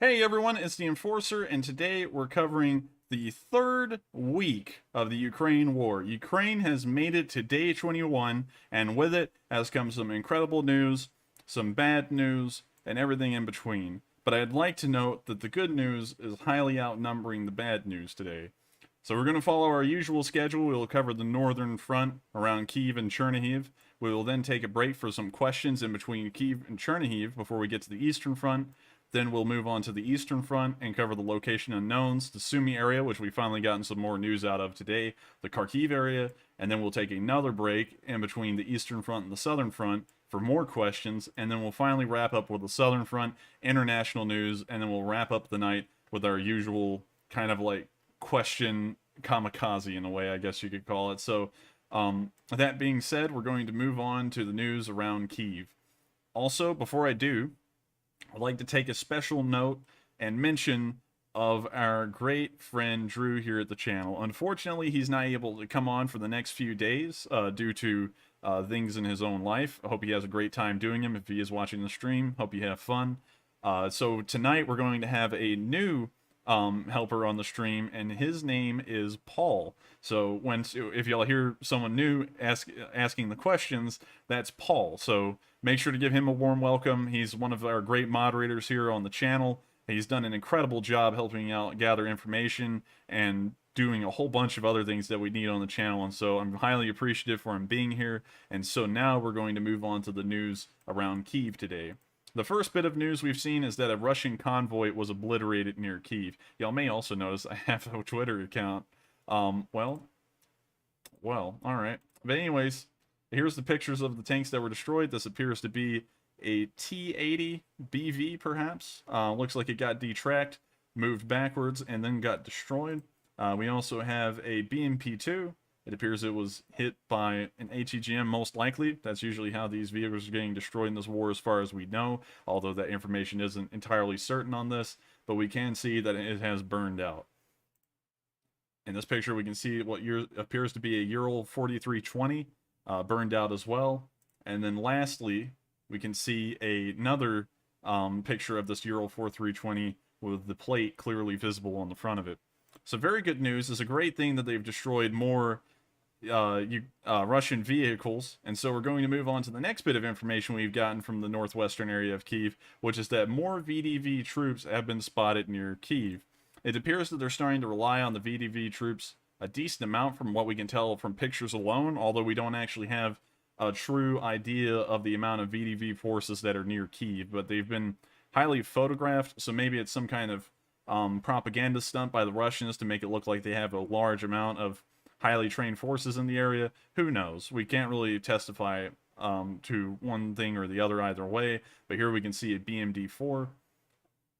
Hey everyone, it's the Enforcer, and today we're covering the third week of the Ukraine war. Ukraine has made it to day 21, and with it has come some incredible news, some bad news, and everything in between. But I'd like to note that the good news is highly outnumbering the bad news today. So we're going to follow our usual schedule. We will cover the northern front around Kyiv and Chernihiv. We will then take a break for some questions in between Kyiv and Chernihiv before we get to the eastern front. Then we'll move on to the eastern front and cover the location unknowns, the Sumi area, which we finally gotten some more news out of today, the Kharkiv area, and then we'll take another break in between the eastern front and the southern front for more questions, and then we'll finally wrap up with the southern front, international news, and then we'll wrap up the night with our usual kind of like question kamikaze in a way, I guess you could call it. So that being said, we're going to move on to the news around Kyiv. Also, before I do, I'd like to take a special note and mention of our great friend Drew here at the channel. Unfortunately, he's not able to come on for the next few days due to things in his own life. I hope he has a great time doing them. If he is watching the stream, hope you have fun. So tonight we're going to have a new helper on the stream, and his name is Paul. So if y'all hear someone new asking the questions, that's Paul. So make sure to give him a warm welcome. He's one of our great moderators here on the channel. He's done an incredible job helping out gather information and doing a whole bunch of other things that we need on the channel, and so I'm highly appreciative for him being here. And so now we're going to move on to the news around Kyiv today. The first bit of news we've seen is that a Russian convoy was obliterated near Kyiv. Y'all may also notice I have a Twitter account. Well, all right. But anyways, here's the pictures of the tanks that were destroyed. This appears to be a T-80 BV, perhaps. Looks like it got detracked, moved backwards, and then got destroyed. We also have a BMP-2. It appears it was hit by an ATGM, most likely. That's usually how these vehicles are getting destroyed in this war, as far as we know, although that information isn't entirely certain on this, but we can see that it has burned out. In this picture, we can see what appears to be a Ural 4320 burned out as well. And then lastly, we can see another picture of this Ural 4320 with the plate clearly visible on the front of it. So very good news. It's a great thing that they've destroyed more Russian vehicles, and so we're going to move on to the next bit of information we've gotten from the northwestern area of Kyiv, which is that more VDV troops have been spotted near Kyiv. It appears that they're starting to rely on the VDV troops a decent amount from what we can tell from pictures alone, although we don't actually have a true idea of the amount of VDV forces that are near Kyiv, but they've been highly photographed, so maybe it's some kind of propaganda stunt by the Russians to make it look like they have a large amount of highly trained forces in the area. Who knows? We can't really testify to one thing or the other either way, but here we can see a BMD-4.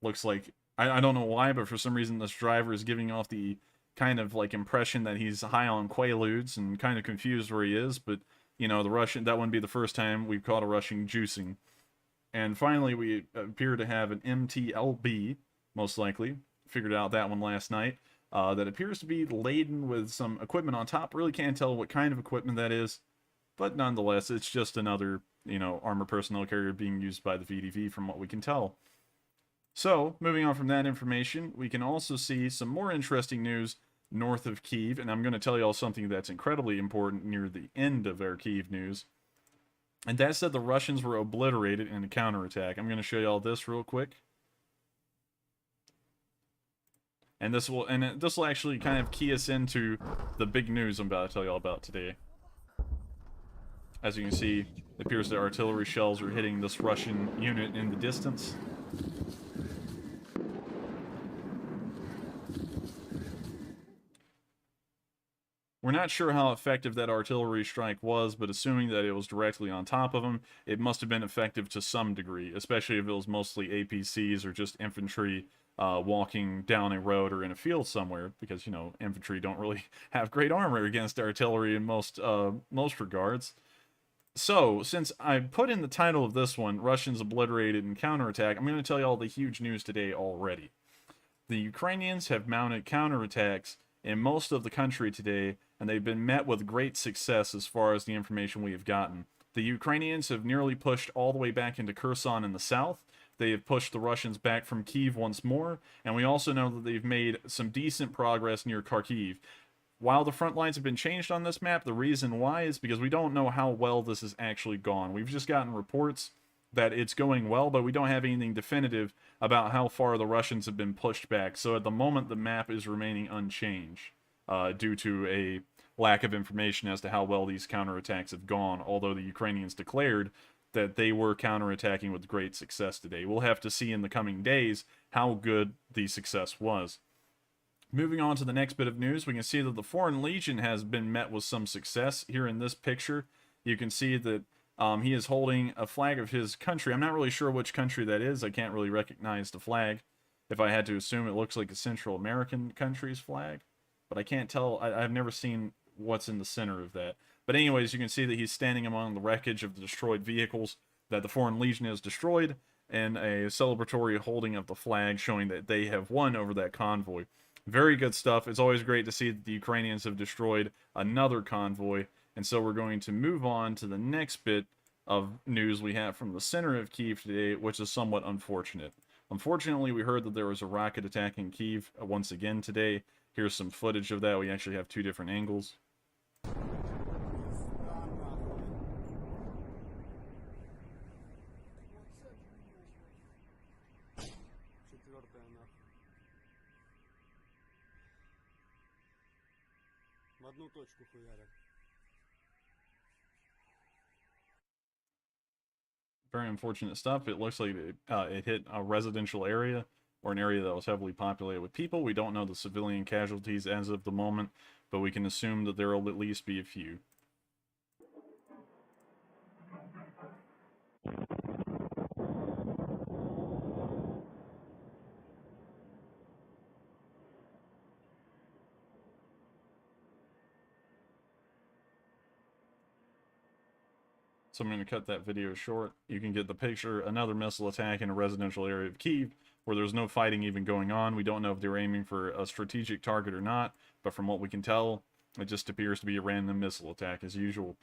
Looks like, I don't know why, but for some reason this driver is giving off the kind of like impression that he's high on Quaaludes and kind of confused where he is, but you know, that wouldn't be the first time we've caught a Russian juicing. And finally, we appear to have an MTLB, most likely. Figured out that one last night. That appears to be laden with some equipment on top. Really can't tell what kind of equipment that is, but nonetheless, it's just another, you know, armored personnel carrier being used by the VDV from what we can tell. So, moving on from that information, we can also see some more interesting news north of Kyiv, and I'm going to tell you all something that's incredibly important near the end of our Kyiv news. And that's that the Russians were obliterated in a counterattack. I'm going to show you all this real quick. And this will actually kind of key us into the big news I'm about to tell you all about today. As you can see, it appears that artillery shells are hitting this Russian unit in the distance. We're not sure how effective that artillery strike was, but assuming that it was directly on top of them, it must have been effective to some degree, especially if it was mostly APCs or just infantry walking down a road or in a field somewhere, because, you know, infantry don't really have great armor against artillery in most regards. So, since I put in the title of this one, Russians obliterated in counterattack, I'm going to tell you all the huge news today already. The Ukrainians have mounted counterattacks in most of the country today, and they've been met with great success as far as the information we have gotten. The Ukrainians have nearly pushed all the way back into Kherson in the south. they have pushed the Russians back from Kyiv once more, and we also know that they've made some decent progress near Kharkiv. While the front lines have been changed on this map, the reason why is because we don't know how well this has actually gone. We've just gotten reports that it's going well, but we don't have anything definitive about how far the Russians have been pushed back. So at the moment, the map is remaining unchanged due to a lack of information as to how well these counterattacks have gone, although the Ukrainians declared that they were counterattacking with great success today. We'll have to see in the coming days how good the success was. Moving on to the next bit of news, we can see that the Foreign Legion has been met with some success. Here in this picture, you can see that he is holding a flag of his country. I'm not really sure which country that is. I can't really recognize the flag. If I had to assume, it looks like a Central American country's flag, but I can't tell. I've never seen what's in the center of that. But anyways, you can see that he's standing among the wreckage of the destroyed vehicles that the Foreign Legion has destroyed, and a celebratory holding of the flag showing that they have won over that convoy. Very good stuff. It's always great to see that the Ukrainians have destroyed another convoy. And so we're going to move on to the next bit of news we have from the center of Kyiv today, which is somewhat unfortunate. Unfortunately, we heard that there was a rocket attack in Kyiv once again today. Here's some footage of that. We actually have two different angles. Very unfortunate stuff. It looks like it hit a residential area or an area that was heavily populated with people. We don't know the civilian casualties as of the moment, but we can assume that there will at least be a few. So I'm going to cut that video short. You can get the picture. Another missile attack in a residential area of Kyiv where there's no fighting even going on. We don't know if they were aiming for a strategic target or not, but from what we can tell, it just appears to be a random missile attack as usual.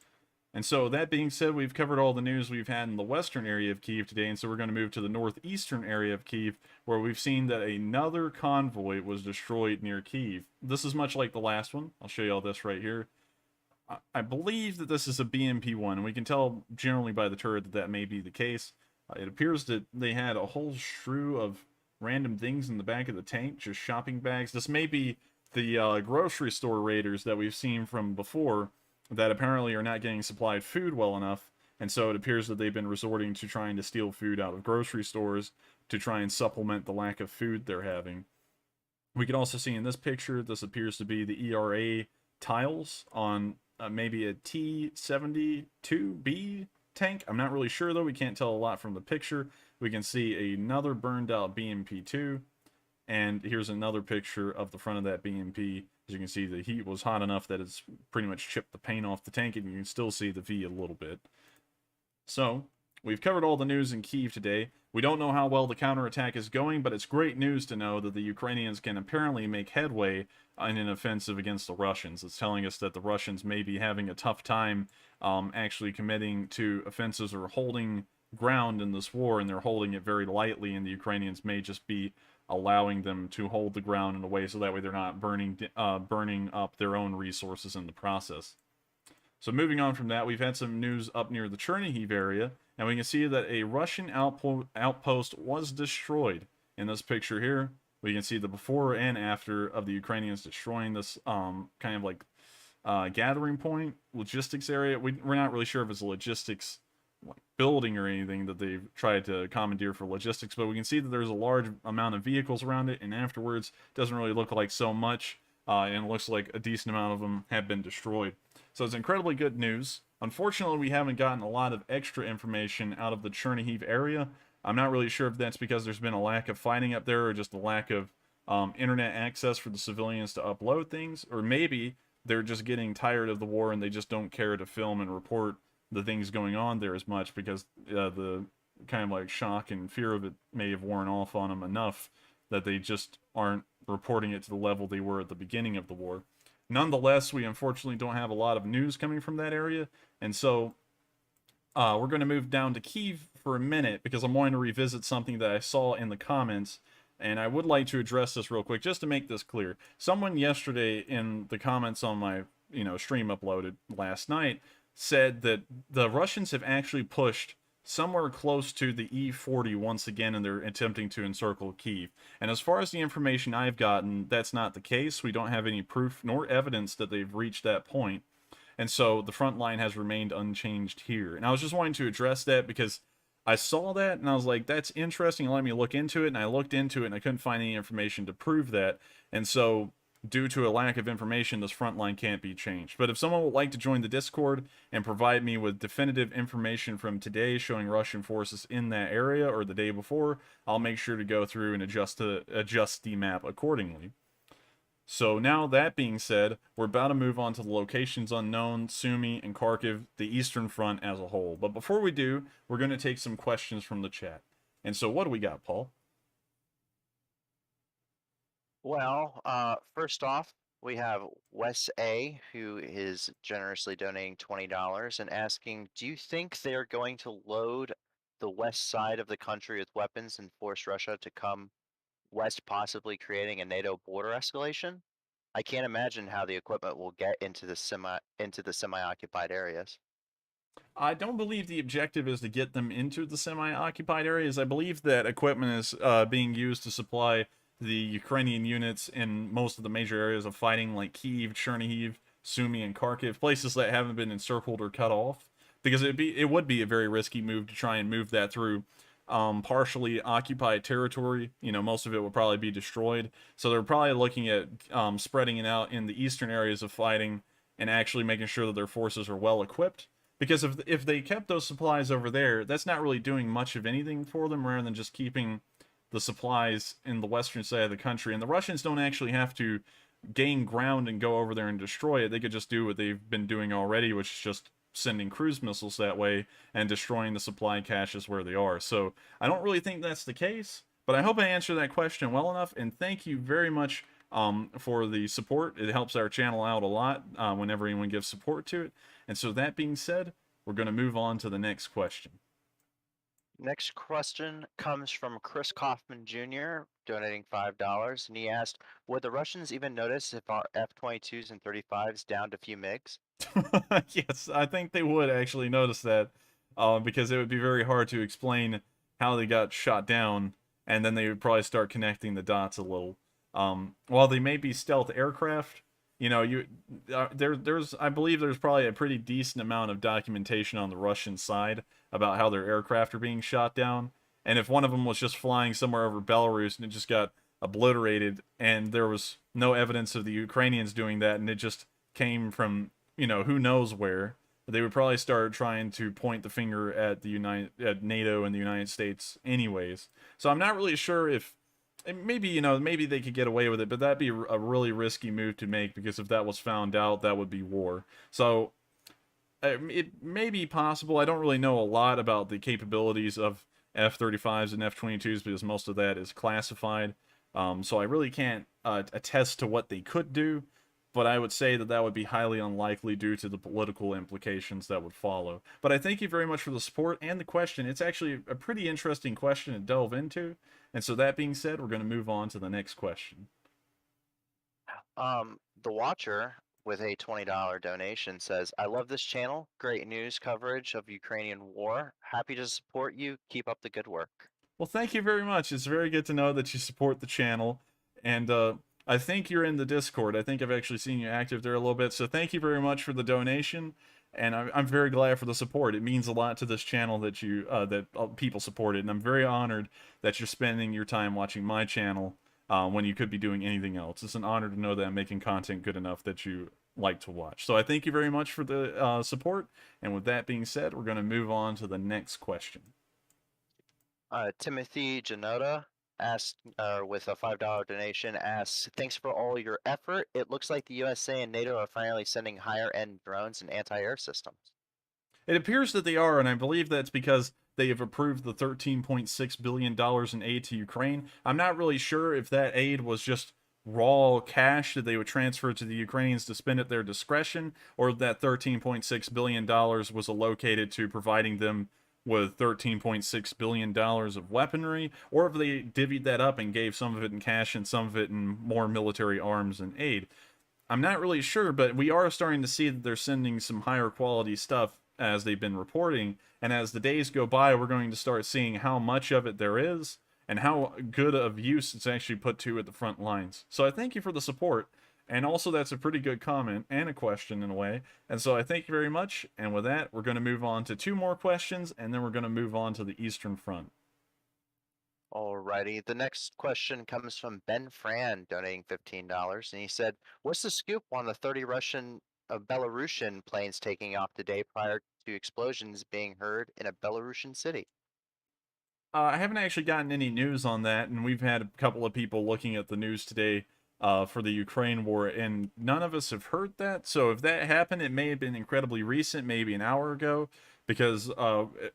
And so that being said, we've covered all the news we've had in the western area of Kyiv today, and so we're going to move to the northeastern area of Kyiv, where we've seen that another convoy was destroyed near Kyiv. This is much like the last one. I'll show you all this right here. I believe that this is a BMP-1, and we can tell generally by the turret that that may be the case. It appears that they had a whole shrew of random things in the back of the tank, just shopping bags. This may be the grocery store raiders that we've seen from before that apparently are not getting supplied food well enough, and so it appears that they've been resorting to trying to steal food out of grocery stores to try and supplement the lack of food they're having. We can also see in this picture, this appears to be the ERA tiles on maybe a T-72B tank. I'm not really sure though. We can't tell a lot from the picture. We can see another burned out BMP-2, and here's another picture of the front of that BMP. As you can see, the heat was hot enough that it's pretty much chipped the paint off the tank, and you can still see the V a little bit. So we've covered all the news in Kyiv today. We don't know how well the counterattack is going, but it's great news to know that the Ukrainians can apparently make headway in an offensive against the Russians. It's telling us that the Russians may be having a tough time actually committing to offensives or holding ground in this war, and they're holding it very lightly, and the Ukrainians may just be allowing them to hold the ground in a way so that way they're not burning up their own resources in the process. So moving on from that, we've had some news up near the Chernihiv area, and we can see that a Russian outpost was destroyed. In this picture here, we can see the before and after of the Ukrainians destroying this kind of like gathering point, logistics area. We're not really sure if it's a logistics building or anything that they've tried to commandeer for logistics, but we can see that there's a large amount of vehicles around it, and afterwards it doesn't really look like so much, and it looks like a decent amount of them have been destroyed. So it's incredibly good news. Unfortunately, we haven't gotten a lot of extra information out of the Chernihiv area. I'm not really sure if that's because there's been a lack of fighting up there or just a lack of internet access for the civilians to upload things, or maybe they're just getting tired of the war and they just don't care to film and report the things going on there as much because the kind of like shock and fear of it may have worn off on them enough that they just aren't reporting it to the level they were at the beginning of the war. Nonetheless, we unfortunately don't have a lot of news coming from that area, and so we're going to move down to Kyiv for a minute because I'm wanting to revisit something that I saw in the comments, and I would like to address this real quick just to make this clear. Someone yesterday in the comments on my stream uploaded last night said that the Russians have actually pushed somewhere close to the E40 once again, and they're attempting to encircle Kyiv. And as far as the information I've gotten, that's not the case. We don't have any proof nor evidence that they've reached that point. And so the front line has remained unchanged here. And I was just wanting to address that because I saw that and I was like, that's interesting. Let me look into it. And I looked into it and I couldn't find any information to prove that. And so, due to a lack of information, this front line can't be changed. But if someone would like to join the Discord and provide me with definitive information from today showing Russian forces in that area or the day before, I'll make sure to go through and adjust the map accordingly. So now that being said, we're about to move on to the locations unknown, Sumi, and Kharkiv, the Eastern Front as a whole. But before we do, we're going to take some questions from the chat. And so what do we got, Paul? Well, first off, we have Wes A, who is generously donating $20 and asking, do you think they're going to load the west side of the country with weapons and force Russia to come west, possibly creating a NATO border escalation? I can't imagine how the equipment will get into the semi-occupied areas. I don't believe the objective is to get them into the semi-occupied areas. I believe that equipment is being used to supply the Ukrainian units in most of the major areas of fighting, like Kyiv, Chernihiv, Sumy, and Kharkiv, places that haven't been encircled or cut off. Because it would be a very risky move to try and move that through partially occupied territory. Most of it will probably be destroyed. So they're probably looking at spreading it out in the eastern areas of fighting and actually making sure that their forces are well equipped. Because if they kept those supplies over there, that's not really doing much of anything for them, rather than just keeping the supplies in the western side of the country. And the Russians don't actually have to gain ground and go over there and destroy it. They could just do what they've been doing already, which is just sending cruise missiles that way and destroying the supply caches where they are. So I don't really think that's the case, but I hope I answered that question well enough. And thank you very much for the support. It helps our channel out a lot whenever anyone gives support to it. And so that being said, we're going to move on to the next question. Next question comes from Chris Kaufman Jr., donating $5, and he asked, would the Russians even notice if our F-22s and 35s downed a few MiGs? Yes, I think they would actually notice that, because it would be very hard to explain how they got shot down, and then they would probably start connecting the dots a little. While they may be stealth aircraft, there's I believe there's probably a pretty decent amount of documentation on the Russian side about how their aircraft are being shot down. And if one of them was just flying somewhere over Belarus and it just got obliterated, and there was no evidence of the Ukrainians doing that, and it just came from who knows where, they would probably start trying to point the finger at at NATO and the United States anyways. So I'm not really sure if maybe they could get away with it, but that'd be a really risky move to make, because if that was found out, that would be war. So it may be possible. I don't really know a lot about the capabilities of F-35s and F-22s because most of that is classified. So I really can't attest to what they could do, but I would say that would be highly unlikely due to the political implications that would follow. But I thank you very much for the support and the question. It's actually a pretty interesting question to delve into. And so that being said, we're going to move on to the next question. The Watcher, with a $20 donation, says, I love this channel. Great news coverage of Ukrainian war. Happy to support you. Keep up the good work. Well, thank you very much. It's very good to know that you support the channel. And I think you're in the Discord. I think I've actually seen you active there a little bit. So thank you very much for the donation. And I'm very glad for the support. It means a lot to this channel that people support it. And I'm very honored that you're spending your time watching my channel when you could be doing anything else. It's an honor to know that I'm making content good enough that you like to watch. So I thank you very much for the support. And with that being said, we're going to move on to the next question. Timothy Janota asked, with a $5 donation, asks, thanks for all your effort. It looks like the USA and NATO are finally sending higher end drones and anti-air systems. It appears that they are, and I believe that's because they have approved the $13.6 billion in aid to Ukraine. I'm not really sure if that aid was just raw cash that they would transfer to the Ukrainians to spend at their discretion, or that $13.6 billion was allocated to providing them with $13.6 billion of weaponry, or if they divvied that up and gave some of it in cash and some of it in more military arms and aid. I'm not really sure, but we are starting to see that they're sending some higher quality stuff as they've been reporting. And as the days go by, we're going to start seeing how much of it there is and how good of use it's actually put to at the front lines. So I thank you for the support. And also, that's a pretty good comment and a question in a way. And so I thank you very much. And with that, we're going to move on to two more questions, and then we're going to move on to the Eastern Front. Alrighty, the next question comes from Ben Fran, donating $15, and he said, "What's the scoop on the 30 Belarusian planes taking off today prior to explosions being heard in a Belarusian city?" I haven't actually gotten any news on that, and we've had a couple of people looking at the news today for the Ukraine war, and none of us have heard that. So if that happened, it may have been incredibly recent, maybe an hour ago, because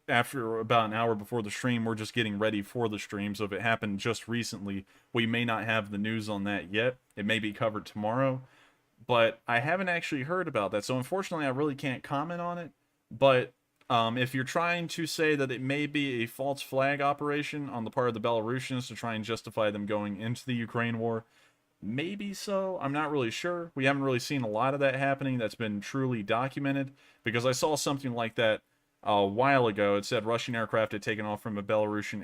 after about an hour before the stream, we're just getting ready for the stream. So if it happened just recently, we may not have the news on that yet. It may be covered tomorrow, but I haven't actually heard about that. So unfortunately, I really can't comment on it. But if you're trying to say that it may be a false flag operation on the part of the Belarusians to try and justify them going into the Ukraine war, maybe so. I'm not really sure. We haven't really seen a lot of that happening that's been truly documented, because I saw something like that a while ago. It said Russian aircraft had taken off from a Belarusian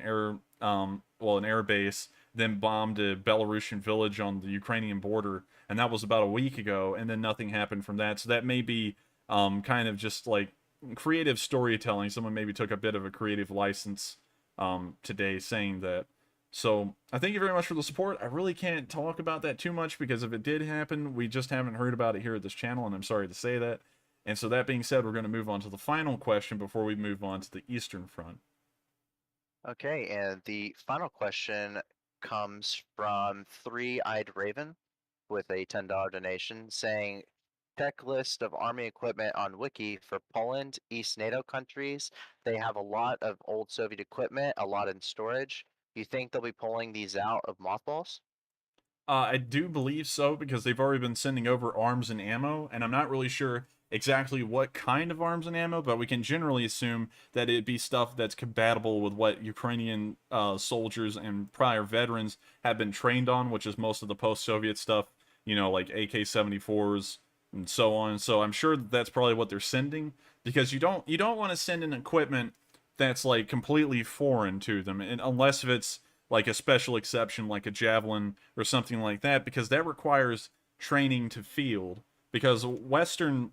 an air base, then bombed a Belarusian village on the Ukrainian border, and that was about a week ago, and then nothing happened from that. So that may be kind of just like creative storytelling. Someone maybe took a bit of a creative license today saying that. So I thank you very much for the support. I really can't talk about that too much, because if it did happen, we just haven't heard about it here at this channel, and I'm sorry to say that. And so that being said, we're going to move on to the final question before we move on to the Eastern Front. Okay, and the final question comes from Three-Eyed Raven with a $10 donation saying, "Check list of army equipment on Wiki for Poland, East NATO countries. They have a lot of old Soviet equipment, a lot in storage. You think they'll be pulling these out of mothballs?" I do believe so, because they've already been sending over arms and ammo, and I'm not really sure exactly what kind of arms and ammo, but we can generally assume that it'd be stuff that's compatible with what Ukrainian soldiers and prior veterans have been trained on, which is most of the post-Soviet stuff, like AK-74s and so on. So I'm sure that's probably what they're sending, because you don't want to send in equipment that's like completely foreign to them, and unless if it's like a special exception, like a javelin or something like that, because that requires training to field. Because Western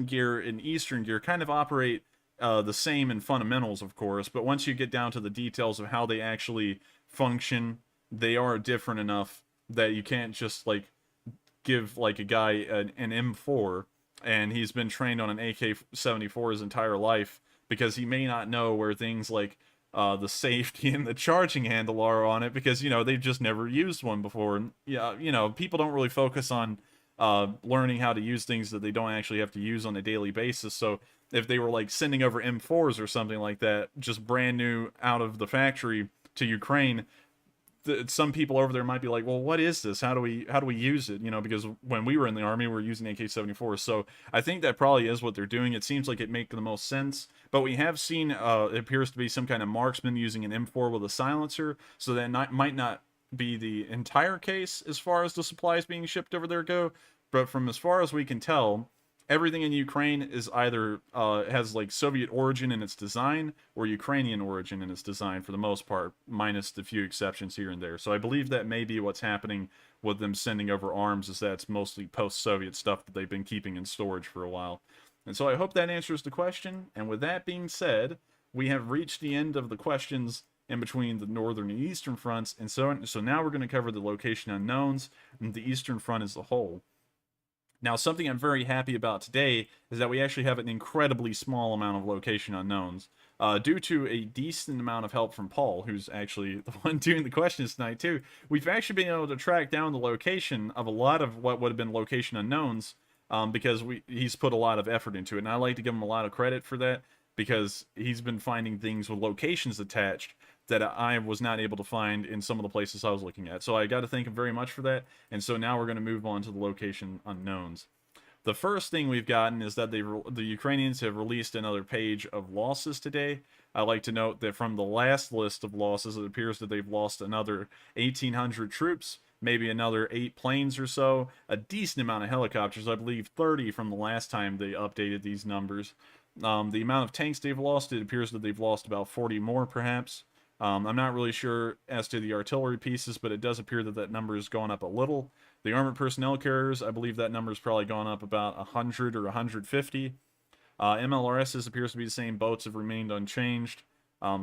gear and Eastern gear kind of operate the same in fundamentals, of course, but once you get down to the details of how they actually function, they are different enough that you can't just like give like a guy an M4 and he's been trained on an AK-74 his entire life, because he may not know where things like the safety and the charging handle are on it, because they've just never used one before. And yeah, people don't really focus on learning how to use things that they don't actually have to use on a daily basis. So if they were like sending over M4s or something like that, just brand new out of the factory to Ukraine, some people over there might be like, well, what is this? How do we use it? Because when we were in the army, we were using AK-74. So I think that probably is what they're doing. It seems like it makes the most sense. But we have seen it appears to be some kind of marksman using an M4 with a silencer. So that might not be the entire case as far as the supplies being shipped over there go. But from as far as we can tell, everything in Ukraine is either has like Soviet origin in its design or Ukrainian origin in its design for the most part, minus the few exceptions here and there. So I believe that may be what's happening with them sending over arms, is that it's mostly post-Soviet stuff that they've been keeping in storage for a while. And so I hope that answers the question. And with that being said, we have reached the end of the questions in between the northern and eastern fronts, and so now we're going to cover the location unknowns and the Eastern Front as a whole. Now, something I'm very happy about today is that we actually have an incredibly small amount of location unknowns, due to a decent amount of help from Paul, who's actually the one doing the questions tonight too. We've actually been able to track down the location of a lot of what would have been location unknowns, because he's put a lot of effort into it, and I like to give him a lot of credit for that, because he's been finding things with locations attached that I was not able to find in some of the places I was looking at. So I got to thank him very much for that. And so now we're going to move on to the location unknowns. The first thing we've gotten is that the Ukrainians have released another page of losses today. I like to note that from the last list of losses, it appears that they've lost another 1,800 troops, maybe another 8 planes or so, a decent amount of helicopters, I believe 30 from the last time they updated these numbers. The amount of tanks they've lost, it appears that they've lost about 40 more, perhaps. I'm not really sure as to the artillery pieces, but it does appear that that number has gone up a little. The armored personnel carriers, I believe that number's probably gone up about 100 or 150. MLRSs appears to be the same. Boats have remained unchanged.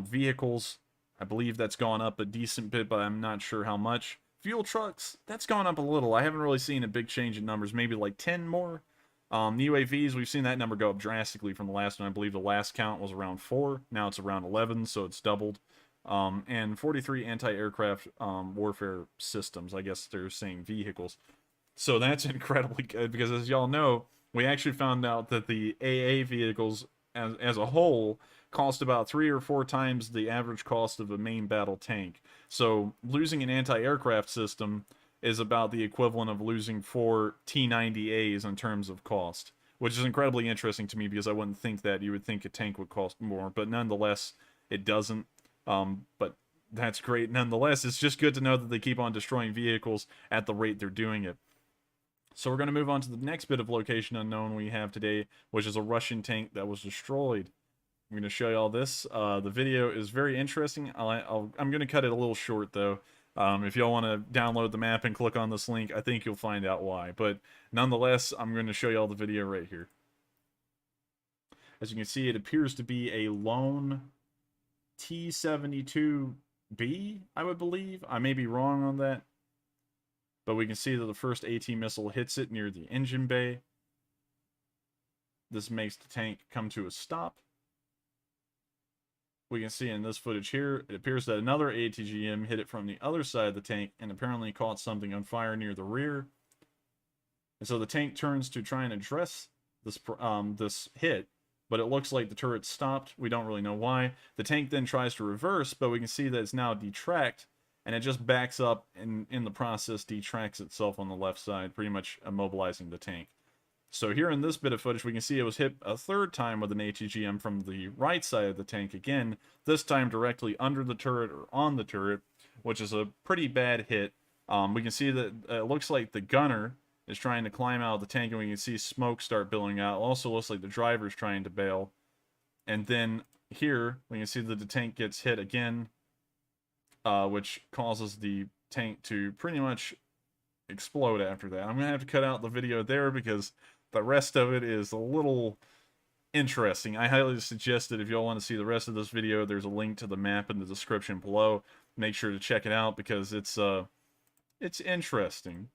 Vehicles, I believe that's gone up a decent bit, but I'm not sure how much. Fuel trucks, that's gone up a little. I haven't really seen a big change in numbers, maybe like 10 more. UAVs, we've seen that number go up drastically from the last one. I believe the last count was around 4. Now it's around 11, so it's doubled. And 43 anti-aircraft warfare systems. I guess they're saying vehicles. So that's incredibly good because, as y'all know, we actually found out that the AA vehicles as a whole cost about 3 or 4 times the average cost of a main battle tank. So losing an anti-aircraft system is about the equivalent of losing 4 T-90As in terms of cost, which is incredibly interesting to me because I wouldn't think that. You would think a tank would cost more, but nonetheless, it doesn't. But that's great nonetheless. It's just good to know that they keep on destroying vehicles at the rate they're doing it. So we're going to move on to the next bit of location unknown we have today, which is a Russian tank that was destroyed. I'm going to show you all this. The video is very interesting. I'm going to cut it a little short, though. If y'all want to download the map and click on this link, I think you'll find out why. But nonetheless, I'm going to show you all the video right here. As you can see, it appears to be a lone T-72B, I would believe. I may be wrong on that. But we can see that the first AT missile hits it near the engine bay. This makes the tank come to a stop. We can see in this footage here, it appears that another ATGM hit it from the other side of the tank and apparently caught something on fire near the rear. And so the tank turns to try and address this hit, but it looks like the turret stopped. We don't really know why. The tank then tries to reverse, but we can see that it's now detracked, and it just backs up and in the process detracts itself on the left side, pretty much immobilizing the tank. So here in this bit of footage, we can see it was hit a third time with an ATGM from the right side of the tank again, this time directly under the turret or on the turret, which is a pretty bad hit. We can see that it looks like the gunner is trying to climb out of the tank, and we can see smoke start billowing out. It also looks like the driver's trying to bail. And then here, we can see that the tank gets hit again, which causes the tank to pretty much explode after that. I'm going to have to cut out the video there because the rest of it is a little interesting. I highly suggest that if y'all want to see the rest of this video, there's a link to the map in the description below. Make sure to check it out because it's interesting.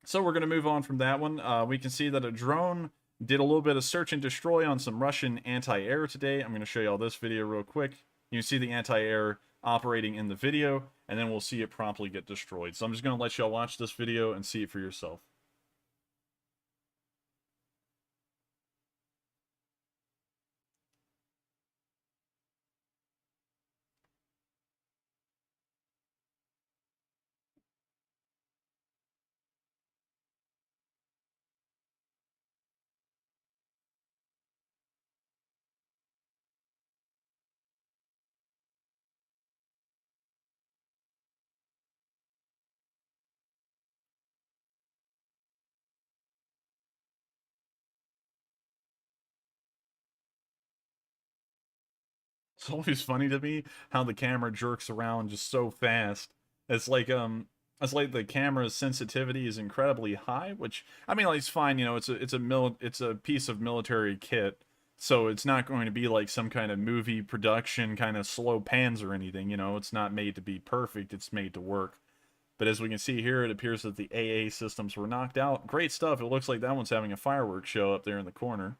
So we're going to move on from that one. We can see that a drone did a little bit of search and destroy on some Russian anti-air today. I'm going to show you all this video real quick. You can see the anti-air operating in the video, and then we'll see it promptly get destroyed. So I'm just going to let y'all watch this video and see it for yourself. It's always funny to me how the camera jerks around just so fast. It's like the camera's sensitivity is incredibly high, which I mean, like, it's fine. You know, it's a piece of military kit, so it's not going to be like some kind of movie production kind of slow pans or anything. You know, it's not made to be perfect. It's made to work. But as we can see here, it appears that the AA systems were knocked out. Great stuff. It looks like that one's having a fireworks show up there in the corner.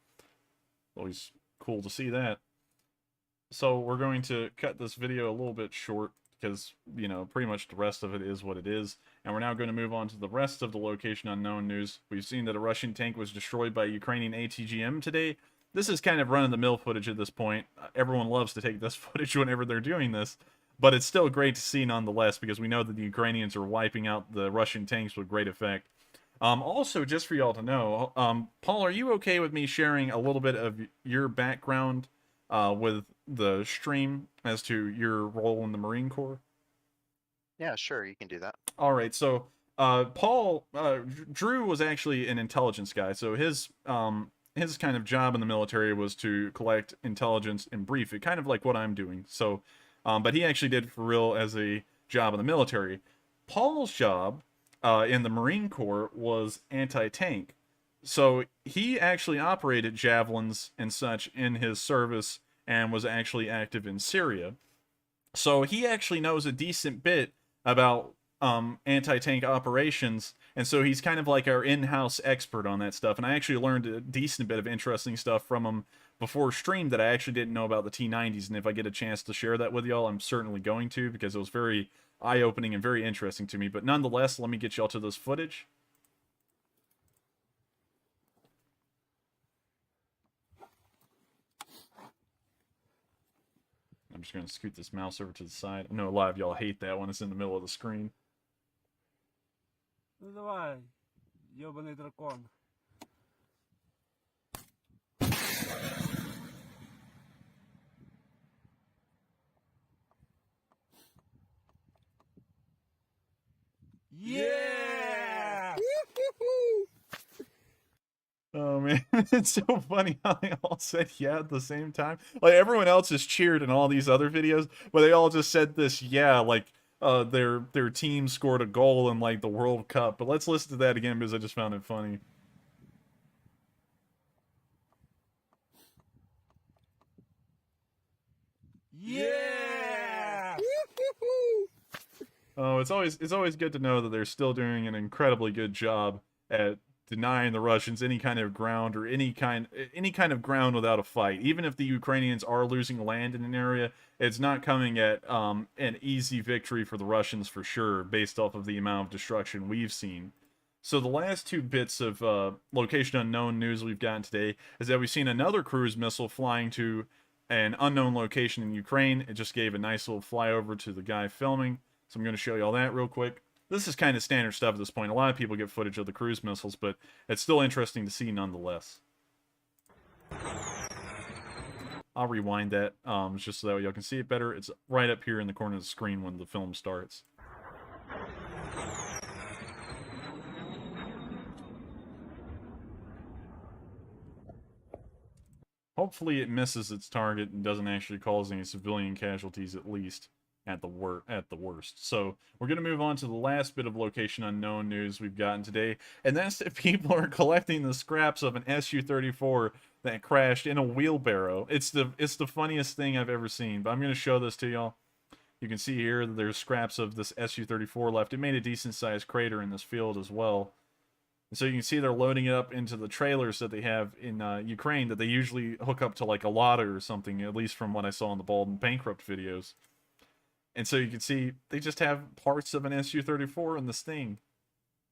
Always cool to see that. So we're going to cut this video a little bit short because, you know, pretty much the rest of it is what it is. And we're now going to move on to the rest of the location unknown news. We've seen that a Russian tank was destroyed by a Ukrainian ATGM today. This is kind of run-of-the-mill footage at this point. Everyone loves to take this footage whenever they're doing this. but it's still great to see nonetheless because we know that the Ukrainians are wiping out the Russian tanks with great effect. Also, just for y'all to know, Paul, are you okay with me sharing a little bit of your background with the stream as to your role in the Marine Corps? Yeah, sure, you can do that. All right, so Drew was actually an intelligence guy. So his kind of job in the military was to collect intelligence and brief it, kind of like what I'm doing. So, but he actually did it for real as a job in the military. Paul's job in the Marine Corps was anti-tank. So he actually operated javelins and such in his service and was actually active in Syria. So he actually knows a decent bit about anti-tank operations, and so he's kind of like our in-house expert on that stuff. And I actually learned a decent bit of interesting stuff from him before stream that I actually didn't know about the T90s. And if I get a chance to share that with y'all, I'm certainly going to, because it was very eye-opening and very interesting to me. But nonetheless, let me get y'all to this footage. I'm just going to scoot this mouse over to the side. I know a lot of y'all hate that when it's in the middle of the screen. Ну давай, ёбаный дракон. Yeah! Oh man, it's so funny how they all said yeah at the same time. Like everyone else has cheered in all these other videos, but they all just said this yeah, like their team scored a goal in like the World Cup. But let's listen to that again because I just found it funny. Yeah! Oh, it's always good to know that they're still doing an incredibly good job at denying the Russians any kind of ground or any kind of ground without a fight. Even if the Ukrainians are losing land in an area, it's not coming at an easy victory for the Russians for sure, based off of the amount of destruction we've seen. So the last two bits of location unknown news we've gotten today is that we've seen another cruise missile flying to an unknown location in Ukraine. It just gave a nice little flyover to the guy filming. So I'm going to show you all that real quick. This is kind of standard stuff at this point. A lot of people get footage of the cruise missiles, but it's still interesting to see nonetheless. I'll rewind that just so that y'all can see it better. It's right up here in the corner of the screen when the film starts. Hopefully it misses its target and doesn't actually cause any civilian casualties, at least at the worst. So we're gonna move on to the last bit of location unknown news we've gotten today, and that's that people are collecting the scraps of an Su-34 that crashed in a wheelbarrow. It's the funniest thing I've ever seen. But I'm gonna show this to y'all. You can see here that there's scraps of this Su-34 left. It made a decent sized crater in this field as well. And so you can see they're loading it up into the trailers that they have in Ukraine that they usually hook up to like a Lada or something, at least from what I saw in the Bald and Bankrupt videos. And so you can see they just have parts of an Su-34 in this thing.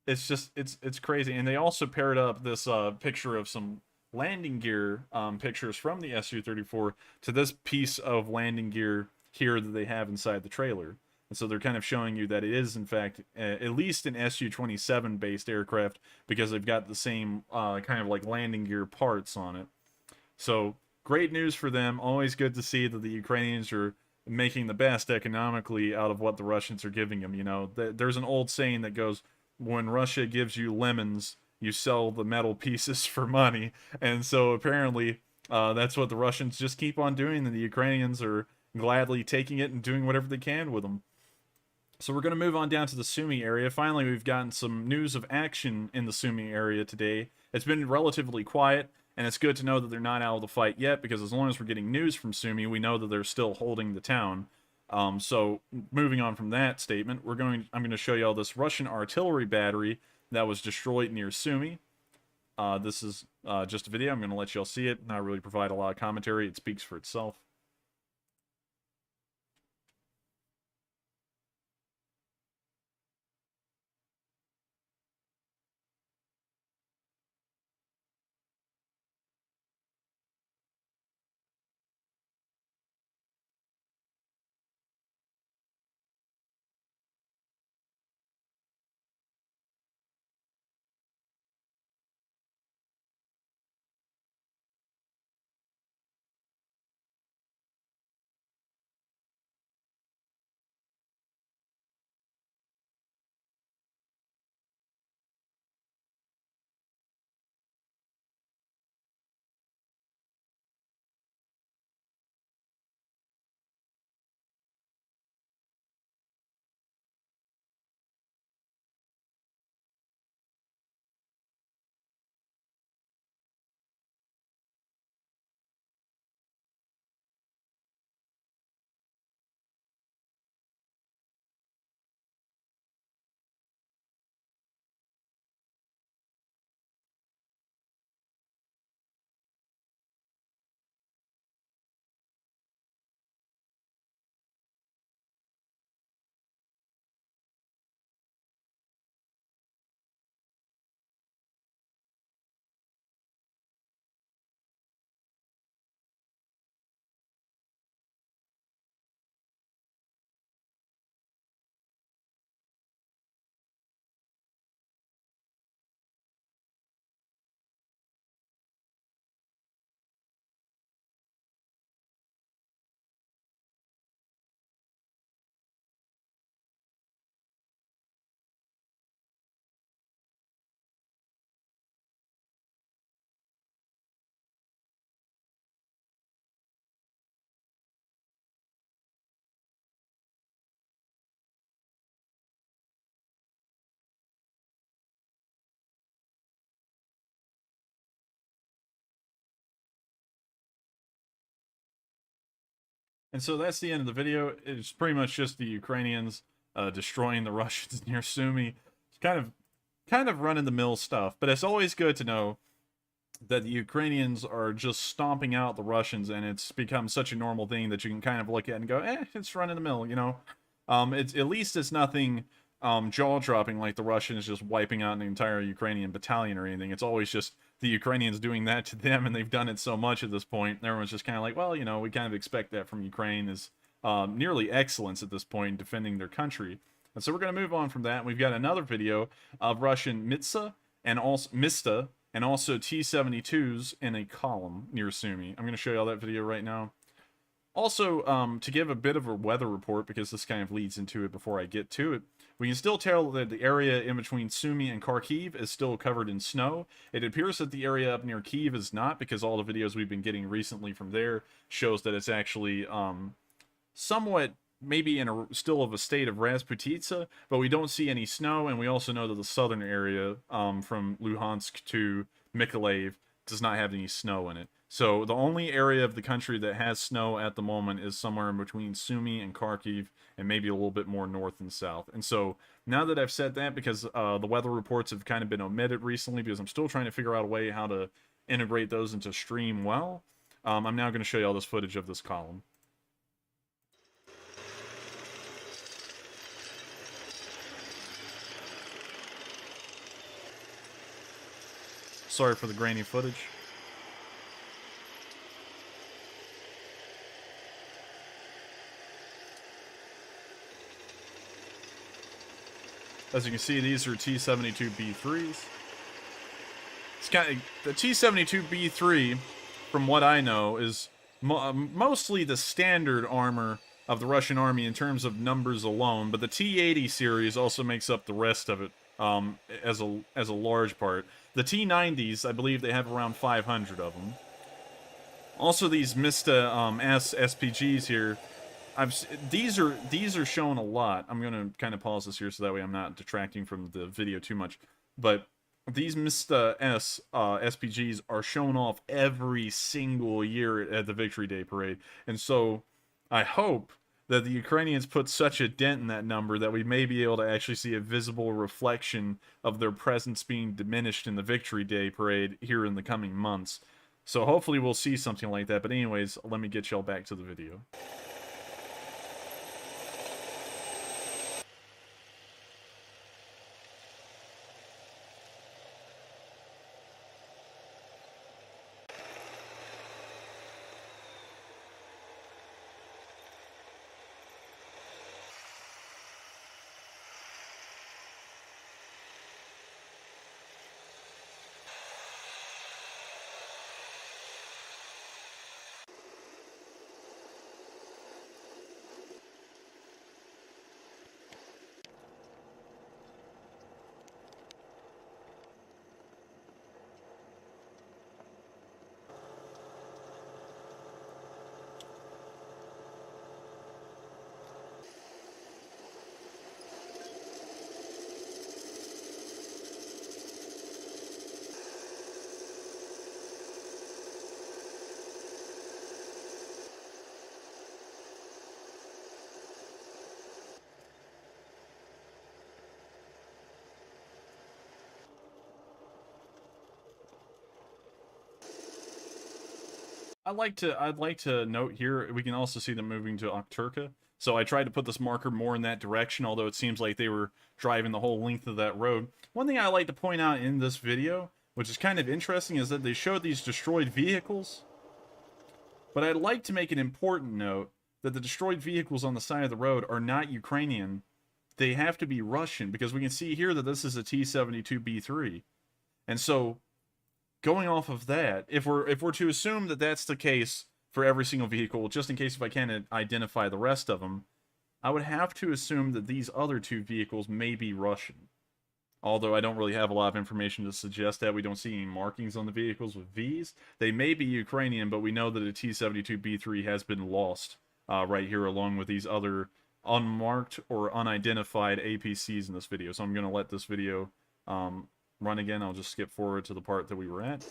It's just it's crazy. And they also paired up this picture of some landing gear pictures from the Su-34 to this piece of landing gear here that they have inside the trailer. And so they're kind of showing you that it is, in fact, at least an Su-27 based aircraft because they've got the same kind of like landing gear parts on it. So great news for them. Always good to see that the Ukrainians are making the best economically out of what the Russians are giving them. You know, there's an old saying that goes, when Russia gives you lemons, you sell the metal pieces for money. And so apparently that's what the Russians just keep on doing, and the Ukrainians are gladly taking it and doing whatever they can with them. So we're going to move on down to the Sumi area. Finally, we've gotten some news of action in the Sumi area today. It's been relatively quiet, and it's good to know that they're not out of the fight yet, because as long as we're getting news from Sumi, we know that they're still holding the town. So moving on from that statement, I'm going to show you all this Russian artillery battery that was destroyed near Sumi. This is just a video. I'm going to let you all see it, not really provide a lot of commentary. It speaks for itself. And so that's the end of the video. It's pretty much just the Ukrainians destroying the Russians near Sumi. It's kind of run-of-the-mill stuff, but it's always good to know that the Ukrainians are just stomping out the Russians, and it's become such a normal thing that you can kind of look at and go, it's run-of-the-mill, you know? It's at least it's nothing jaw-dropping like the Russians just wiping out an entire Ukrainian battalion or anything. It's always just the Ukrainians doing that to them, and they've done it so much at this point. Everyone's just kind of like, well, you know, we kind of expect that from Ukraine is nearly excellence at this point in defending their country. And so we're going to move on from that. We've got another video of Russian Mista and also T-72s in a column near Sumi. I'm going to show you all that video right now. Also, to give a bit of a weather report, because this kind of leads into it before I get to it, we can still tell that the area in between Sumi and Kharkiv is still covered in snow. It appears that the area up near Kyiv is not, because all the videos we've been getting recently from there shows that it's actually somewhat maybe in still of a state of Rasputitsa, but we don't see any snow, and we also know that the southern area from Luhansk to Mykolaiv does not have any snow in it. So the only area of the country that has snow at the moment is somewhere in between Sumi and Kharkiv, and maybe a little bit more north and south. And so now that I've said that, because the weather reports have kind of been omitted recently, because I'm still trying to figure out a way how to integrate those into stream well, I'm now going to show you all this footage of this column. Sorry for the grainy footage. As you can see, these are T-72B3s. It's kind of, the T-72B3, from what I know, is mostly the standard armor of the Russian army in terms of numbers alone, but the T-80 series also makes up the rest of it as a large part. The T-90s, I believe they have around 500 of them. Also, these Mista S SPGs here, these are shown a lot. I'm gonna kind of pause this here so that way I'm not detracting from the video too much. But these Mista S SPGs are shown off every single year at the Victory Day Parade, and so I hope that the Ukrainians put such a dent in that number that we may be able to actually see a visible reflection of their presence being diminished in the Victory Day Parade here in the coming months. So hopefully we'll see something like that. But anyways, let me get y'all back to the video. I'd like to note here, we can also see them moving to Okturka. So I tried to put this marker more in that direction, although it seems like they were driving the whole length of that road. One thing I like to point out in this video, which is kind of interesting, is that they showed these destroyed vehicles. But I'd like to make an important note that the destroyed vehicles on the side of the road are not Ukrainian. They have to be Russian, because we can see here that this is a T-72B3. And so, going off of that, if we're to assume that that's the case for every single vehicle, just in case if I can't identify the rest of them, I would have to assume that these other two vehicles may be Russian. Although I don't really have a lot of information to suggest that. We don't see any markings on the vehicles with Vs. They may be Ukrainian, but we know that a T-72B3 has been lost right here, along with these other unmarked or unidentified APCs in this video. So I'm going to let this video run again. I'll just skip forward to the part that we were at.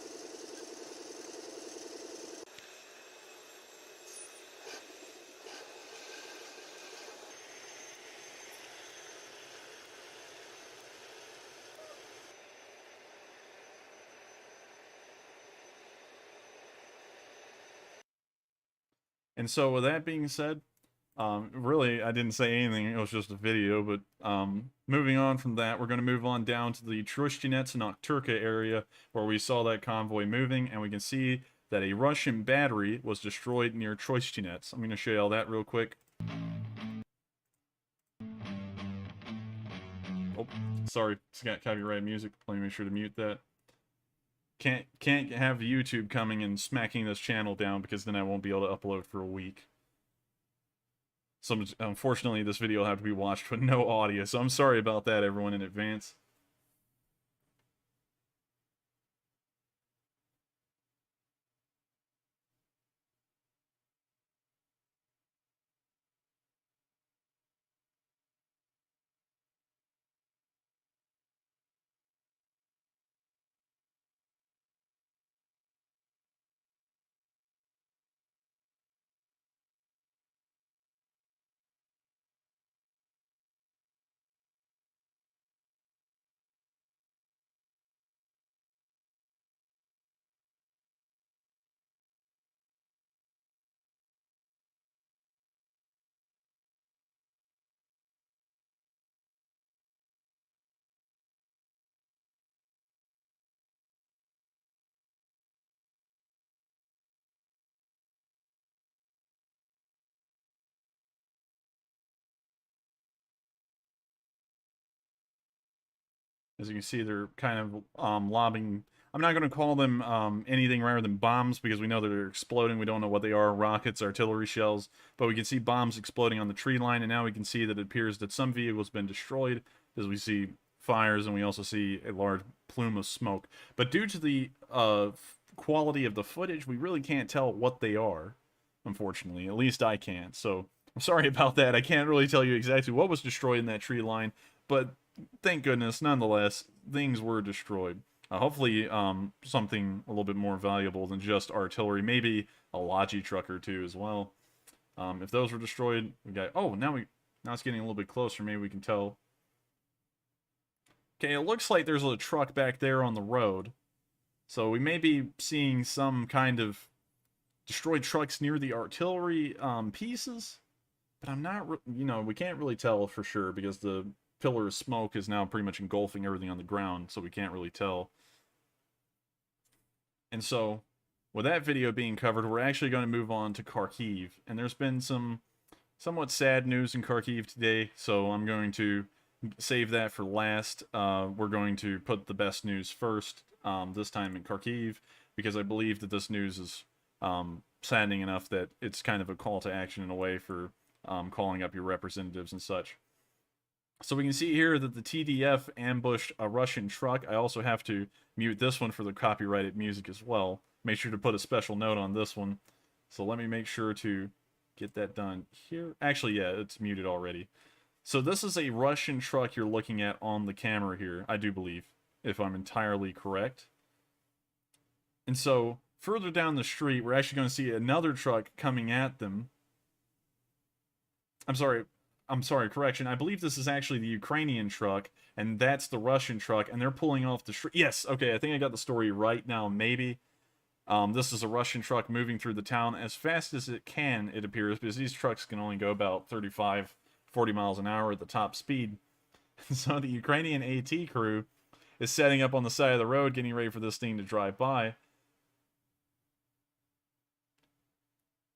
And so with that being said, really, I didn't say anything. It was just a video. But moving on from that, we're going to move on down to the Trustinets and Okturka area where we saw that convoy moving, and we can see that a Russian battery was destroyed near Trustinets. I'm going to show you all that real quick. Oh, sorry, it's got copyright music. Let me make sure to mute that. Can't have YouTube coming and smacking this channel down because then I won't be able to upload for a week. So unfortunately, this video will have to be watched with no audio, so I'm sorry about that, everyone, in advance. As you can see, they're kind of lobbing. I'm not going to call them anything rather than bombs because we know that they're exploding. We don't know what they are, rockets, artillery shells, but we can see bombs exploding on the tree line, and now we can see that it appears that some vehicle's been destroyed as we see fires, and we also see a large plume of smoke. But due to the quality of the footage, we really can't tell what they are, unfortunately. At least I can't, so I'm sorry about that. I can't really tell you exactly what was destroyed in that tree line, but thank goodness, nonetheless, things were destroyed. Hopefully, something a little bit more valuable than just artillery. Maybe a Logi truck or two as well. If those were destroyed, we got... Oh, now it's getting a little bit closer. Maybe we can tell. Okay, it looks like there's a truck back there on the road. So we may be seeing some kind of destroyed trucks near the artillery pieces. But I'm not... we can't really tell for sure because the pillar of smoke is now pretty much engulfing everything on the ground, so we can't really tell. And so, with that video being covered, we're actually going to move on to Kharkiv. And there's been some somewhat sad news in Kharkiv today, so I'm going to save that for last. We're going to put the best news first, this time in Kharkiv, because I believe that this news is saddening enough that it's kind of a call to action in a way for calling up your representatives and such. So we can see here that the TDF ambushed a Russian truck. I also have to mute this one for the copyrighted music as well. Make sure to put a special note on this one. So let me make sure to get that done here. Actually, yeah, it's muted already. So this is a Russian truck you're looking at on the camera here, I do believe, if I'm entirely correct. And so further down the street, we're actually going to see another truck coming at them. I'm sorry, correction. I believe this is actually the Ukrainian truck, and that's the Russian truck, and they're pulling off the street. Yes, okay, I think I got the story right now, maybe. This is a Russian truck moving through the town as fast as it can, it appears, because these trucks can only go about 35, 40 miles an hour at the top speed. So the Ukrainian AT crew is setting up on the side of the road, getting ready for this thing to drive by.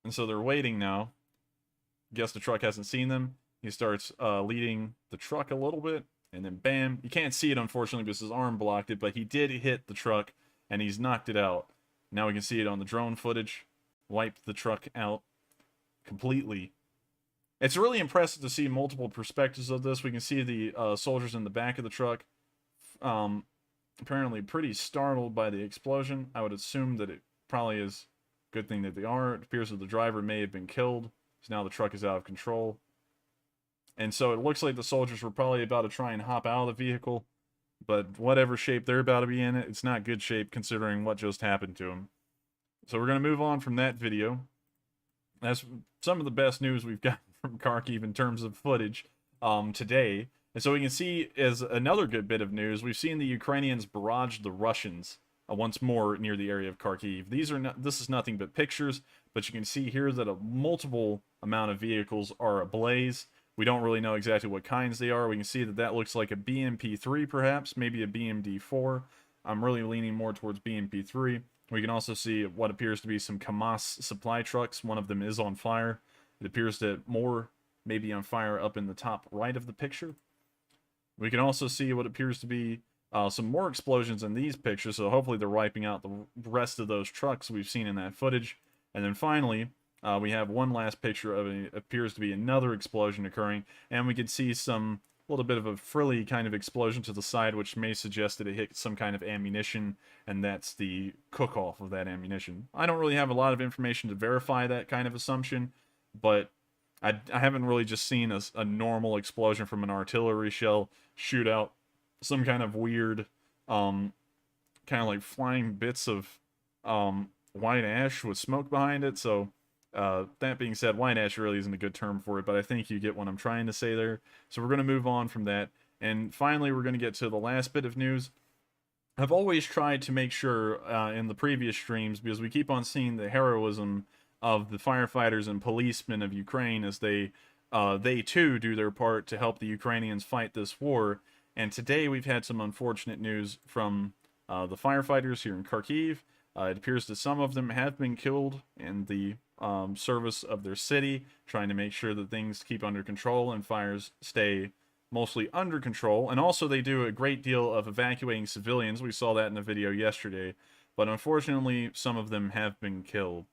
And so they're waiting now. Guess the truck hasn't seen them. He starts leading the truck a little bit, and then bam. You can't see it, unfortunately, because his arm blocked it, but he did hit the truck, and he's knocked it out. Now we can see it on the drone footage. Wiped the truck out completely. It's really impressive to see multiple perspectives of this. We can see the soldiers in the back of the truck, apparently pretty startled by the explosion. I would assume that it probably is a good thing that they are. It appears that the driver may have been killed, so now the truck is out of control. And so it looks like the soldiers were probably about to try and hop out of the vehicle, but whatever shape they're about to be in, it's not good shape considering what just happened to them. So we're going to move on from that video. That's some of the best news we've got from Kharkiv in terms of footage today. And so we can see, as another good bit of news, we've seen the Ukrainians barrage the Russians once more near the area of Kharkiv. This is nothing but pictures, but you can see here that a multiple amount of vehicles are ablaze. We don't really know exactly what kinds they are. We can see that that looks like a BMP-3 perhaps, maybe a BMD-4. I'm really leaning more towards BMP-3. We can also see what appears to be some KAMAZ supply trucks. One of them is on fire. It appears that more may be on fire up in the top right of the picture. We can also see what appears to be some more explosions in these pictures, so hopefully they're wiping out the rest of those trucks we've seen in that footage. And then finally, we have one last picture of it appears to be another explosion occurring, and we can see some little bit of a frilly kind of explosion to the side, which may suggest that it hit some kind of ammunition, and that's the cook-off of that ammunition. I don't really have a lot of information to verify that kind of assumption, but I haven't really just seen a normal explosion from an artillery shell shoot out some kind of weird, kind of like flying bits of white ash with smoke behind it. So that being said, white ash really isn't a good term for it, but I think you get what I'm trying to say there. So we're going to move on from that. And finally, we're going to get to the last bit of news. I've always tried to make sure in the previous streams, because we keep on seeing the heroism of the firefighters and policemen of Ukraine as they too do their part to help the Ukrainians fight this war. And today we've had some unfortunate news from the firefighters here in Kharkiv. It appears that some of them have been killed in the service of their city, trying to make sure that things keep under control and fires stay mostly under control. And also they do a great deal of evacuating civilians. We saw that in the video yesterday. But unfortunately, some of them have been killed.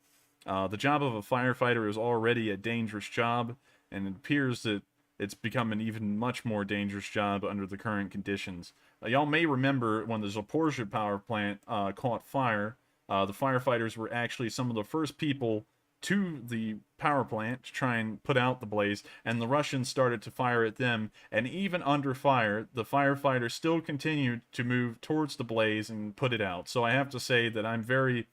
The job of a firefighter is already a dangerous job, and it appears that it's become an even much more dangerous job under the current conditions. Y'all may remember when the Zaporizhzhia power plant caught fire, the firefighters were actually some of the first people to the power plant to try and put out the blaze, and the Russians started to fire at them, and even under fire, the firefighters still continued to move towards the blaze and put it out. So I have to say that I'm very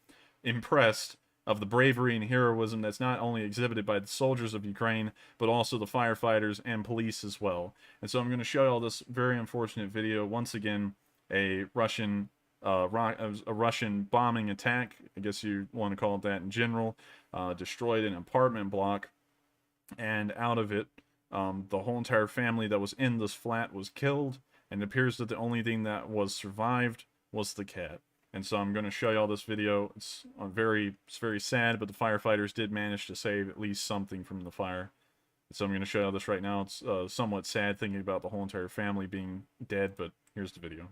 impressed of the bravery and heroism that's not only exhibited by the soldiers of Ukraine, but also the firefighters and police as well. And so I'm going to show you all this very unfortunate video. Once again, a Russian bombing attack, I guess you want to call it that in general, destroyed an apartment block, and out of it, the whole entire family that was in this flat was killed, and it appears that the only thing that was survived was the cat. And so I'm going to show you all this video. It's very sad, but the firefighters did manage to save at least something from the fire. So I'm going to show you all this right now. It's somewhat sad thinking about the whole entire family being dead, but here's the video.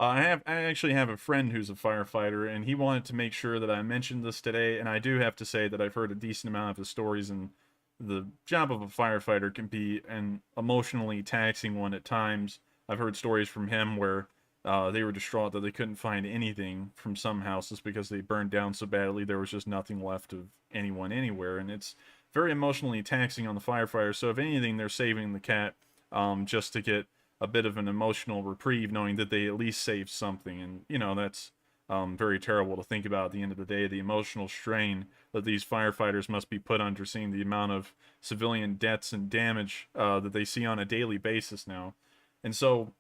I actually have a friend who's a firefighter, and he wanted to make sure that I mentioned this today, and I do have to say that I've heard a decent amount of his stories, and the job of a firefighter can be an emotionally taxing one at times. I've heard stories from him where they were distraught that they couldn't find anything from some houses because they burned down so badly there was just nothing left of anyone anywhere, and it's very emotionally taxing on the firefighters. So if anything, they're saving the cat just to get a bit of an emotional reprieve, knowing that they at least saved something. And, you know, that's very terrible to think about at the end of the day, the emotional strain that these firefighters must be put under, seeing the amount of civilian deaths and damage that they see on a daily basis now. And so,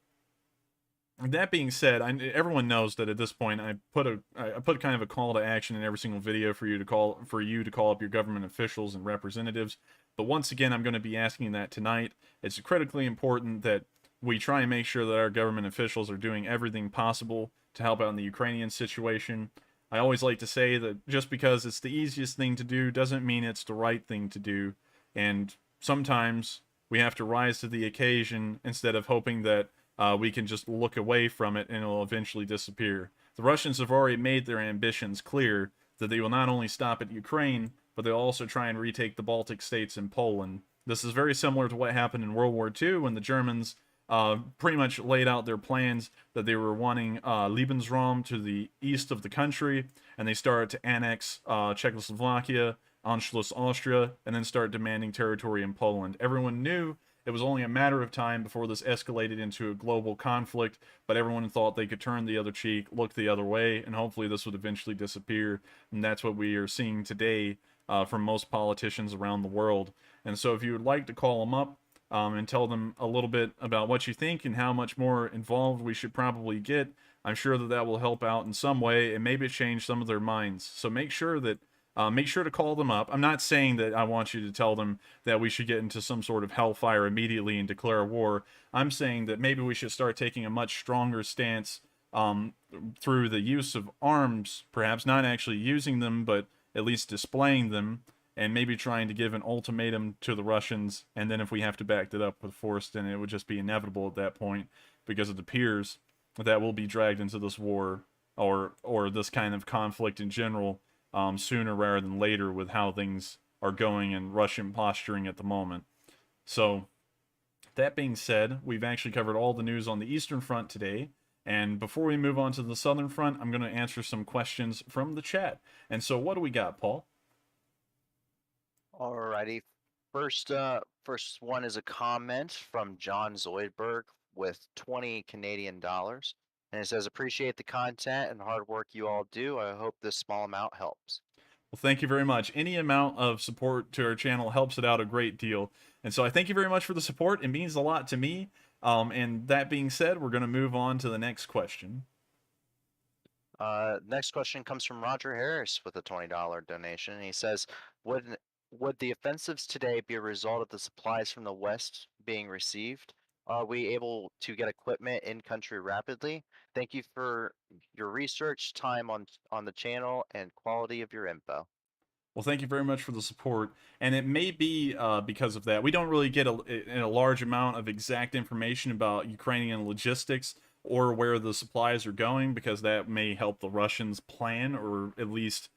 that being said, everyone knows that at this point I put kind of a call to action in every single video for you to call up your government officials and representatives. But once again, I'm going to be asking that tonight. It's critically important that we try and make sure that our government officials are doing everything possible to help out in the Ukrainian situation. I always like to say that just because it's the easiest thing to do doesn't mean it's the right thing to do. And sometimes we have to rise to the occasion instead of hoping that we can just look away from it and it'll eventually disappear. The Russians have already made their ambitions clear that they will not only stop at Ukraine, but they'll also try and retake the Baltic states and Poland. This is very similar to what happened in World War II when the Germans pretty much laid out their plans that they were wanting Lebensraum to the east of the country, and they started to annex Czechoslovakia, Anschluss Austria, and then start demanding territory in Poland. Everyone knew it was only a matter of time before this escalated into a global conflict, but everyone thought they could turn the other cheek, look the other way, and hopefully this would eventually disappear. And that's what we are seeing today from most politicians around the world. And so if you would like to call them up and tell them a little bit about what you think and how much more involved we should probably get, I'm sure that that will help out in some way and maybe change some of their minds. So make sure to call them up. I'm not saying that I want you to tell them that we should get into some sort of hellfire immediately and declare war. I'm saying that maybe we should start taking a much stronger stance through the use of arms, perhaps not actually using them, but at least displaying them, and maybe trying to give an ultimatum to the Russians. And then if we have to back that up with force, then it would just be inevitable at that point, because it appears that we'll be dragged into this war or this kind of conflict in general sooner rather than later with how things are going and Russian posturing at the moment. So that being said, we've actually covered all the news on the Eastern Front today. And before we move on to the Southern Front, I'm going to answer some questions from the chat. And so what do we got, Paul? Alrighty. First one is a comment from John Zoidberg with 20 Canadian dollars. And it says, appreciate the content and hard work you all do. I hope this small amount helps. Well, thank you very much. Any amount of support to our channel helps it out a great deal. And so I thank you very much for the support. It means a lot to me. And that being said, we're going to move on to the next question. Next question comes from Roger Harris with a $20 donation. He says, would the offensives today be a result of the supplies from the West being received? Are we able to get equipment in country rapidly? Thank you for your research, time on the channel, and quality of your info. Well, thank you very much for the support. And it may be because of that. We don't really get a large amount of exact information about Ukrainian logistics or where the supplies are going, because that may help the Russians plan or at least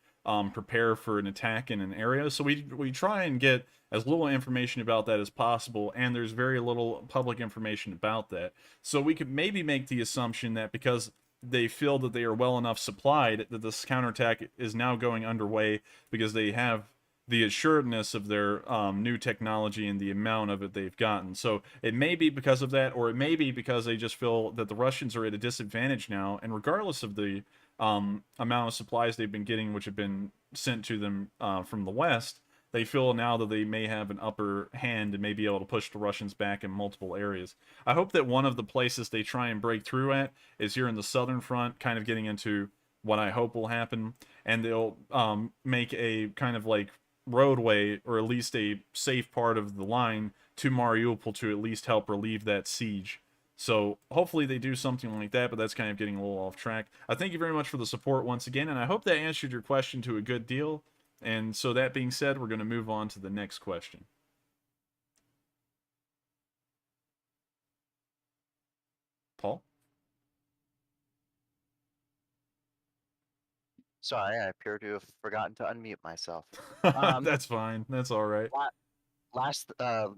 prepare for an attack in an area. So we try and get as little information about that as possible, and there's very little public information about that. So we could maybe make the assumption that because they feel that they are well enough supplied, that this counterattack is now going underway because they have the assuredness of their new technology and the amount of it they've gotten. So it may be because of that, or it may be because they just feel that the Russians are at a disadvantage now, and regardless of the amount of supplies they've been getting, which have been sent to them from the West, they feel now that they may have an upper hand and may be able to push the Russians back in multiple areas. I hope that one of the places they try and break through at is here in the Southern Front, kind of getting into what I hope will happen, and they'll make a kind of like roadway, or at least a safe part of the line to Mariupol to at least help relieve that siege. So hopefully they do something like that, but that's kind of getting a little off track. I thank you very much for the support once again, and I hope that answered your question to a good deal. And so that being said, we're going to move on to the next question. Paul? Sorry, I appear to have forgotten to unmute myself. That's fine. That's all right.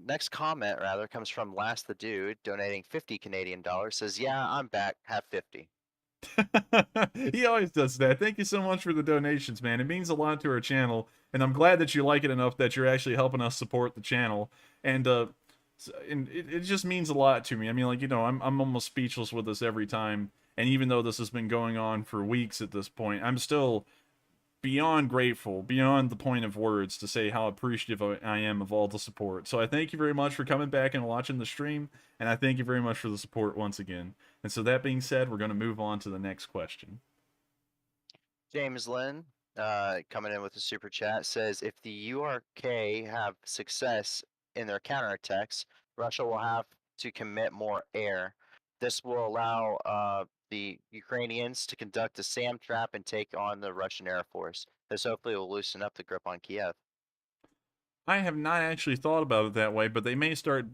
Next comment rather comes from Last the Dude, donating 50 Canadian dollars. Says, yeah, I'm back. Have 50. He always does that. Thank you so much for the donations, man. It means a lot to our channel, and I'm glad that you like it enough that you're actually helping us support the channel. And it just means a lot to me. I mean, like, you know, I'm almost speechless with this every time. And even though this has been going on for weeks at this point, I'm still beyond grateful, beyond the point of words to say how appreciative I am of all the support. So I thank you very much for coming back and watching the stream, and I thank you very much for the support once again. And so that being said, we're going to move on to the next question. James Lynn, coming in with a super chat, says, if the URK have success in their counterattacks, Russia will have to commit more air. This will allow the Ukrainians to conduct a SAM trap and take on the Russian Air Force. This hopefully will loosen up the grip on Kiev. I have not actually thought about it that way, but they may start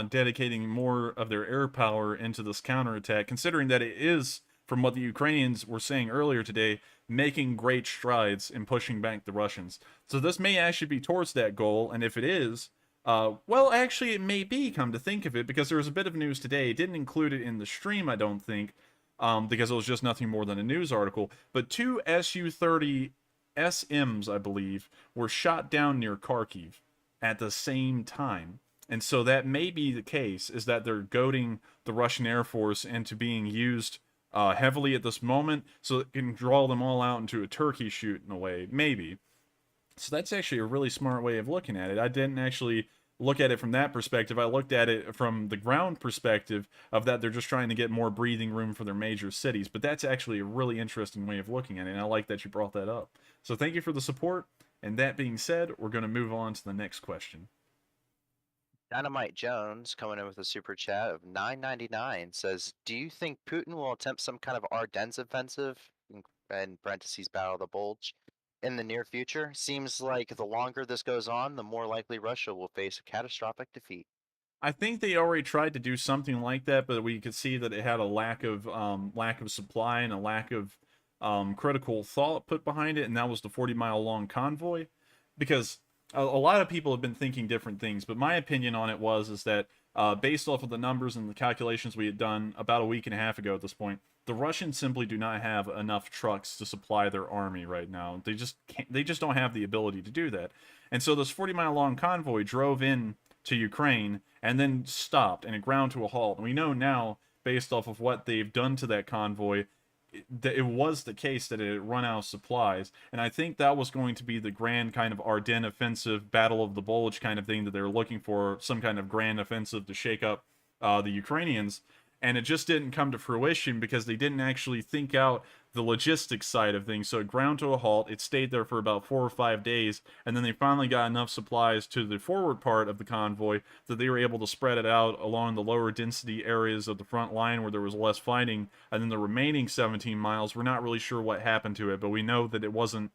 dedicating more of their air power into this counterattack, considering that it is, from what the Ukrainians were saying earlier today, making great strides in pushing back the Russians. So this may actually be towards that goal, and if it is, well, actually it may be, come to think of it, because there was a bit of news today. It didn't include it in the stream, I don't think, because it was just nothing more than a news article. But two Su-30 SMs, I believe, were shot down near Kharkiv at the same time. And so that may be the case, is that they're goading the Russian Air Force into being used heavily at this moment so it can draw them all out into a turkey shoot in a way, maybe. So that's actually a really smart way of looking at it. I didn't actually look at it from that perspective. I looked at it from the ground perspective of that they're just trying to get more breathing room for their major cities. But that's actually a really interesting way of looking at it, and I like that you brought that up. So thank you for the support. And that being said, we're going to move on to the next question. Dynamite Jones coming in with a super chat of $9.99 says, "Do you think Putin will attempt some kind of Ardennes offensive in parentheses Battle of the Bulge in the near future? Seems like the longer this goes on, the more likely Russia will face a catastrophic defeat." I think they already tried to do something like that, but we could see that it had a lack of supply and a lack of critical thought put behind it, and that was the 40-mile long convoy. Because a lot of people have been thinking different things, but my opinion on it is that based off of the numbers and the calculations we had done about a week and a half ago at this point, the Russians simply do not have enough trucks to supply their army right now. They just can't, they just don't have the ability to do that. And so this 40-mile long convoy drove in to Ukraine and then stopped and it ground to a halt. And we know now, based off of what they've done to that convoy, that it was the case that it had run out of supplies. And I think that was going to be the grand kind of Ardennes offensive, Battle of the Bulge kind of thing that they were looking for, some kind of grand offensive to shake up the Ukrainians. And it just didn't come to fruition because they didn't actually think out the logistics side of things. So it ground to a halt. It stayed there for about 4 or 5 days, and then they finally got enough supplies to the forward part of the convoy that they were able to spread it out along the lower density areas of the front line where there was less fighting. And then the remaining 17 miles, we're not really sure what happened to it, but we know that it wasn't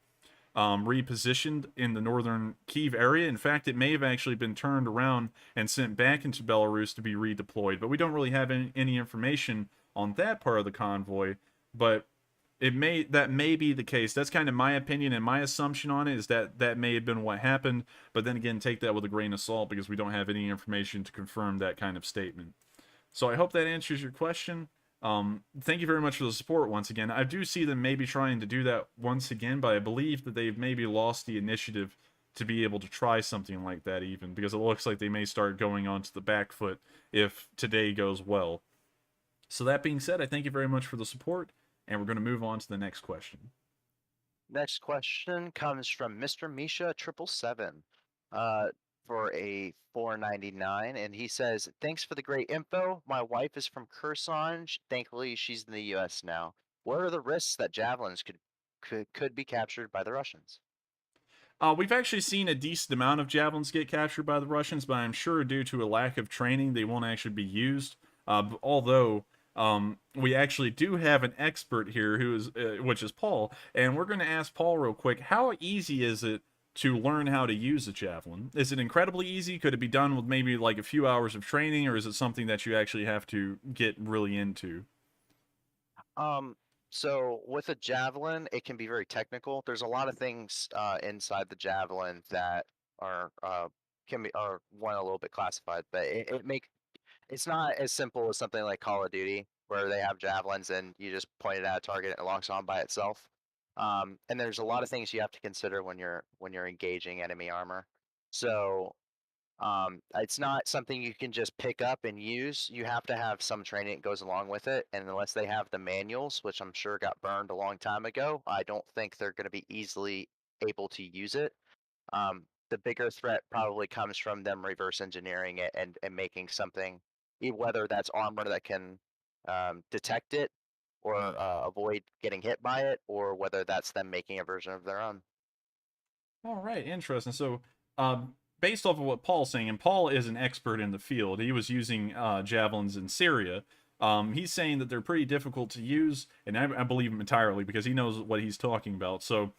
repositioned in the northern Kyiv area. In fact, it may have actually been turned around and sent back into Belarus to be redeployed, but we don't really have any information on that part of the convoy. But that may be the case. That's kind of my opinion, and my assumption on it is that that may have been what happened. But then again, take that with a grain of salt because we don't have any information to confirm that kind of statement. So I hope that answers your question. Thank you very much for the support once again. I do see them maybe trying to do that once again, but I believe that they've maybe lost the initiative to be able to try something like that even, because it looks like they may start going onto the back foot if today goes well. So that being said, I thank you very much for the support, and we're going to move on to the next question. Next question comes from Mr. Misha 777 for a $4.99, and he says, "Thanks for the great info. My wife is from Kherson. Thankfully, she's in the U.S. now. What are the risks that javelins could be captured by the Russians?" We've actually seen a decent amount of javelins get captured by the Russians, but I'm sure due to a lack of training, they won't actually be used. Although we actually do have an expert here which is Paul, and we're going to ask Paul real quick, how easy is it to learn how to use a javelin? Is it incredibly easy? Could it be done with maybe like a few hours of training, or is it something that you actually have to get really into? So with a javelin, it can be very technical. There's a lot of things inside the javelin that are one a little bit classified, but it's not as simple as something like Call of Duty where they have javelins and you just point it at a target and it locks on by itself. And there's a lot of things you have to consider when you're engaging enemy armor. So it's not something you can just pick up and use. You have to have some training that goes along with it. And unless they have the manuals, which I'm sure got burned a long time ago, I don't think they're going to be easily able to use it. The bigger threat probably comes from them reverse engineering it and making something, whether that's armor that can detect it or avoid getting hit by it, or whether that's them making a version of their own. All right, interesting. So, based off of what Paul's saying, and Paul is an expert in the field, he was using javelins in Syria. He's saying that they're pretty difficult to use, and I believe him entirely because he knows what he's talking about. So,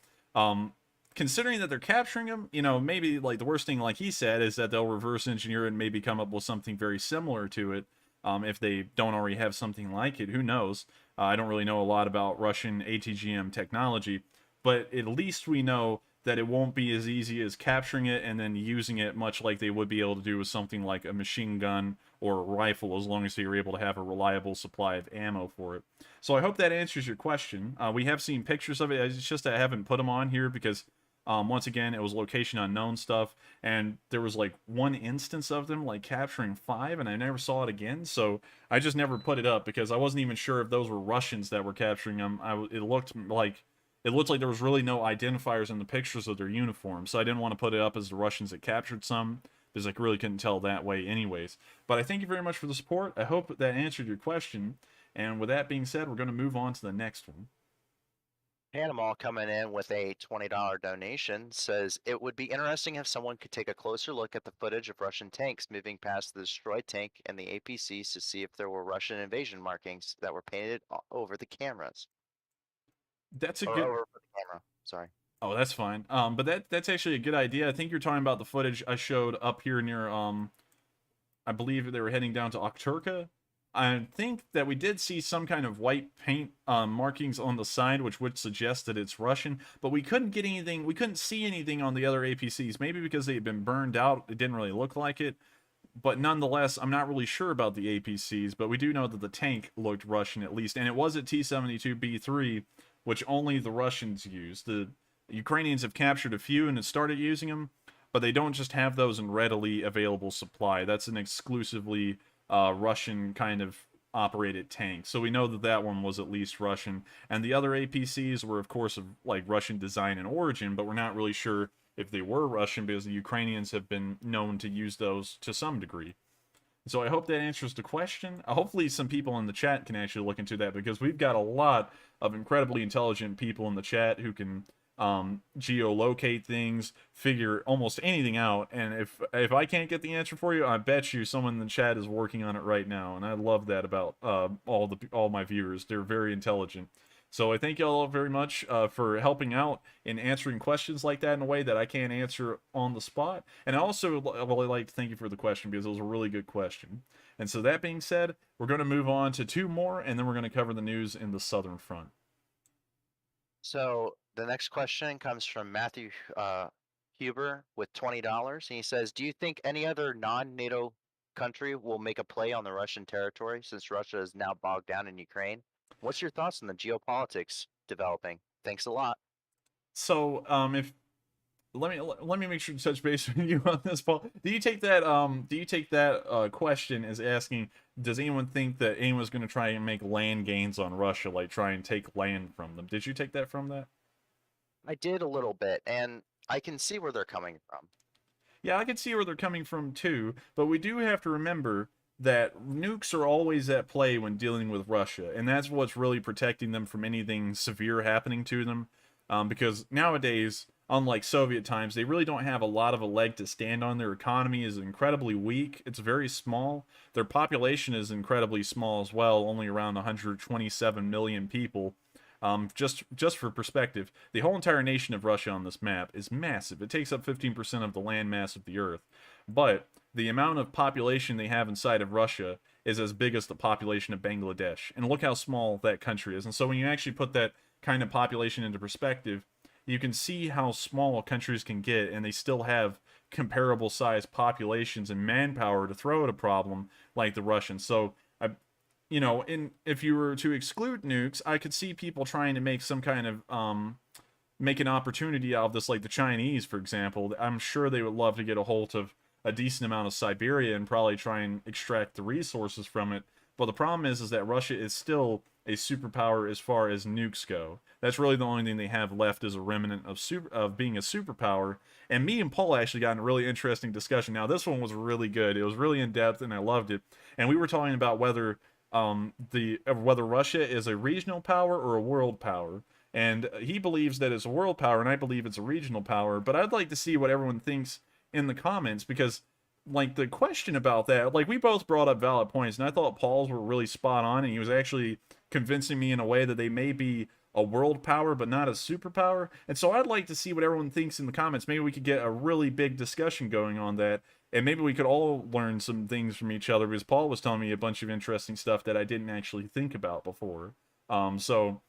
considering that they're capturing them, maybe like the worst thing, like he said, is that they'll reverse engineer and maybe come up with something very similar to it. If they don't already have something like it, who knows? I don't really know a lot about Russian ATGM technology, but at least we know that it won't be as easy as capturing it and then using it, much like they would be able to do with something like a machine gun or a rifle, as long as you're able to have a reliable supply of ammo for it. So I hope that answers your question. We have seen pictures of it. It's just I haven't put them on here because, once again, it was location unknown stuff, and there was like one instance of them like capturing 5, and I never saw it again. So I just never put it up because I wasn't even sure if those were Russians that were capturing them. It looked like there was really no identifiers in the pictures of their uniforms, so I didn't want to put it up as the Russians that captured some, because I really couldn't tell that way anyways. But I thank you very much for the support. I hope that answered your question. And with that being said, we're going to move on to the next one. Panama coming in with a $20 donation says it would be interesting if someone could take a closer look at the footage of Russian tanks moving past the destroyed tank and the APCs to see if there were Russian invasion markings that were painted over the cameras. That's a Or good. over the camera. Sorry. Oh, that's fine. But that's actually a good idea. I think you're talking about the footage I showed up here near. I believe they were heading down to Okturka. I think that we did see some kind of white paint markings on the side, which would suggest that it's Russian, but we couldn't get anything. We couldn't see anything on the other APCs. Maybe because they had been burned out, it didn't really look like it. But nonetheless, I'm not really sure about the APCs, but we do know that the tank looked Russian at least, and it was a T-72B3, which only the Russians use. The Ukrainians have captured a few and have started using them, but they don't just have those in readily available supply. That's an exclusively Russian kind of operated tank. So we know that that one was at least Russian. And the other APCs were, of course, of like Russian design and origin, but we're not really sure if they were Russian because the Ukrainians have been known to use those to some degree. So I hope that answers the question. Hopefully some people in the chat can actually look into that, because we've got a lot of incredibly intelligent people in the chat who can geolocate things, figure almost anything out. And if I can't get the answer for you, I bet you someone in the chat is working on it right now. And I love that about all my viewers. They're very intelligent. So I thank y'all very much for helping out in answering questions like that in a way that I can't answer on the spot. And I also really like to thank you for the question, because it was a really good question. And so that being said, we're going to move on to 2 more, and then we're going to cover the news in the Southern Front. So the next question comes from Matthew Huber with $20, and he says, "Do you think any other non-NATO country will make a play on the Russian territory since Russia is now bogged down in Ukraine? What's your thoughts on the geopolitics developing? Thanks a lot." So, if let me make sure to touch base with you on this, Paul. Do you take that question as asking, does anyone think that anyone's going to try and make land gains on Russia, like try and take land from them? Did you take that from that? I did a little bit, and I can see where they're coming from. Yeah, I can see where they're coming from too, but we do have to remember that nukes are always at play when dealing with Russia, and that's what's really protecting them from anything severe happening to them. Because nowadays, unlike Soviet times, they really don't have a lot of a leg to stand on. Their economy is incredibly weak. It's very small. Their population is incredibly small as well, only around 127 million people. Just for perspective, the whole entire nation of Russia on this map is massive. It takes up 15% of the land mass of the Earth. But the amount of population they have inside of Russia is as big as the population of Bangladesh. And look how small that country is. And so when you actually put that kind of population into perspective, you can see how small countries can get, and they still have comparable sized populations and manpower to throw at a problem like the Russians. So if you were to exclude nukes, I could see people trying to make some kind of make an opportunity out of this, like the Chinese, for example. I'm sure they would love to get a hold of a decent amount of Siberia and probably try and extract the resources from it. But the problem is that Russia is still a superpower as far as nukes go. That's really the only thing they have left as a remnant of being a superpower. And me and Paul actually got in a really interesting discussion. Now, this one was really good. It was really in depth, and I loved it. And we were talking about whether Russia is a regional power or a world power. And he believes that it's a world power, and I believe it's a regional power. But I'd like to see what everyone thinks in the comments, because like the question about that, like we both brought up valid points, and I thought Paul's were really spot on, and he was actually convincing me in a way that they may be a world power but not a superpower. And so I'd like to see what everyone thinks in the comments. Maybe we could get a really big discussion going on that, and maybe we could all learn some things from each other, because Paul was telling me a bunch of interesting stuff that I didn't actually think about before. So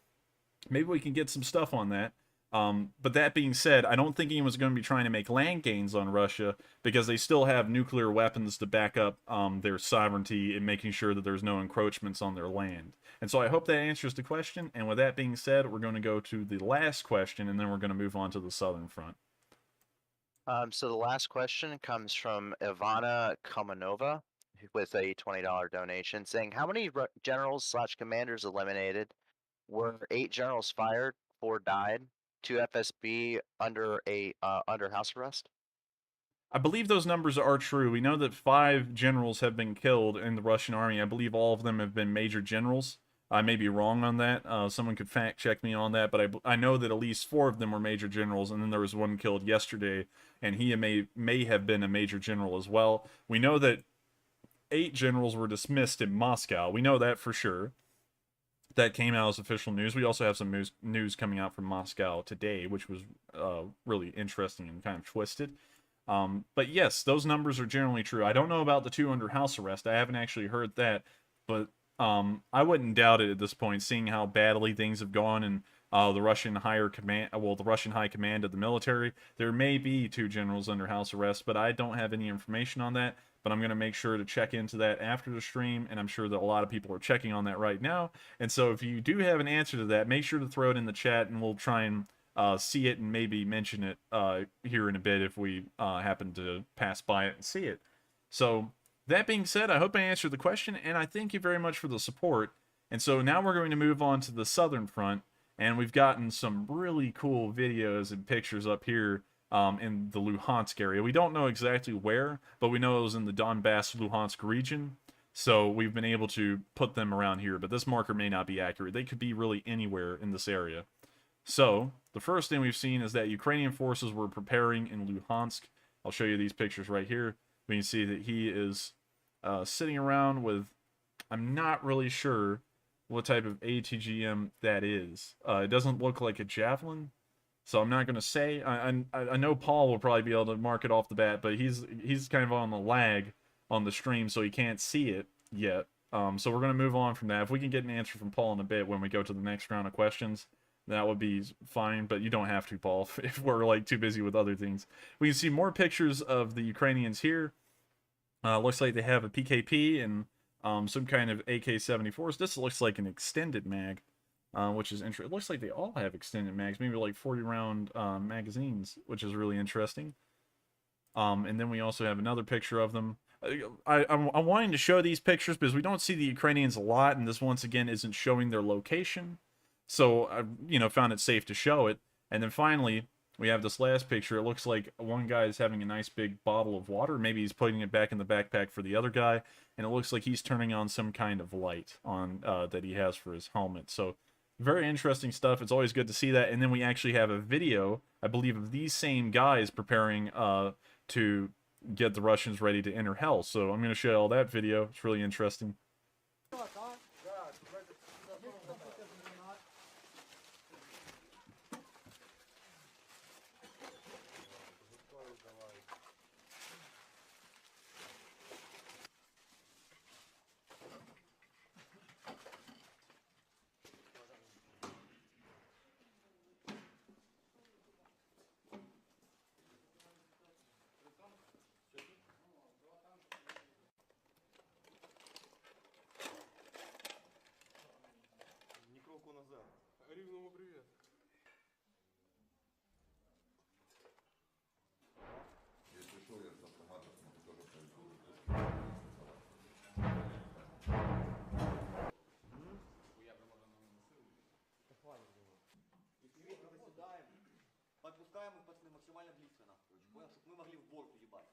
maybe we can get some stuff on that. But that being said, I don't think anyone's going to be trying to make land gains on Russia because they still have nuclear weapons to back up their sovereignty and making sure that there's no encroachments on their land. And so I hope that answers the question. And with that being said, we're going to go to the last question, and then we're going to move on to the southern front. So the last question comes from Ivana Komanova with a $20 donation saying, how many generals / commanders eliminated? Were 8 generals fired, 4 died, 2 FSB under house arrest? I believe those numbers are true. We know that 5 generals have been killed in the Russian army. I believe all of them have been major generals. I may be wrong on that. Someone could fact check me on that, but I know that at least 4 of them were major generals, and then there was one killed yesterday, and he may have been a major general as well. We know that 8 generals were dismissed in Moscow. We know that for sure. That came out as official news. We also have some news coming out from Moscow today, which was really interesting and kind of twisted. But yes, those numbers are generally true. I don't know about the 2 under house arrest. I haven't actually heard that, but I wouldn't doubt it at this point, seeing how badly things have gone in the Russian higher command, the Russian high command of the military. There may be 2 generals under house arrest, but I don't have any information on that. But I'm going to make sure to check into that after the stream, and I'm sure that a lot of people are checking on that right now. And so if you do have an answer to that, make sure to throw it in the chat, and we'll try and see it and maybe mention it here in a bit if we happen to pass by it and see it. So that being said, I hope I answered the question, and I thank you very much for the support. And so now we're going to move on to the southern front, and we've gotten some really cool videos and pictures up here in the Luhansk area. We don't know exactly where, but we know it was in the Donbass Luhansk region. So we've been able to put them around here, but this marker may not be accurate. They could be really anywhere in this area. So the first thing we've seen is that Ukrainian forces were preparing in Luhansk. I'll show you these pictures right here. We can see that he is sitting around with, I'm not really sure what type of ATGM that is. It doesn't look like a javelin. So I'm not going to say. I know Paul will probably be able to mark it off the bat, but he's kind of on the lag on the stream, so he can't see it yet. So we're going to move on from that. If we can get an answer from Paul in a bit when we go to the next round of questions, that would be fine, but you don't have to, Paul, if we're like too busy with other things. We can see more pictures of the Ukrainians here. Looks like they have a PKP and some kind of AK-74s. This looks like an extended mag. Which is interesting. It looks like they all have extended mags, maybe like 40-round magazines, which is really interesting. And then we also have another picture of them. I'm wanting to show these pictures because we don't see the Ukrainians a lot, and this once again isn't showing their location. So I, found it safe to show it. And then finally, we have this last picture. It looks like one guy is having a nice big bottle of water. Maybe he's putting it back in the backpack for the other guy, and it looks like he's turning on some kind of light on that he has for his helmet. So very interesting stuff. It's always good to see that. And then we actually have a video, I believe, of these same guys preparing to get the Russians ready to enter hell. So I'm going to show you all that video. It's really interesting. Подпускаем их, пацаны, максимально близко, нахуй, понял, чтобы мы могли в борку ебать.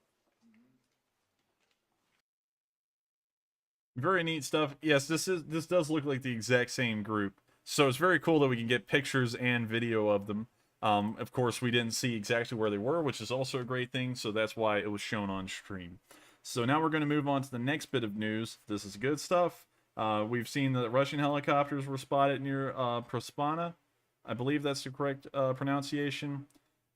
Very neat stuff. Yes, this does look like the exact same group. So it's very cool that we can get pictures and video of them. Of course, we didn't see exactly where they were, which is also a great thing, so that's why it was shown on stream. So now we're going to move on to the next bit of news. This is good stuff. We've seen that Russian helicopters were spotted near Prospana. I believe that's the correct pronunciation.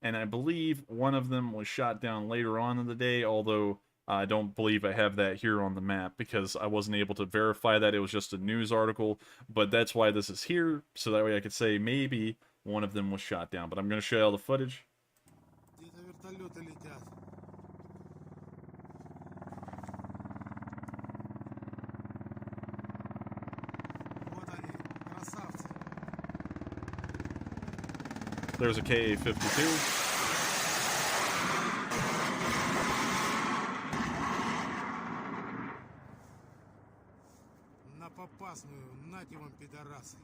And I believe one of them was shot down later on in the day, although I don't believe I have that here on the map because I wasn't able to verify that. It was just a news article, but that's why this is here, so that way I could say maybe one of them was shot down. But I'm going to show you all the footage. Где-то вертолеты летят. Вот они, красавцы. There's a KA-52. На попасную, нате вам, пидорасы.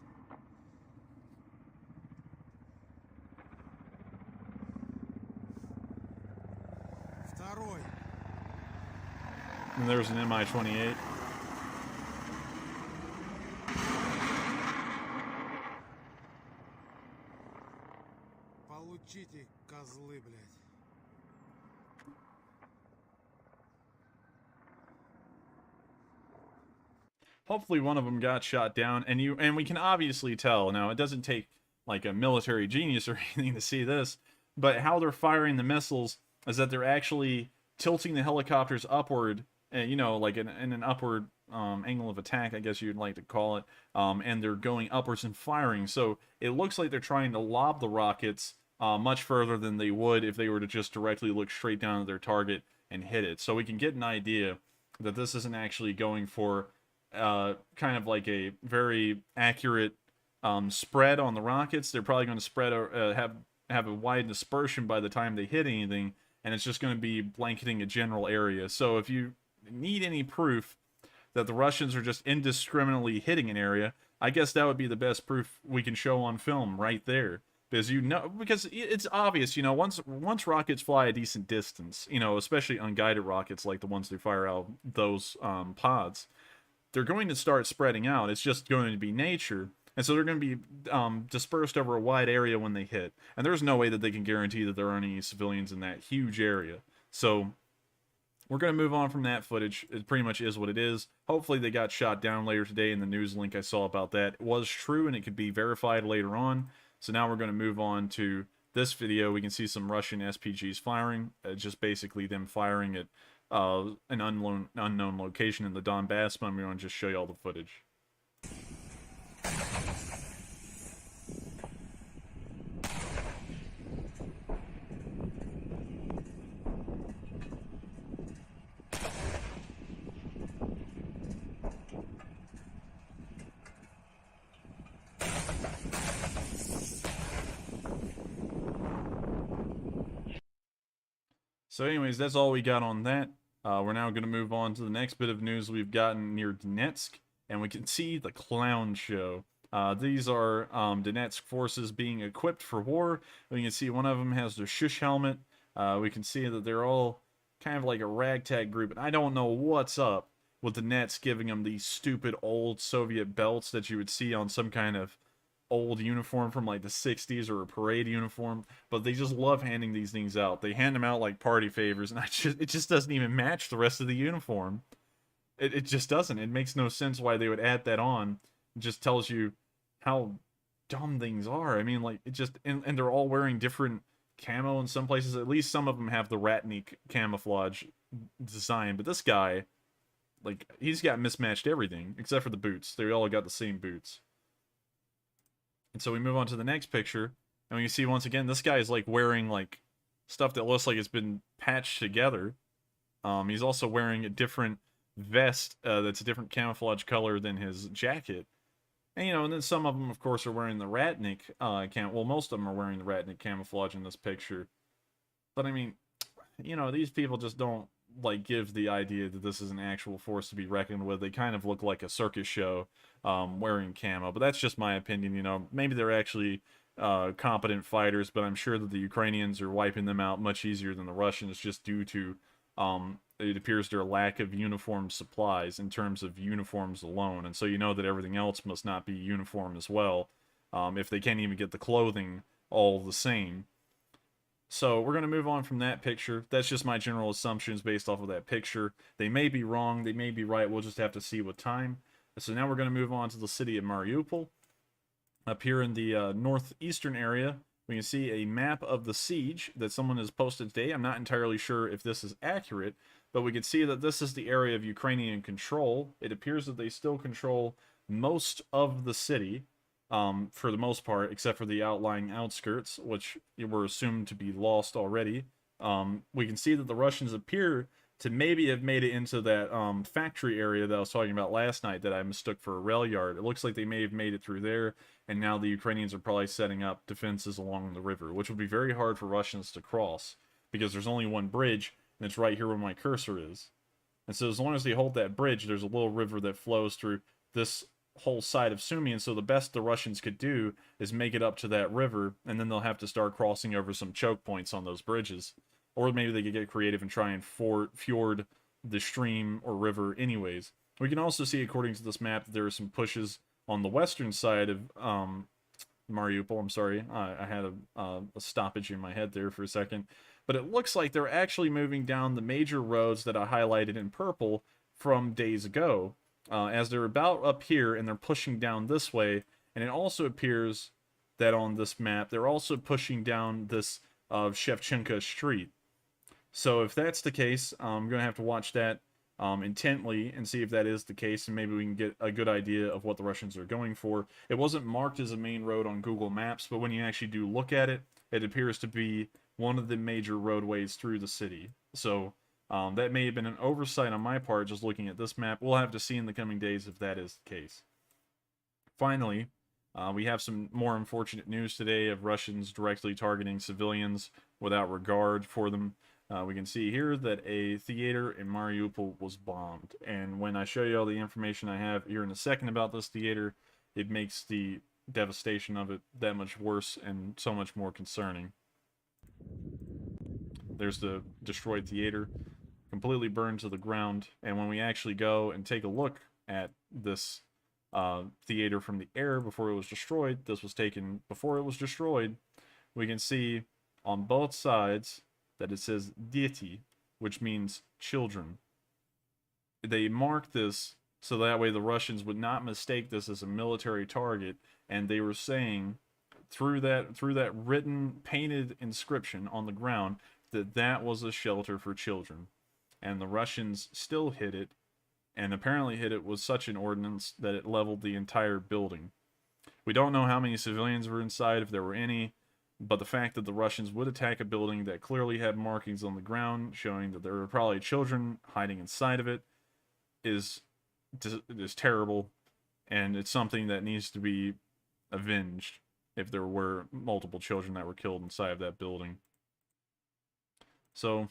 Второй. And there's an Mi-28. Получите, козлы, блядь. Hopefully one of them got shot down, and we can obviously tell. Now, it doesn't take like a military genius or anything to see this, but how they're firing the missiles is that they're actually tilting the helicopters upward, you know, like in an upward angle of attack, I guess you'd like to call it, and they're going upwards and firing. So it looks like they're trying to lob the rockets much further than they would if they were to just directly look straight down at their target and hit it. So we can get an idea that this isn't actually going for kind of like a very accurate spread on the rockets. They're probably going to spread or have a wide dispersion by the time they hit anything, and it's just going to be blanketing a general area. So if you need any proof that the Russians are just indiscriminately hitting an area, I guess that would be the best proof we can show on film right there. Because it's obvious, you know, once rockets fly a decent distance, you know, especially unguided rockets like the ones they fire out those pods, they're going to start spreading out. It's just going to be nature. And so they're going to be dispersed over a wide area when they hit. And there's no way that they can guarantee that there aren't any civilians in that huge area. So we're going to move on from that footage. It pretty much is what it is. Hopefully they got shot down later today, and the news link I saw about that was true, and it could be verified later on. So now we're going to move on to this video. We can see some Russian SPGs firing. Just basically them firing at an unknown location in the Donbass, but I'm going to just show you all the footage. So anyways, that's all we got on that. We're now going to move on to the next bit of news we've gotten near Donetsk, and we can see the clown show. These are Donetsk forces being equipped for war. We can see one of them has their shush helmet. We can see that they're all kind of like a ragtag group, and I don't know what's up with Donetsk giving them these stupid old Soviet belts that you would see on some kind of old uniform from like the 60s or a parade uniform, but they just love handing these things out. They hand them out like party favors, and it just doesn't even match the rest of the uniform. It just doesn't. It makes no sense why they would add that on. It just tells you how dumb things are. I mean, like, it just, and they're all wearing different camo in some places. At least some of them have the Ratnik camouflage design, but this guy, like, he's got mismatched everything except for the boots. They all got the same boots. And so we move on to the next picture, and we can see once again this guy is like wearing like stuff that looks like it's been patched together. He's also wearing a different vest that's a different camouflage color than his jacket. And you know, and then some of them, of course, are wearing the Ratnik well, most of them are wearing the Ratnik camouflage in this picture. But I mean, you know, these people just don't like give the idea that this is an actual force to be reckoned with. They kind of look like a circus show wearing camo, but that's just my opinion. You know, maybe they're actually competent fighters, but I'm sure that the Ukrainians are wiping them out much easier than the Russians just due to it appears their lack of uniform supplies in terms of uniforms alone. And so you know that everything else must not be uniform as well if they can't even get the clothing all the same. So we're going to move on from that picture. That's just my general assumptions based off of that picture. They may be wrong, they may be right. We'll just have to see with time. So now we're going to move on to the city of Mariupol. Up here in the northeastern area, we can see a map of the siege that someone has posted today. I'm not entirely sure if this is accurate, but we can see that this is the area of Ukrainian control. It appears that they still control most of the city. for the most part, except for the outlying outskirts, which were assumed to be lost already. We can see that the Russians appear to maybe have made it into that factory area that I was talking about last night that I mistook for a rail yard. It looks like they may have made it through there, and now the Ukrainians are probably setting up defenses along the river, which would be very hard for Russians to cross, because there's only one bridge, and it's right here where my cursor is. And so as long as they hold that bridge, there's a little river that flows through this whole side of Sumi, and so the best the Russians could do is make it up to that river, and then they'll have to start crossing over some choke points on those bridges. Or maybe they could get creative and try and fjord the stream or river anyways. We can also see, according to this map, that there are some pushes on the western side of Mariupol. I'm sorry, I had a stoppage in my head there for a second. But it looks like they're actually moving down the major roads that I highlighted in purple from days ago. As they're about up here, and they're pushing down this way. And it also appears that on this map, they're also pushing down this Shevchenko Street. So if that's the case, I'm going to have to watch that intently and see if that is the case, and maybe we can get a good idea of what the Russians are going for. It wasn't marked as a main road on Google Maps, but when you actually do look at it, it appears to be one of the major roadways through the city. So that may have been an oversight on my part just looking at this map. We'll have to see in the coming days if that is the case. Finally, we have some more unfortunate news today of Russians directly targeting civilians without regard for them. We can see here that a theater in Mariupol was bombed. And when I show you all the information I have here in a second about this theater, it makes the devastation of it that much worse and so much more concerning. There's the destroyed theater, completely burned to the ground. And when we actually go and take a look at this theater from the air before it was destroyed, this was taken before it was destroyed, we can see on both sides that it says Deti, which means children. They marked this so that way the Russians would not mistake this as a military target, and they were saying through that written, painted inscription on the ground that that was a shelter for children. And the Russians still hit it, and apparently hit it with such an ordnance that it leveled the entire building. We don't know how many civilians were inside, if there were any, but the fact that the Russians would attack a building that clearly had markings on the ground showing that there were probably children hiding inside of it is terrible, and it's something that needs to be avenged if there were multiple children that were killed inside of that building. So,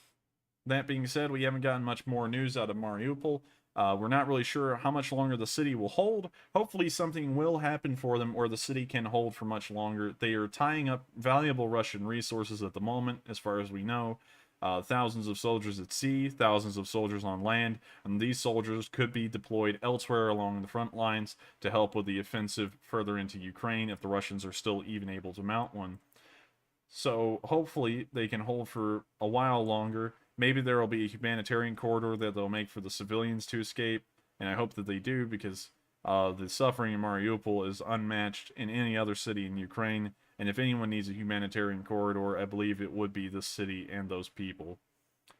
that being said, we haven't gotten much more news out of Mariupol. We're not really sure how much longer the city will hold. Hopefully something will happen for them where the city can hold for much longer. They are tying up valuable Russian resources at the moment, as far as we know. Thousands of soldiers at sea, thousands of soldiers on land, and these soldiers could be deployed elsewhere along the front lines to help with the offensive further into Ukraine if the Russians are still even able to mount one. So hopefully they can hold for a while longer. Maybe there will be a humanitarian corridor that they'll make for the civilians to escape, and I hope that they do, because the suffering in Mariupol is unmatched in any other city in Ukraine, and if anyone needs a humanitarian corridor, I believe it would be this city and those people.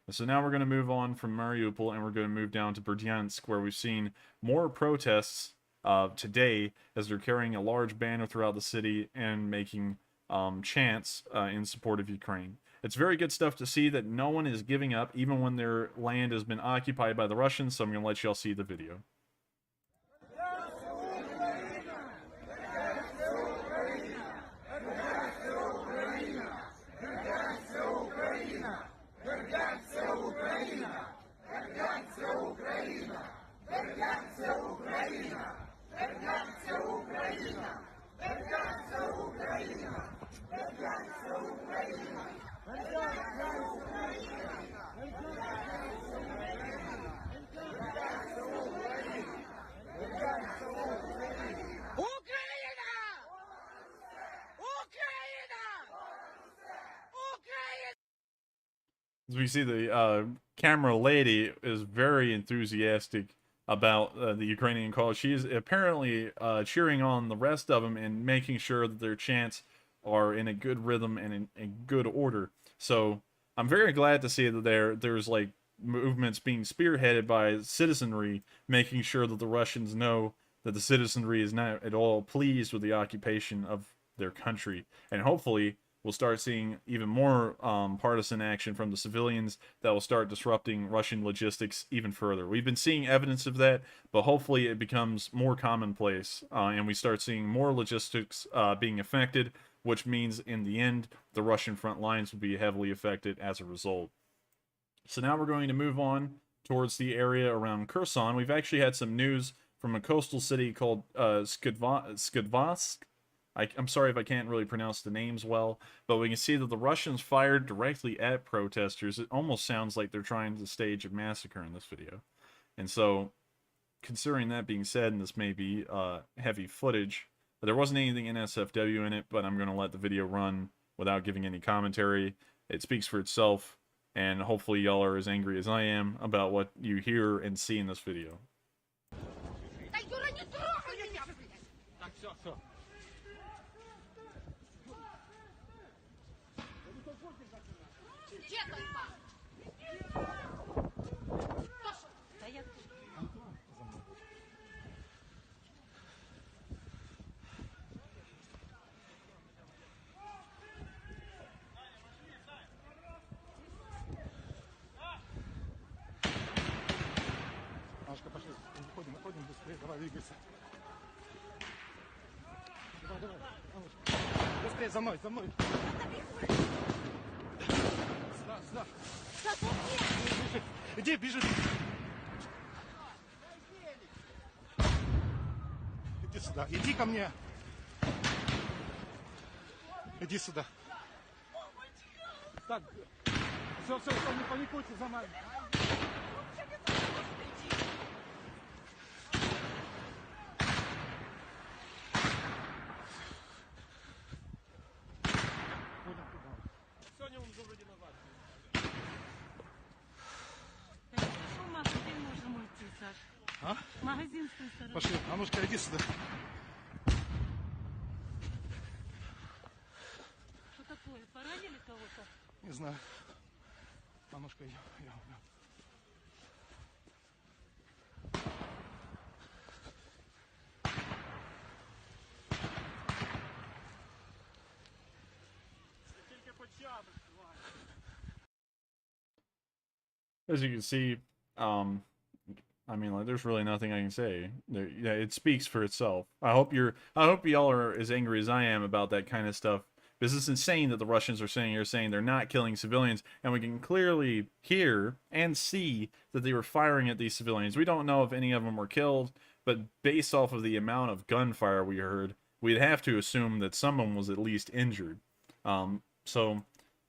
And so now we're going to move on from Mariupol, and we're going to move down to Berdyansk, where we've seen more protests today, as they're carrying a large banner throughout the city and making chants in support of Ukraine. It's very good stuff to see that no one is giving up, even when their land has been occupied by the Russians, so I'm going to let y'all see the video. As we see, the camera lady is very enthusiastic about the Ukrainian cause. She is apparently cheering on the rest of them and making sure that their chants are in a good rhythm and in good order. So I'm very glad to see that there's like movements being spearheaded by citizenry, making sure that the Russians know that the citizenry is not at all pleased with the occupation of their country. And hopefully, we'll start seeing even more partisan action from the civilians that will start disrupting Russian logistics even further. We've been seeing evidence of that, but hopefully it becomes more commonplace and we start seeing more logistics being affected, which means in the end, the Russian front lines will be heavily affected as a result. So now we're going to move on towards the area around Kherson. We've actually had some news from a coastal city called Skudvansk. I'm sorry if I can't really pronounce the names well, but we can see that the Russians fired directly at protesters. It almost sounds like they're trying to stage a massacre in this video. And so, considering that being said, and this may be heavy footage, there wasn't anything NSFW in it, but I'm going to let the video run without giving any commentary. It speaks for itself, and hopefully y'all are as angry as I am about what you hear and see in this video. Да, Юра, не трогай меня, блядь! Так, все. Где толпа? Тоша, да я... Машка, пошли. Выходим быстрее. Давай, двигайся. Давай. Анушка. Быстрее, за мной. Сюда. Бежит. Иди сюда. Иди ко мне. Иди сюда. Так, все, не паникуйте за нами. Сегодня он уже вроде назад. В магазин можем уйти, Саш. А? Магазин с той стороны. Пошли. Анушка, иди сюда. Что такое? Поранили кого-то? Не знаю. Анушка, идем. As you can see, I mean, like, there's really nothing I can say. Yeah, it speaks for itself. I hope y'all are as angry as I am about that kind of stuff. Because it's insane that the Russians are saying they're not killing civilians, and we can clearly hear and see that they were firing at these civilians. We don't know if any of them were killed, but based off of the amount of gunfire we heard, we'd have to assume that someone was at least injured. So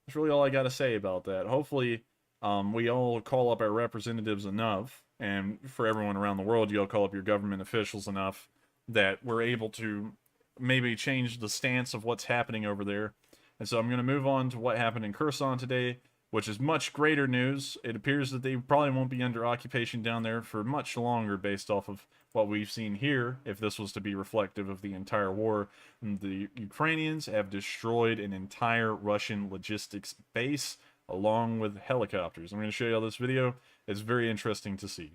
that's really all I got to say about that. Hopefully, we all call up our representatives enough, and for everyone around the world, you all call up your government officials enough that we're able to maybe change the stance of what's happening over there. And so I'm going to move on to what happened in Kherson today, which is much greater news. It appears that they probably won't be under occupation down there for much longer based off of what we've seen here, if this was to be reflective of the entire war. And the Ukrainians have destroyed an entire Russian logistics base along with helicopters. I'm going to show you all this video. It's very interesting to see.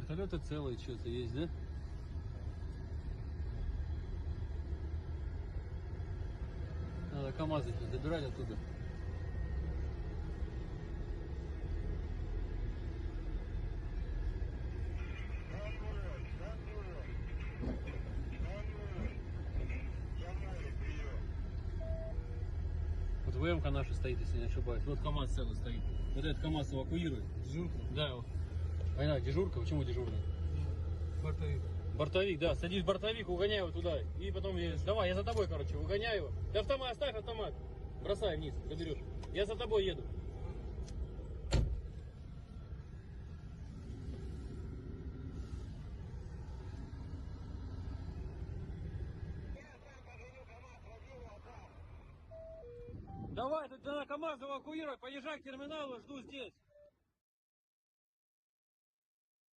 Вертолеты целые, что-то есть, да? Надо КамАЗы сейчас добирать оттуда. БМ-ка наша стоит, если не ошибаюсь. Вот КамАЗ целый стоит. Вот этот КамАЗ эвакуирует. Дежурка? Да. Война, дежурка? Почему дежурный? Бортовик. Бортовик, да. Садись в бортовик, угоняй его туда. И потом, давай, я за тобой, короче, угоняю его. Ты автомат, оставь автомат. Бросай вниз, заберешь. Я за тобой еду. Давай, тут надо КамАЗ эвакуировать, поезжай к терминалу, жду здесь.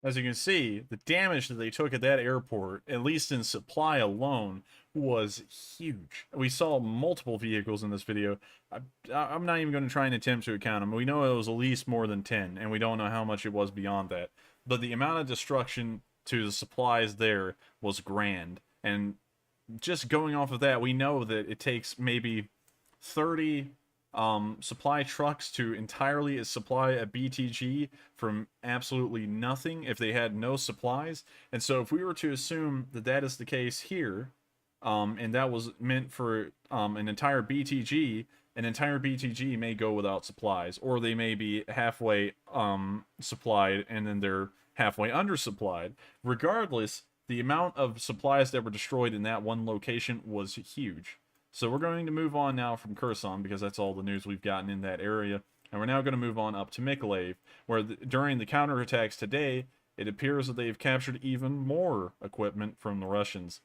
As you can see, the damage that they took at that airport, at least in supply alone, was huge. We saw multiple vehicles in this video. I'm not even going to try and attempt to count them. We know it was at least more than 10, and we don't know how much it was beyond that. But the amount of destruction to the supplies there was grand. And just going off of that, we know that it takes maybe 30 supply trucks to entirely supply a BTG from absolutely nothing if they had no supplies. And so if we were to assume that that is the case here, and that was meant for an entire BTG may go without supplies, or they may be halfway supplied and then they're halfway undersupplied. Regardless, the amount of supplies that were destroyed in that one location was huge. So we're going to move on now from Kherson, because that's all the news we've gotten in that area. And we're now going to move on up to Mykolaiv, where during the counterattacks today, it appears that they've captured even more equipment from the Russians.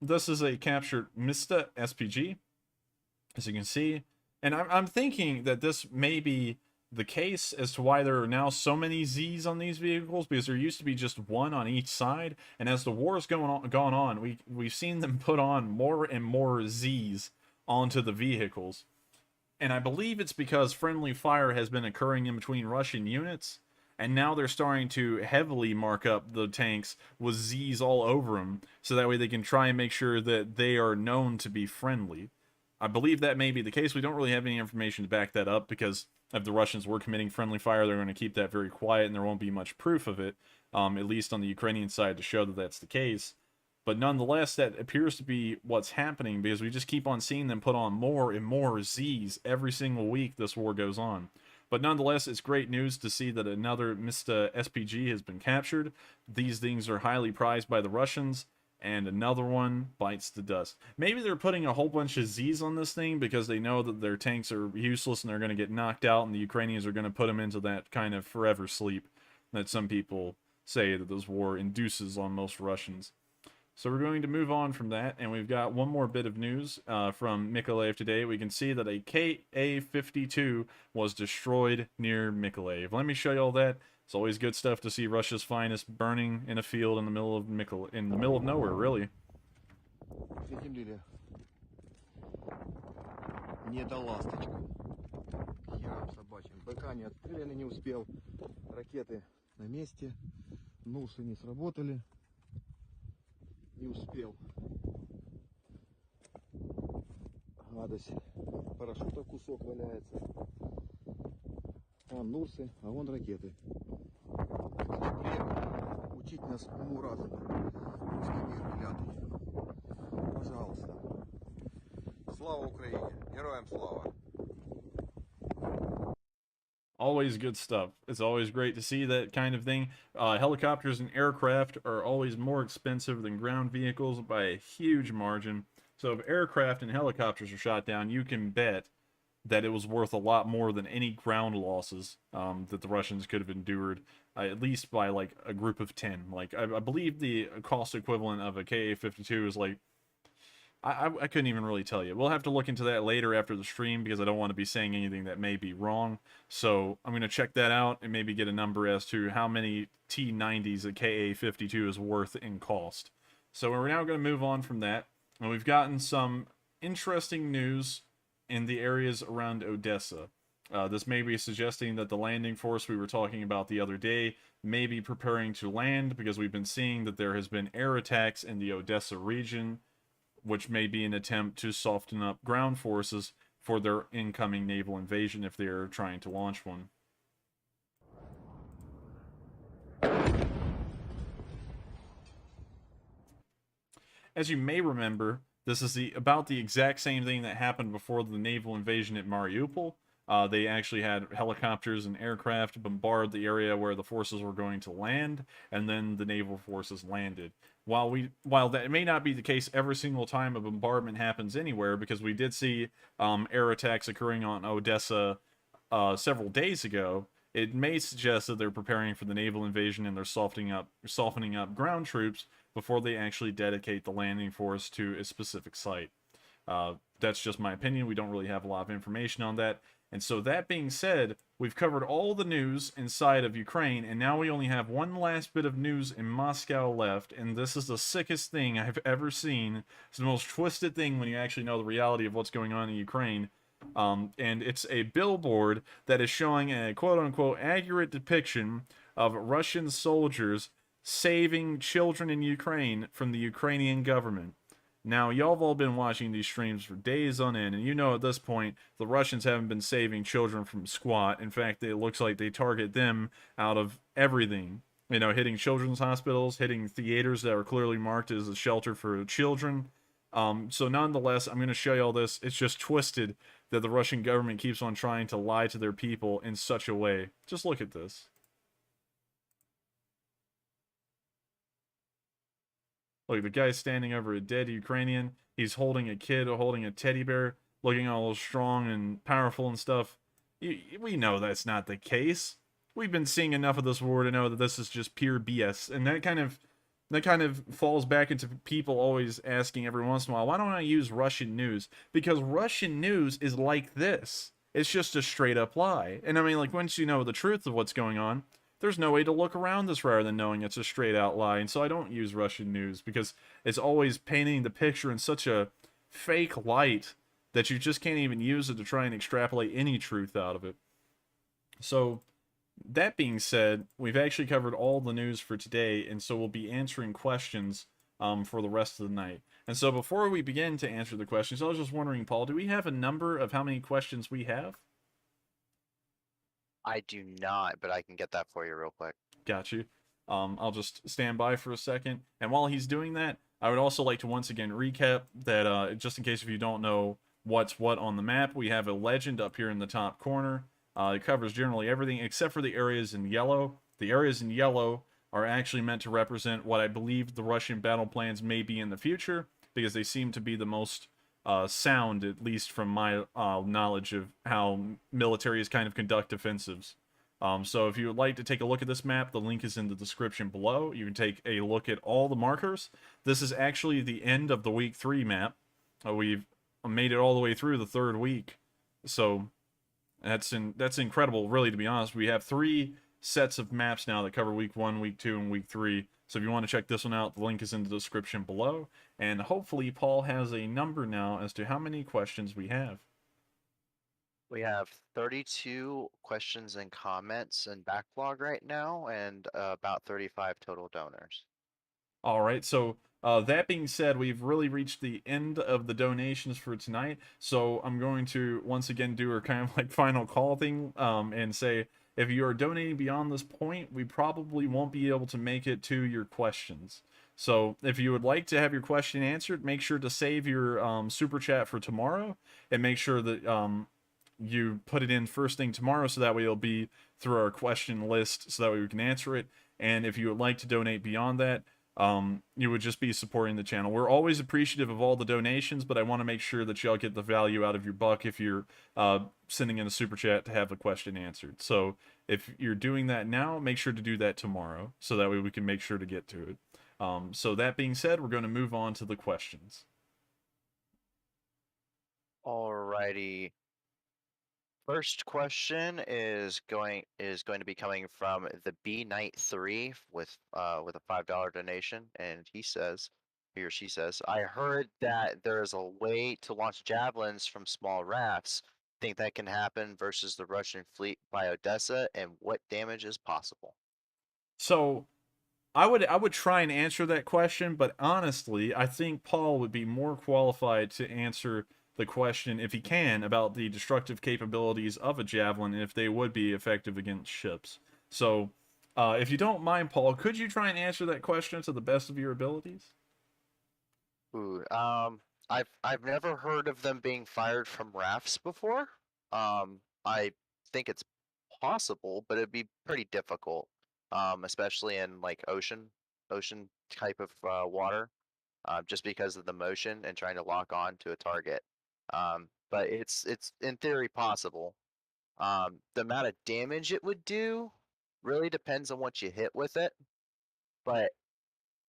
This is a captured Mista SPG, as you can see. And I'm thinking that this may be the case as to why there are now so many Zs on these vehicles, because there used to be just one on each side, and as the war's gone on, we've seen them put on more and more Zs onto the vehicles. And I believe it's because friendly fire has been occurring in between Russian units, and now they're starting to heavily mark up the tanks with Zs all over them, so that way they can try and make sure that they are known to be friendly. I believe that may be the case. We don't really have any information to back that up, because if the Russians were committing friendly fire, they're going to keep that very quiet, and there won't be much proof of it, at least on the Ukrainian side, to show that that's the case. But nonetheless, that appears to be what's happening, because we just keep on seeing them put on more and more Zs every single week this war goes on. But nonetheless, it's great news to see that another Mista SPG has been captured. These things are highly prized by the Russians, and another one bites the dust. Maybe they're putting a whole bunch of Zs on this thing because they know that their tanks are useless and they're going to get knocked out, and the Ukrainians are going to put them into that kind of forever sleep that some people say that this war induces on most Russians. So we're going to move on from that, and we've got one more bit of news from Mykolaiv today. We can see that a Ka-52 was destroyed near Mykolaiv. Let me show you all that. It's always good stuff to see Russia's finest burning in a field in the middle of nowhere, really. Приземлили. Не до ласточку. Херам собачьим. БК не отстрелян, не успел. Ракеты на месте. Нурсы не сработали. Не успел. Гадость. Парашюта кусок валяется. Вон Нурсы, а вон ракеты. Приехали учить нас уму-разуму. Русский мир клятый. Пожалуйста. Слава Украине! Героям слава! Always good stuff. It's always great to see that kind of thing. Helicopters and aircraft are always more expensive than ground vehicles by a huge margin. So if aircraft and helicopters are shot down, you can bet that it was worth a lot more than any ground losses that the Russians could have endured, at least by like a group of 10. Like I believe the cost equivalent of a Ka-52 is like, I couldn't even really tell you. We'll have to look into that later after the stream, because I don't want to be saying anything that may be wrong. So I'm going to check that out and maybe get a number as to how many T-90s a Ka-52 is worth in cost. So we're now going to move on from that, and we've gotten some interesting news in the areas around Odessa. This may be suggesting that the landing force we were talking about the other day may be preparing to land, because we've been seeing that there has been air attacks in the Odessa region, which may be an attempt to soften up ground forces for their incoming naval invasion if they're trying to launch one. As you may remember, This is about the exact same thing that happened before the naval invasion at Mariupol. They actually had helicopters and aircraft bombard the area where the forces were going to land, and then the naval forces landed. While that may not be the case every single time a bombardment happens anywhere, because we did see air attacks occurring on Odessa several days ago, it may suggest that they're preparing for the naval invasion and they're softening up ground troops before they actually dedicate the landing force to a specific site. That's just my opinion. We don't really have a lot of information on that. And so that being said, we've covered all the news inside of Ukraine, and now we only have one last bit of news in Moscow left, and this is the sickest thing I've ever seen. It's the most twisted thing when you actually know the reality of what's going on in Ukraine. And it's a billboard that is showing a quote-unquote accurate depiction of Russian soldiers saving children in Ukraine from the Ukrainian government. Now, y'all have all been watching these streams for days on end, and you know at this point, the Russians haven't been saving children from squat. In fact, it looks like they target them out of everything. You know, hitting children's hospitals, hitting theaters that are clearly marked as a shelter for children. So nonetheless, I'm going to show you all this. It's just twisted that the Russian government keeps on trying to lie to their people in such a way. Just look at this. Look, the guy's standing over a dead Ukrainian. He's holding a kid, holding a teddy bear, looking all strong and powerful and stuff. We know that's not the case. We've been seeing enough of this war to know that this is just pure BS. And that kind of falls back into people always asking every once in a while, why don't I use Russian news? Because Russian news is like this. It's just a straight up lie. And I mean, like, once you know the truth of what's going on, there's no way to look around this rather than knowing it's a straight out lie. And so I don't use Russian news because it's always painting the picture in such a fake light that you just can't even use it to try and extrapolate any truth out of it. So that being said, we've actually covered all the news for today, and so we'll be answering questions for the rest of the night. And so before we begin to answer the questions, I was just wondering, Paul, do we have a number of how many questions we have? I do not, but I can get that for you real quick. Got you. I'll just stand by for a second. And while he's doing that, I would also like to once again recap that just in case if you don't know what's what on the map, we have a legend up here in the top corner. It covers generally everything except for the areas in yellow. The areas in yellow are actually meant to represent what I believe the Russian battle plans may be in the future, because they seem to be the most sound, at least from my knowledge of how militaries kind of conduct offensives. So if you would like to take a look at this map, the link is in the description below. You can take a look at all the markers. This is actually the end of the week 3 map. We've made it all the way through the 3rd week. So that's incredible, really, to be honest. We have 3 sets of maps now that cover week 1, week 2, and week 3. So if you want to check this one out, the link is in the description below. And hopefully Paul has a number now as to how many questions we have. We have 32 questions and comments and backlog right now, and about 35 total donors. All right, so that being said, we've really reached the end of the donations for tonight. So I'm going to once again do a kind of like final call thing and say, if you are donating beyond this point, we probably won't be able to make it to your questions. So if you would like to have your question answered, make sure to save your super chat for tomorrow, and make sure that you put it in first thing tomorrow, so that way it'll be through our question list, so that way we can answer it. And if you would like to donate beyond that, you would just be supporting the channel. We're always appreciative of all the donations, but I want to make sure that y'all get the value out of your buck if you're sending in a super chat to have the question answered. So if you're doing that now, make sure to do that tomorrow, so that way we can make sure to get to it. So that being said, we're going to move on to the questions. Alrighty. First question is going to be coming from the B Knight 3 with a $5 donation, and he or she says, I heard that there is a way to launch javelins from small rafts. Think that can happen versus the Russian fleet by Odessa, and what damage is possible? So I would try and answer that question, but honestly, I think Paul would be more qualified to answer the question, if he can, about the destructive capabilities of a javelin and if they would be effective against ships. So if you don't mind, Paul, could you try and answer that question to the best of your abilities? Ooh, I've never heard of them being fired from rafts before. I think it's possible, but it'd be pretty difficult, especially in like ocean type of water, just because of the motion and trying to lock on to a target. But it's in theory possible. The amount of damage it would do really depends on what you hit with it, but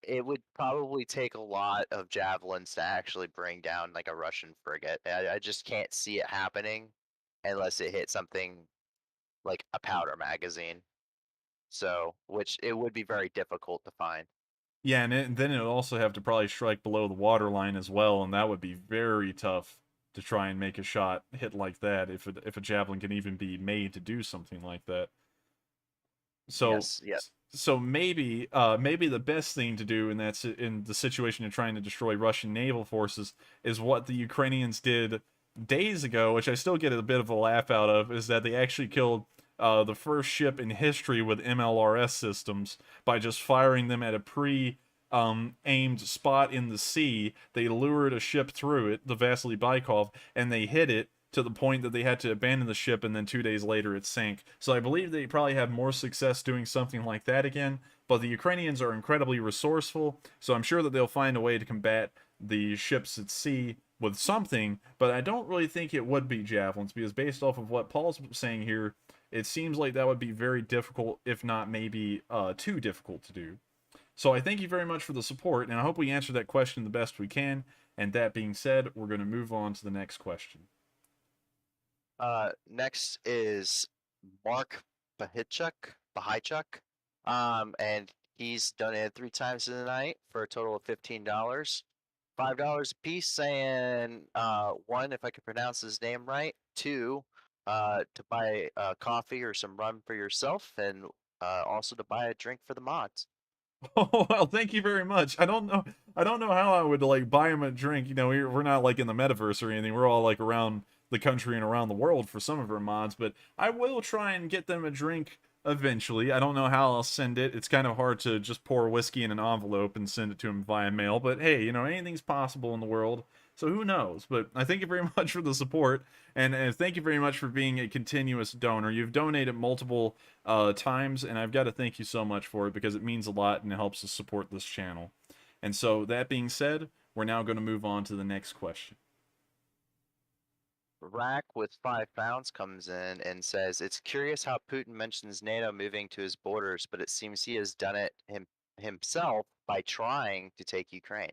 it would probably take a lot of javelins to actually bring down like a Russian frigate. I just can't see it happening unless it hit something like a powder magazine. So, which it would be very difficult to find. Yeah, and then it would also have to probably strike below the waterline as well, and that would be very tough to try and make a shot hit like that if a javelin can even be made to do something like that. So Yes. so maybe the best thing to do in the situation of trying to destroy Russian naval forces is what the Ukrainians did days ago, which I still get a bit of a laugh out of, is that they actually killed the first ship in history with MLRS systems by just firing them at a aimed spot in the sea. They lured a ship through it, the Vasily Baikov, and they hit it to the point that they had to abandon the ship, and then 2 days later it sank. So I believe they probably have more success doing something like that again, but the Ukrainians are incredibly resourceful, so I'm sure that they'll find a way to combat the ships at sea with something, but I don't really think it would be javelins, because based off of what Paul's saying here, it seems like that would be very difficult, if not maybe too difficult to do. So I thank you very much for the support, and I hope we answered that question the best we can. And that being said, we're going to move on to the next question. Next is Mark Bahichuk. And he's donated 3 times in the night for a total of $15. $5 a piece, saying 1, if I could pronounce his name right, 2, to buy coffee or some rum for yourself, and also to buy a drink for the mods. Oh well, thank you very much. I don't know how I would like buy him a drink. You know, we're not like in the metaverse or anything. We're all like around the country and around the world for some of our mods, but I will try and get them a drink eventually. I don't know how I'll send it. It's kind of hard to just pour whiskey in an envelope and send it to him via mail, but hey, you know, anything's possible in the world. So who knows? But I thank you very much for the support, and thank you very much for being a continuous donor. You've donated multiple times, and I've got to thank you so much for it, because it means a lot and it helps us support this channel. And so that being said, we're now going to move on to the next question. Rack with 5 pounds comes in and says, "It's curious how Putin mentions NATO moving to his borders, but it seems he has done it himself by trying to take Ukraine."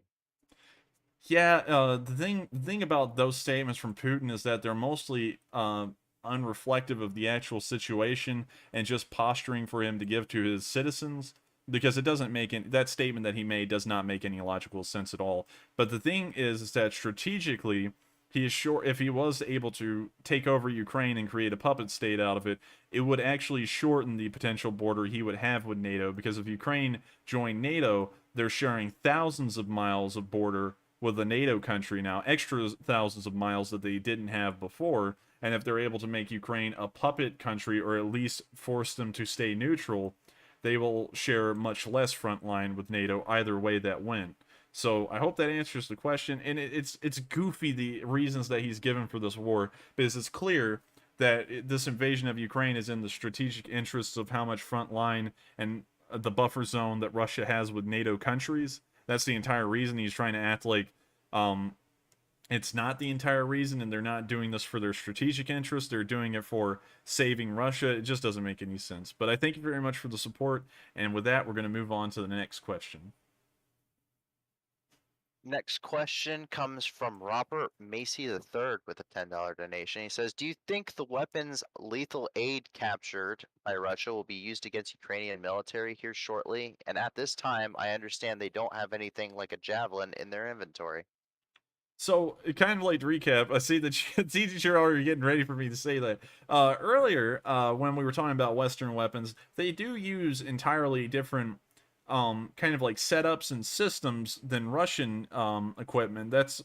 Yeah, the thing about those statements from Putin is that they're mostly unreflective of the actual situation and just posturing for him to give to his citizens, because it doesn't make any, that statement that he made does not make any logical sense at all. But the thing is that strategically, he is sure if he was able to take over Ukraine and create a puppet state out of it, it would actually shorten the potential border he would have with NATO, because if Ukraine joined NATO, they're sharing thousands of miles of border with a NATO country now, extra thousands of miles that they didn't have before. And if they're able to make Ukraine a puppet country, or at least force them to stay neutral, they will share much less front line with NATO either way that went. So I hope that answers the question. And it's goofy, the reasons that he's given for this war, because it's clear that this invasion of Ukraine is in the strategic interests of how much front line and the buffer zone that Russia has with NATO countries. That's the entire reason. He's trying to act like it's not the entire reason, and they're not doing this for their strategic interest. They're doing it for saving Russia. It just doesn't make any sense. But I thank you very much for the support, and with that, we're going to move on to the next question. Next question comes from Robert Macy III with a $10 donation. He says, "Do you think the weapons lethal aid captured by Russia will be used against Ukrainian military here shortly? And at this time, I understand they don't have anything like a javelin in their inventory." So, kind of like to recap, I see that you're already getting ready for me to say that. Earlier, when we were talking about Western weapons, they do use entirely different kind of like setups and systems than Russian equipment. That's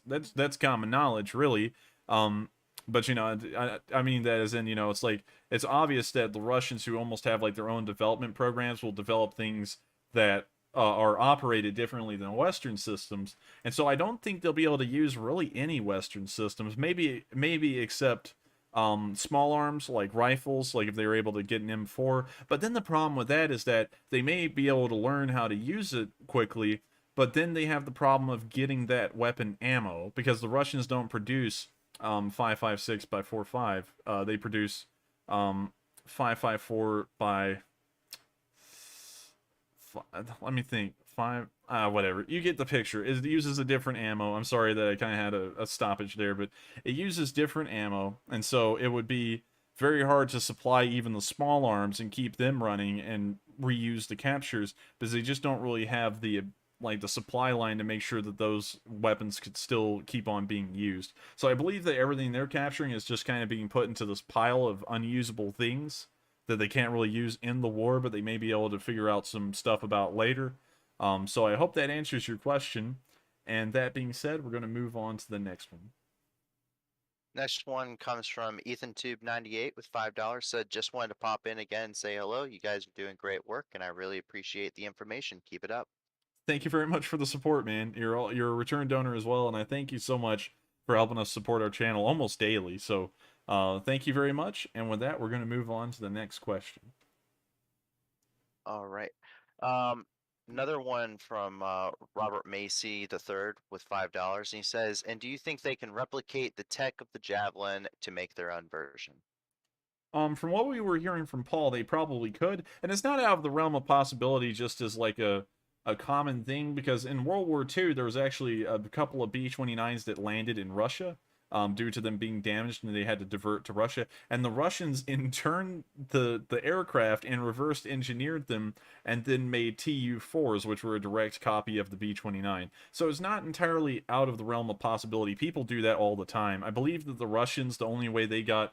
common knowledge, really. But you know, I mean that as in, you know, it's like it's obvious that the Russians, who almost have like their own development programs, will develop things that are operated differently than Western systems, and so I don't think they'll be able to use really any Western systems. Maybe except small arms like rifles, like if they were able to get an M4. But then the problem with that is that they may be able to learn how to use it quickly, but then they have the problem of getting that weapon ammo because the Russians don't produce 5.56 by 4.5. They produce 5.54 by let me think. Whatever. You get the picture. It uses a different ammo. I'm sorry that I kind of had a stoppage there, but it uses different ammo, and so it would be very hard to supply even the small arms and keep them running and reuse the captures because they just don't really have the supply line to make sure that those weapons could still keep on being used. So I believe that everything they're capturing is just kind of being put into this pile of unusable things that they can't really use in the war, but they may be able to figure out some stuff about later. So I hope that answers your question. And that being said, we're going to move on to the next one. Next one comes from EthanTube98 with $5. Said, just wanted to pop in again and say hello. You guys are doing great work, and I really appreciate the information. Keep it up. Thank you very much for the support, man. You're a return donor as well, and I thank you so much for helping us support our channel almost daily. So thank you very much. And with that, we're going to move on to the next question. All right. Another one from Robert Macy III with $5. And he says, and do you think they can replicate the tech of the Javelin to make their own version? From what we were hearing from Paul, they probably could, and it's not out of the realm of possibility just as like a common thing, because in World War II, there was actually a couple of B-29s that landed in Russia due to them being damaged, and they had to divert to Russia. And the Russians, in turn, the aircraft and reversed engineered them and then made Tu-4s, which were a direct copy of the B-29. So it's not entirely out of the realm of possibility. People do that all the time. I believe that the Russians, the only way they got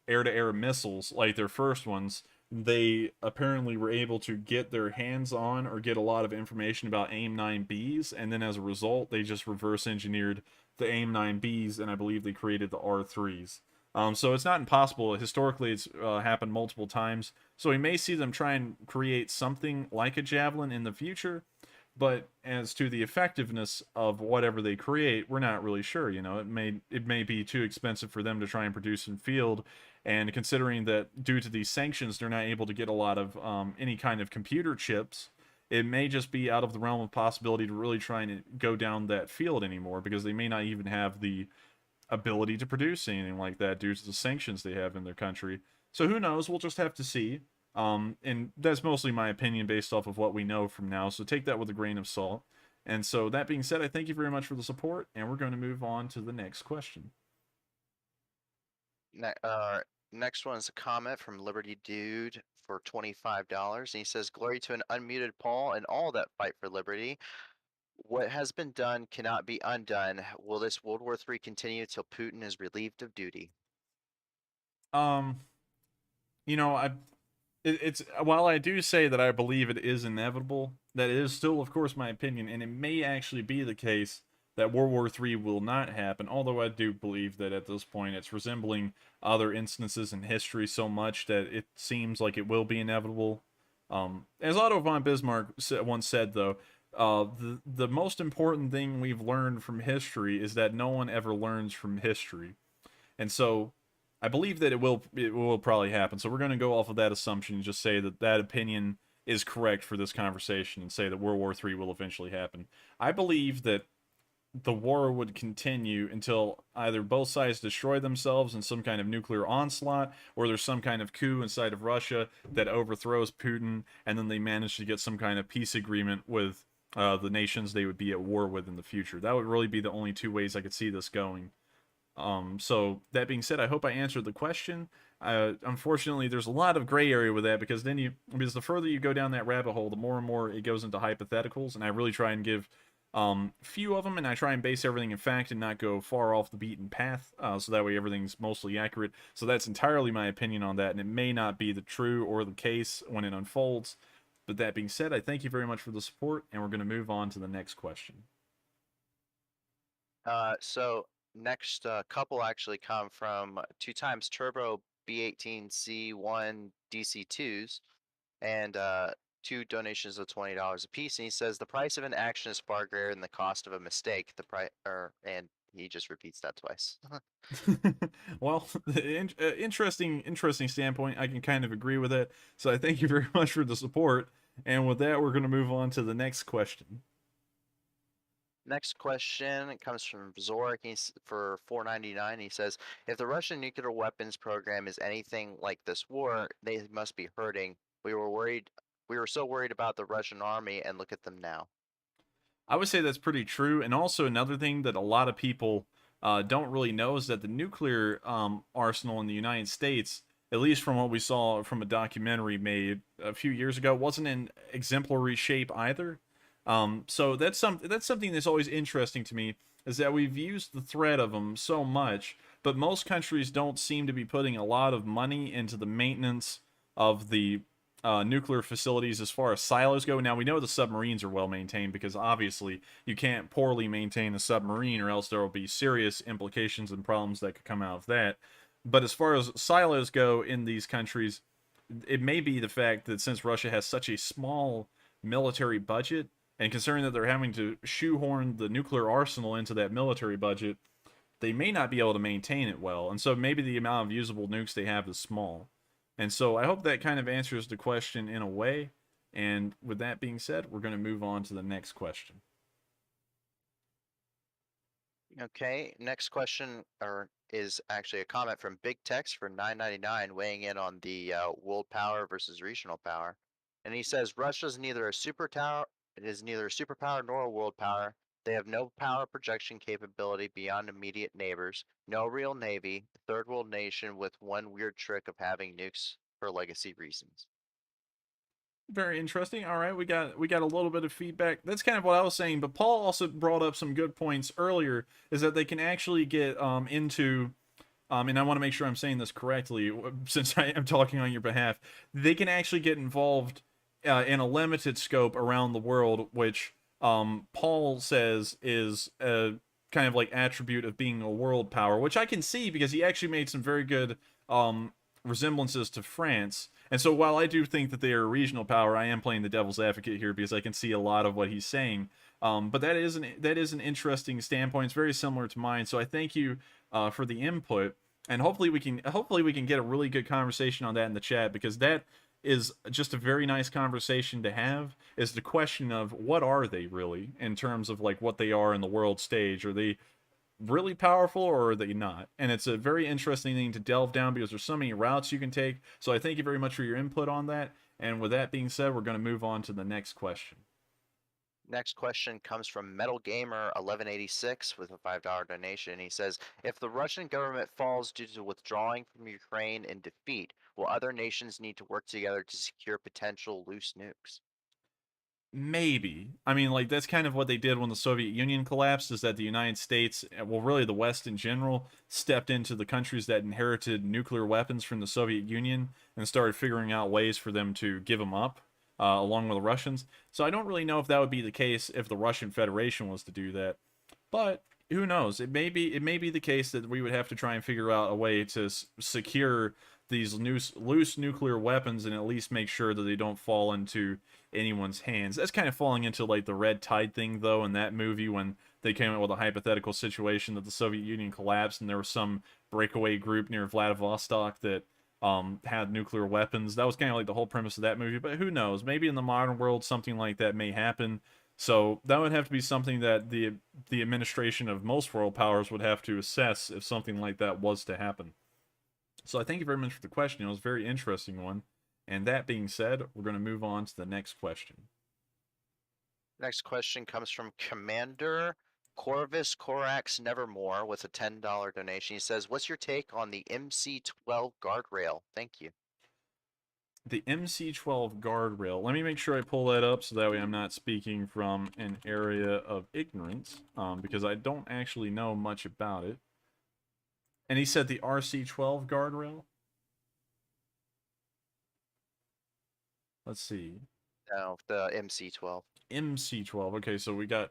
air-to-air missiles, like their first ones, they apparently were able to get their hands on or get a lot of information about AIM-9Bs, and then as a result, they just reverse engineered the AIM-9Bs, and I believe they created the R3s. So it's not impossible. Historically, it's happened multiple times. So we may see them try and create something like a Javelin in the future, but as to the effectiveness of whatever they create, we're not really sure. You know, it may be too expensive for them to try and produce in field, and considering that due to these sanctions, they're not able to get a lot of any kind of computer chips, it may just be out of the realm of possibility to really try and go down that field anymore, because they may not even have the ability to produce anything like that due to the sanctions they have in their country. So who knows? We'll just have to see. And that's mostly my opinion based off of what we know from now, so take that with a grain of salt. And so that being said, I thank you very much for the support, and we're going to move on to the next question. Next one is a comment from Liberty Dude for $25, and he says, glory to an unmuted Paul and all that fight for liberty. What has been done cannot be undone. Will this World War III continue till Putin is relieved of duty? You know, it's while I do say that I believe it is inevitable, that is still, of course, my opinion, and it may actually be the case that World War III will not happen, although I do believe that at this point it's resembling other instances in history so much that it seems like it will be inevitable. As Otto von Bismarck once said, though, the most important thing we've learned from history is that no one ever learns from history. And so I believe that it will probably happen. So we're going to go off of that assumption and just say that that opinion is correct for this conversation and say that World War III will eventually happen. I believe that the war would continue until either both sides destroy themselves in some kind of nuclear onslaught, or there's some kind of coup inside of Russia that overthrows Putin, and then they manage to get some kind of peace agreement with the nations they would be at war with in the future. That would really be the only two ways I could see this going. So that being said, I hope I answered the question. Unfortunately, there's a lot of gray area with that, because the further you go down that rabbit hole, the more and more it goes into hypotheticals, and I really try and give few of them, and I try and base everything in fact and not go far off the beaten path, so that way everything's mostly accurate. So that's entirely my opinion on that, and it may not be the true or the case when it unfolds. But that being said, I thank you very much for the support, and we're going to move on to the next question. So next couple actually come from 2x Turbo B18C1 DC2s, and 2 donations of $20 apiece, and he says the price of an action is far greater than the cost of a mistake. And he just repeats that twice. Well, interesting standpoint. I can kind of agree with it. So I thank you very much for the support. And with that, we're going to move on to the next question. Next question comes from Zorik. He's for $4.99. He says, "If the Russian nuclear weapons program is anything like this war, they must be hurting. We were so worried about the Russian army, and look at them now." I would say that's pretty true. And also another thing that a lot of people don't really know is that the nuclear arsenal in the United States, at least from what we saw from a documentary made a few years ago, wasn't in exemplary shape either. So that's something that's always interesting to me, is that we've used the threat of them so much, but most countries don't seem to be putting a lot of money into the maintenance of the nuclear facilities as far as silos go. Now, we know the submarines are well maintained, because obviously you can't poorly maintain a submarine, or else there will be serious implications and problems that could come out of that. But as far as silos go in these countries, it may be the fact that since Russia has such a small military budget, and considering that they're having to shoehorn the nuclear arsenal into that military budget, they may not be able to maintain it well. And so maybe the amount of usable nukes they have is small. And so I hope that kind of answers the question in a way. And with that being said, we're going to move on to the next question. Okay, next question is actually a comment from Big Tex for $9.99, weighing in on the world power versus regional power. And he says Russia's neither a superpower, it is neither a superpower nor a world power. They have no power projection capability beyond immediate neighbors, no real navy, third world nation with one weird trick of having nukes for legacy reasons. Very interesting. All right, we got a little bit of feedback. That's kind of what I was saying, but Paul also brought up some good points earlier, is that they can actually get into and I want to make sure I'm saying this correctly, since I am talking on your behalf. They can actually get involved in a limited scope around the world, which Paul says is a kind of like attribute of being a world power, which I can see, because he actually made some very good resemblances to France. And so while I do think that they are a regional power, I am playing the devil's advocate here, because I can see a lot of what he's saying. But that is an interesting standpoint. It's very similar to mine. So I thank you for the input, and hopefully we can get a really good conversation on that in the chat, because that is just a very nice conversation to have. Is the question of what are they really, in terms of like what they are in the world stage? Are they really powerful, or are they not? And it's a very interesting thing to delve down, because there's so many routes you can take. So I thank you very much for your input on that. And with that being said, we're going to move on to the next question. Next question comes from Metal Gamer 1186 with a $5 donation. He says, "If the Russian government falls due to withdrawing from Ukraine in defeat, will other nations need to work together to secure potential loose nukes?" Maybe. I mean, like, that's kind of what they did when the Soviet Union collapsed, is that the United States, well, really the West in general, stepped into the countries that inherited nuclear weapons from the Soviet Union and started figuring out ways for them to give them up, along with the Russians. So I don't really know if that would be the case if the Russian Federation was to do that. But who knows? It may be the case that we would have to try and figure out a way to secure these loose nuclear weapons, and at least make sure that they don't fall into anyone's hands. That's kind of falling into like the Red Tide thing, though, in that movie, when they came up with a hypothetical situation that the Soviet Union collapsed and there was some breakaway group near Vladivostok that had nuclear weapons. That was kind of like the whole premise of that movie. But who knows? Maybe in the modern world something like that may happen. So that would have to be something that the administration of most world powers would have to assess if something like that was to happen. So I thank you very much for the question. It was a very interesting one. And that being said, we're going to move on to the next question. Next question comes from Commander Corvus Corax Nevermore with a $10 donation. He says, "What's your take on the MC-12 guardrail? Thank you." The MC-12 guardrail. Let me make sure I pull that up so that way I'm not speaking from an area of ignorance, because I don't actually know much about it. And he said the RC-12 guardrail? Let's see. No, the MC-12. MC-12. Okay, so we got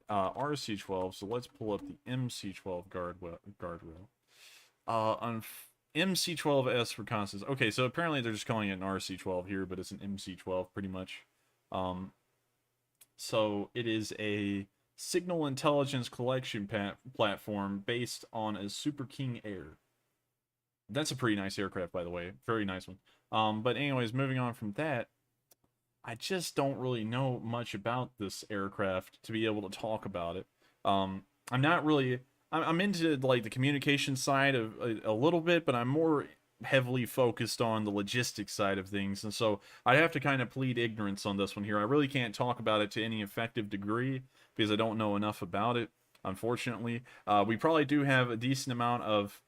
RC-12, so let's pull up the MC-12 guardrail. MC-12S reconnaissance. Okay, so apparently they're just calling it an RC-12 here, but it's an MC-12 pretty much. So it is a signal intelligence collection platform based on a Super King Air. That's a pretty nice aircraft, by the way. Very nice one. But anyways, moving on from that, I just don't really know much about this aircraft to be able to talk about it. I'm not really... I'm into, like, the communication side of a little bit, but I'm more heavily focused on the logistics side of things, and so I have to kind of plead ignorance on this one here. I really can't talk about it to any effective degree because I don't know enough about it, unfortunately. We probably do have a decent amount of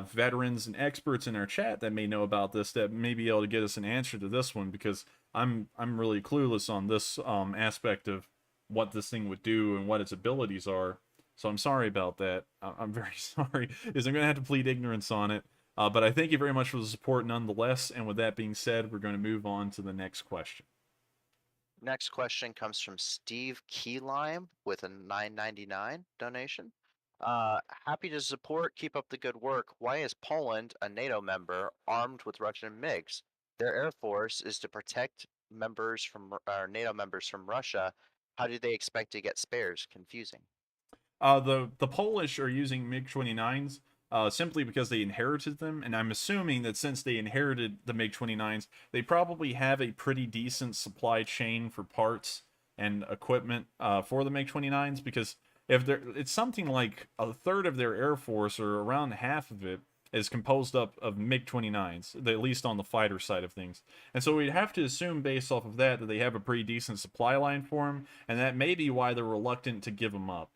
veterans and experts in our chat that may know about this, that may be able to get us an answer to this one, because I'm really clueless on this aspect of what this thing would do and what its abilities are. So I'm sorry about that. I'm very sorry, is I'm going to have to plead ignorance on it. But I thank you very much for the support nonetheless. And with that being said, we're going to move on to the next question. Next question comes from Steve Keylime with a $9.99 donation. Happy to support. Keep up the good work. Why is Poland, a NATO member, armed with Russian MiGs? Their air force is to protect members from NATO members from Russia. How do they expect to get spares? Confusing. The Polish are using MiG-29s simply because they inherited them, and I'm assuming that since they inherited the MiG-29s, they probably have a pretty decent supply chain for parts and equipment for the MiG-29s, because if it's something like a third of their air force, or around half of it, is composed up of MiG-29s, at least on the fighter side of things. And so we'd have to assume, based off of that they have a pretty decent supply line for them, and that may be why they're reluctant to give them up.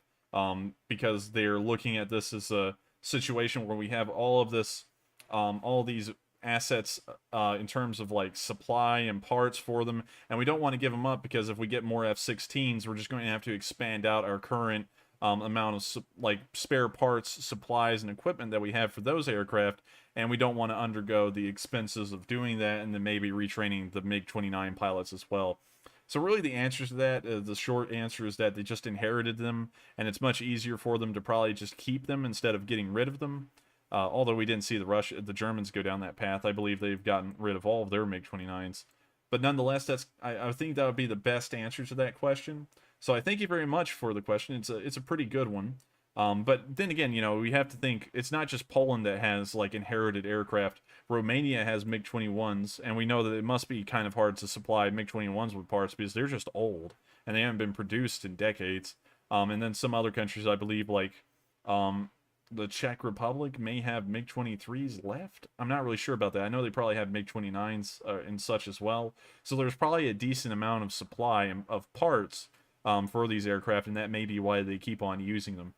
Because they're looking at this as a situation where we have all of this, all these assets in terms of like supply and parts for them, and we don't want to give them up, because if we get more F-16s, we're just going to have to expand out our current amount of like spare parts, supplies, and equipment that we have for those aircraft, and we don't want to undergo the expenses of doing that and then maybe retraining the MiG-29 pilots as well. So really the answer to that, the short answer is that they just inherited them, and it's much easier for them to probably just keep them instead of getting rid of them. Although we didn't see the Germans go down that path. I believe they've gotten rid of all of their MiG-29s. But nonetheless, I think that would be the best answer to that question. So I thank you very much for the question. It's a pretty good one. But then again, you know, we have to think it's not just Poland that has like inherited aircraft. Romania has MiG-21s, and we know that it must be kind of hard to supply MiG-21s with parts because they're just old and they haven't been produced in decades. And then some other countries, I believe, like the Czech Republic may have MiG-23s left. I'm not really sure about that. I know they probably have MiG-29s and such as well. So there's probably a decent amount of supply of parts for these aircraft, and that may be why they keep on using them.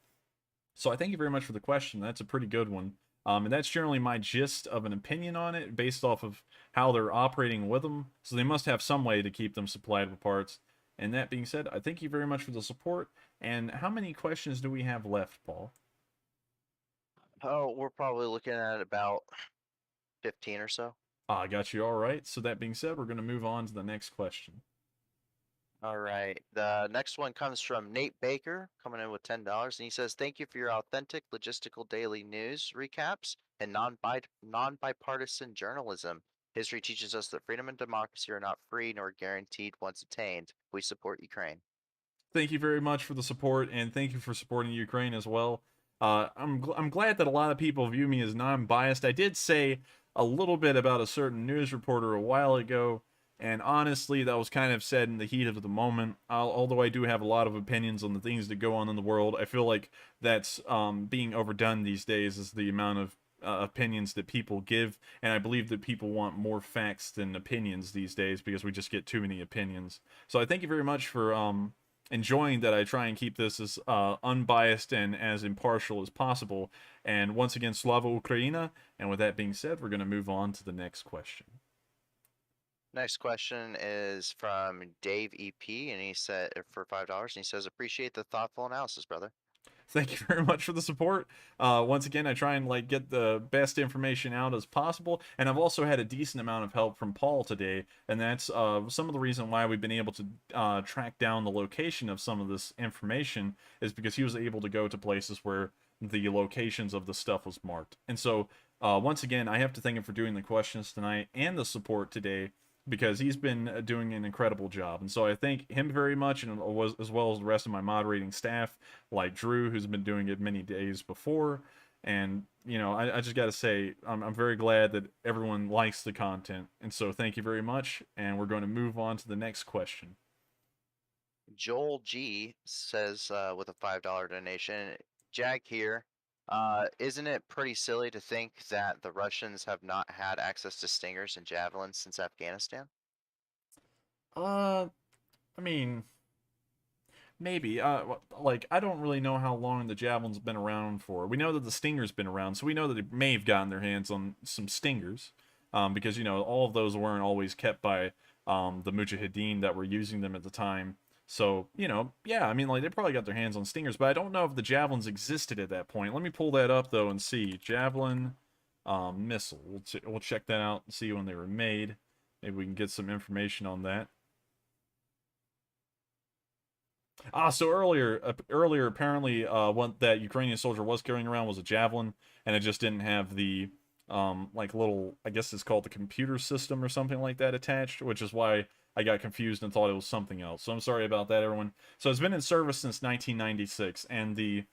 So I thank you very much for the question. That's a pretty good one. And that's generally my gist of an opinion on it, based off of how they're operating with them. So they must have some way to keep them supplied with parts. And that being said, I thank you very much for the support. And how many questions do we have left, Paul? Oh, we're probably looking at about 15 or so. I got you. All right. So that being said, we're going to move on to the next question. All right. The next one comes from Nate Baker, coming in with $10, and he says, "Thank you for your authentic logistical daily news recaps and non-bipartisan journalism. History teaches us that freedom and democracy are not free nor guaranteed once attained. We support Ukraine." Thank you very much for the support, and thank you for supporting Ukraine as well. I'm glad that a lot of people view me as non-biased. I did say a little bit about a certain news reporter a while ago, and honestly, that was kind of said in the heat of the moment. Although I do have a lot of opinions on the things that go on in the world, I feel like that's being overdone these days, is the amount of opinions that people give, and I believe that people want more facts than opinions these days, because we just get too many opinions. So I thank you very much for enjoying that I try and keep this as unbiased and as impartial as possible. And once again, Slava Ukraina. And with that being said, we're going to move on to the next question. Next question is from Dave EP, and he said for $5, and he says, "Appreciate the thoughtful analysis, brother." Thank you very much for the support. Once again, I try and like get the best information out as possible, and I've also had a decent amount of help from Paul today, and that's some of the reason why we've been able to track down the location of some of this information, is because he was able to go to places where the locations of the stuff was marked. And so once again, I have to thank him for doing the questions tonight and the support today, because he's been doing an incredible job. And so I thank him very much, and as well as the rest of my moderating staff, like Drew, who's been doing it many days before. And, you know, I just got to say, I'm very glad that everyone likes the content. And so thank you very much. And we're going to move on to the next question. Joel G says with a $5 donation, Jag here. Isn't it pretty silly to think that the Russians have not had access to Stingers and Javelins since Afghanistan? I mean, maybe. Like, I don't really know how long the Javelin's been around for. We know that the Stinger's been around, so we know that they may have gotten their hands on some Stingers, because, you know, all of those weren't always kept by the Mujahideen that were using them at the time. So, you know, yeah, I mean, like, they probably got their hands on Stingers, but I don't know if the Javelins existed at that point. Let me pull that up, though, and see. Javelin missile. We'll check that out and see when they were made. Maybe we can get some information on that. So earlier, apparently, what that Ukrainian soldier was carrying around was a Javelin, and it just didn't have the, like, little, I guess it's called the computer system or something like that attached, which is why I got confused and thought it was something else. So I'm sorry about that, everyone. So it's been in service since 1996, and the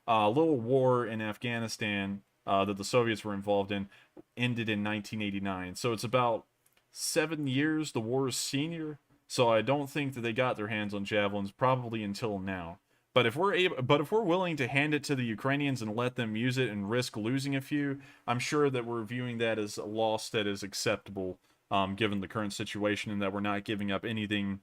little war in Afghanistan that the Soviets were involved in ended in 1989. So it's about 7 years the war's senior. So I don't think that they got their hands on Javelins probably until now. But if we're willing to hand it to the Ukrainians and let them use it and risk losing a few, I'm sure that we're viewing that as a loss that is acceptable, given the current situation, and that we're not giving up anything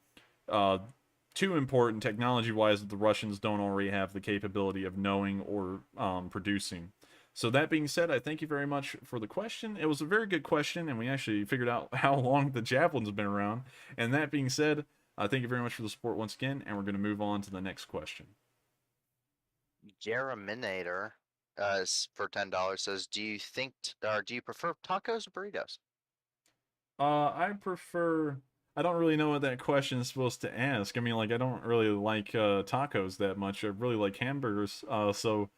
too important technology-wise that the Russians don't already have the capability of knowing or producing. So that being said, I thank you very much for the question. It was a very good question, and we actually figured out how long the Javelins have been around. And that being said, thank you very much for the support once again, and we're going to move on to the next question. Jaraminator for $10 says, do you prefer tacos or burritos? I don't really know what that question is supposed to ask. I mean, like, I don't really like tacos that much. I really like hamburgers, so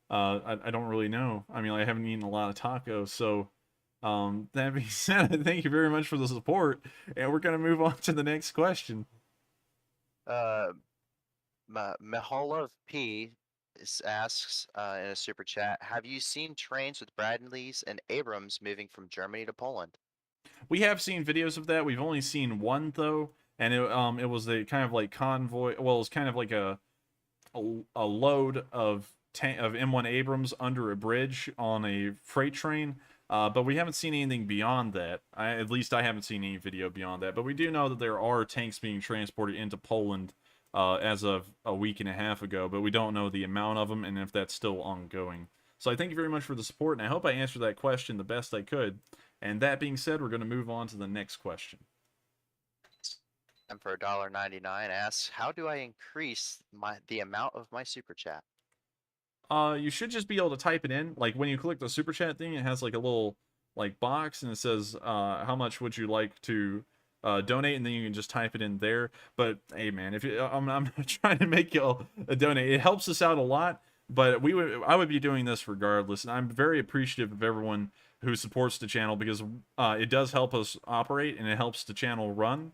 I don't really know. I mean, I haven't eaten a lot of tacos, so that being said, thank you very much for the support, and we're gonna move on to the next question. Miholov P asks in a super chat, have you seen trains with Bradleys and Abrams moving from Germany to Poland? We have seen videos of that. We've only seen one though, and it was a kind of like convoy. Well, it was kind of like a load of M1 Abrams under a bridge on a freight train. But we haven't seen anything beyond that. At least I haven't seen any video beyond that. But we do know that there are tanks being transported into Poland as of a week and a half ago. But we don't know the amount of them and if that's still ongoing. So I thank you very much for the support, and I hope I answered that question the best I could. And that being said, we're going to move on to the next question. And for $1.99 asks, how do I increase the amount of my super chat? You should just be able to type it in. Like, when you click the super chat thing, it has like a little like box, and it says how much would you like to donate, and then you can just type it in there. But hey, man, if you, I'm not trying to make you a donate. It helps us out a lot, but I would be doing this regardless, and I'm very appreciative of everyone who supports the channel, because it does help us operate and it helps the channel run.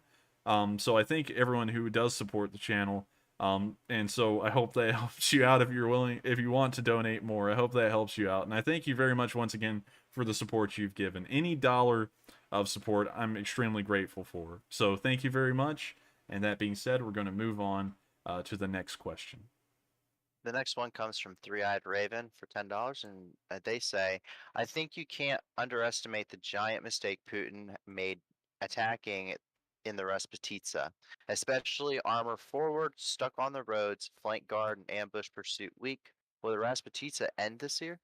So I thank everyone who does support the channel. And so I hope that helps you out if you want to donate more. I hope that helps you out. And I thank you very much once again for the support you've given. Any dollar of support, I'm extremely grateful for. So thank you very much. And that being said, we're going to move on to the next question. The next one comes from Three-Eyed Raven for $10, and they say, I think you can't underestimate the giant mistake Putin made attacking in the Rasputitsa, especially armor forward, stuck on the roads, flank guard, and ambush pursuit weak. Will the Rasputitsa end this year?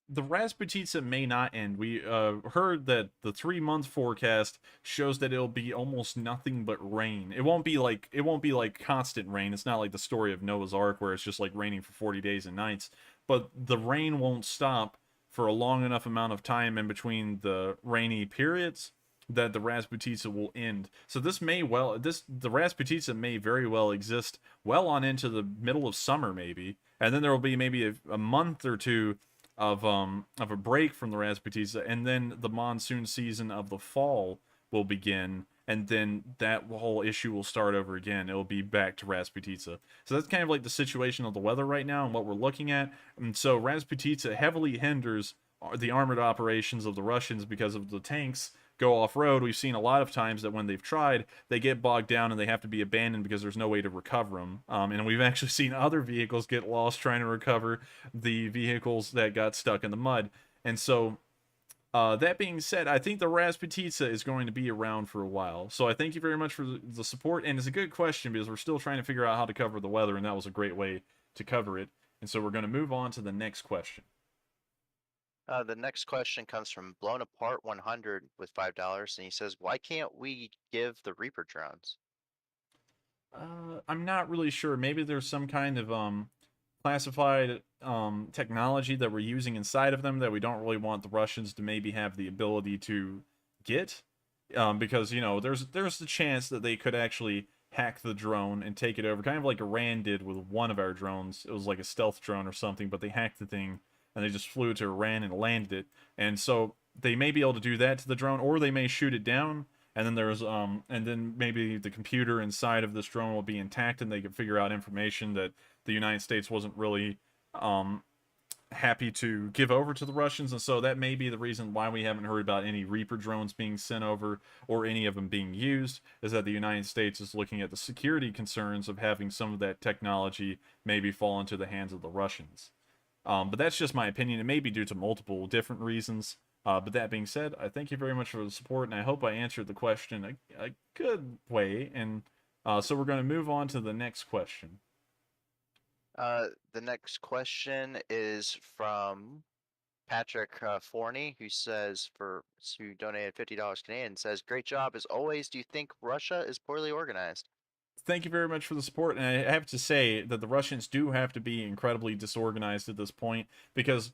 The Rasputitsa may not end. We heard that the 3-month forecast shows that it'll be almost nothing but rain. It won't be like constant rain. It's not like the story of Noah's Ark where it's just like raining for 40 days and nights. But the rain won't stop for a long enough amount of time in between the rainy periods that the Rasputitsa will end. So the Rasputitsa may very well exist well on into the middle of summer maybe, and then there will be maybe a month or two of a break from the Rasputitsa, and then the monsoon season of the fall will begin, and then that whole issue will start over again. It'll be back to Rasputitsa. So that's kind of like the situation of the weather right now and what we're looking at. And so Rasputitsa heavily hinders the armored operations of the Russians because of the tanks go off-road. We've seen a lot of times that when they've tried, they get bogged down and they have to be abandoned because there's no way to recover them. And we've actually seen other vehicles get lost trying to recover the vehicles that got stuck in the mud. And so, that being said, I think the Rasputitsa is going to be around for a while. So I thank you very much for the support, and it's a good question because we're still trying to figure out how to cover the weather, and that was a great way to cover it. And so we're going to move on to the next question. The next question comes from Blown Apart 100 with $5, and he says, "Why can't we give the Reaper drones?" I'm not really sure. Maybe there's some kind of classified technology that we're using inside of them that we don't really want the Russians to maybe have the ability to get, because there's the chance that they could actually hack the drone and take it over, kind of like Iran did with one of our drones. It was like a stealth drone or something, but they hacked the thing and they just flew it to Iran and landed it. And so they may be able to do that to the drone, or they may shoot it down. And then and then maybe the computer inside of this drone will be intact, and they can figure out information that the United States wasn't really happy to give over to the Russians. And so that may be the reason why we haven't heard about any Reaper drones being sent over or any of them being used, is that the United States is looking at the security concerns of having some of that technology maybe fall into the hands of the Russians. But that's just my opinion. It may be due to multiple different reasons. But that being said, I thank you very much for the support, and I hope I answered the question a good way. And so we're going to move on to the next question. The next question is from Patrick Forney, who donated $50 Canadian, says, "Great job as always. Do you think Russia is poorly organized?" Thank you very much for the support, and I have to say that the Russians do have to be incredibly disorganized at this point, because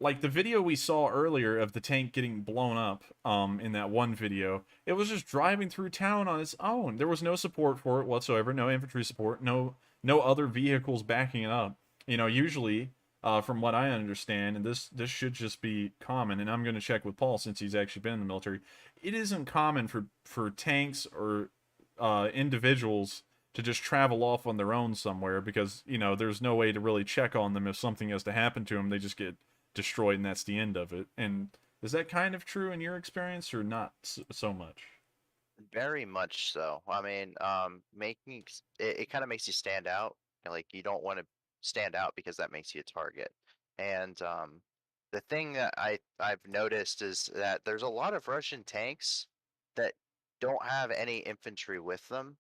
like the video we saw earlier of the tank getting blown up in that one video, it was just driving through town on its own. There was no support for it whatsoever, no infantry support, no other vehicles backing it up. Usually, from what I understand, and this should just be common, and I'm going to check with Paul since he's actually been in the military, it isn't common for tanks or individuals to just travel off on their own somewhere, because there's no way to really check on them. If something has to happen to them, they just get destroyed, and that's the end of it. And is that kind of true in your experience, or not so much? Very much so. I mean, making it kind of makes you stand out. Like, you don't want to stand out because that makes you a target. And the thing that I've noticed is that there's a lot of Russian tanks that don't have any infantry with them,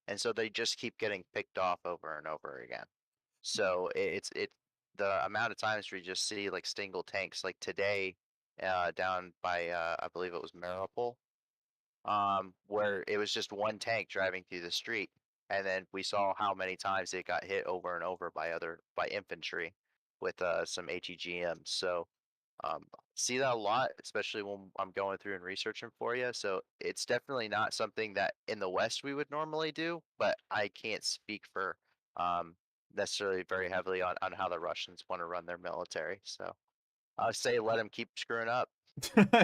and so they just keep getting picked off over and over again. So it's the amount of times we just see like single tanks, like today, down by I believe it was Mariupol, where it was just one tank driving through the street, and then we saw how many times it got hit over and over by infantry with some ATGMs. So see that a lot, especially when I'm going through and researching for you. So it's definitely not something that in the West we would normally do, but I can't speak for necessarily very heavily on how the Russians want to run their military. So I say let them keep screwing up.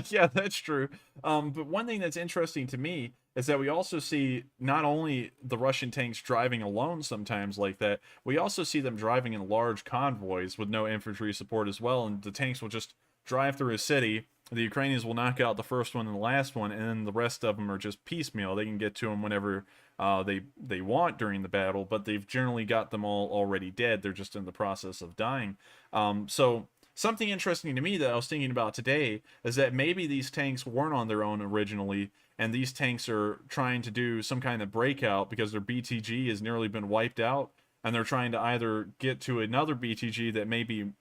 Yeah, that's true. But one thing that's interesting to me is that we also see not only the Russian tanks driving alone sometimes like that, we also see them driving in large convoys with no infantry support as well, and the tanks will just drive through a city. The Ukrainians will knock out the first one and the last one, and then the rest of them are just piecemeal. They can get to them whenever they want during the battle, but they've generally got them all already dead. They're just in the process of dying. So something interesting to me that I was thinking about today is that maybe these tanks weren't on their own originally, and these tanks are trying to do some kind of breakout because their BTG has nearly been wiped out, and they're trying to either get to another BTG that may be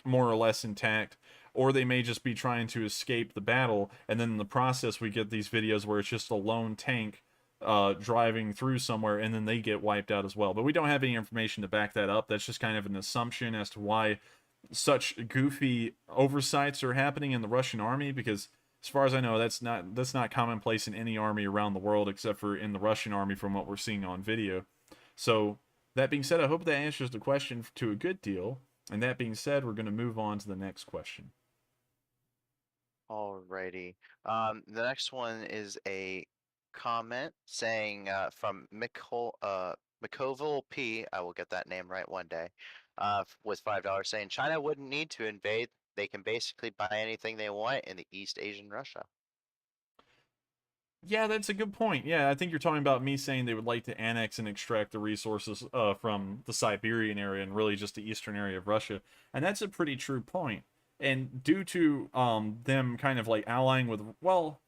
more or less intact, or they may just be trying to escape the battle, and then in the process we get these videos where it's just a lone tank driving through somewhere, and then they get wiped out as well. But we don't have any information to back that up. That's just kind of an assumption as to why such goofy oversights are happening in the Russian army, because as far as I know, that's not commonplace in any army around the world except for in the Russian army from what we're seeing on video. So that being said, I hope that answers the question to a good deal. And that being said, we're going to move on to the next question. Alrighty. The next one is a comment saying from Mikovil P. I will get that name right one day. With $5 saying China wouldn't need to invade. They can basically buy anything they want in the East Asian Russia. Yeah, that's a good point. Yeah, I think you're talking about me saying they would like to annex and extract the resources from the Siberian area and really just the eastern area of Russia. And that's a pretty true point. And due to them kind of like allying with, well,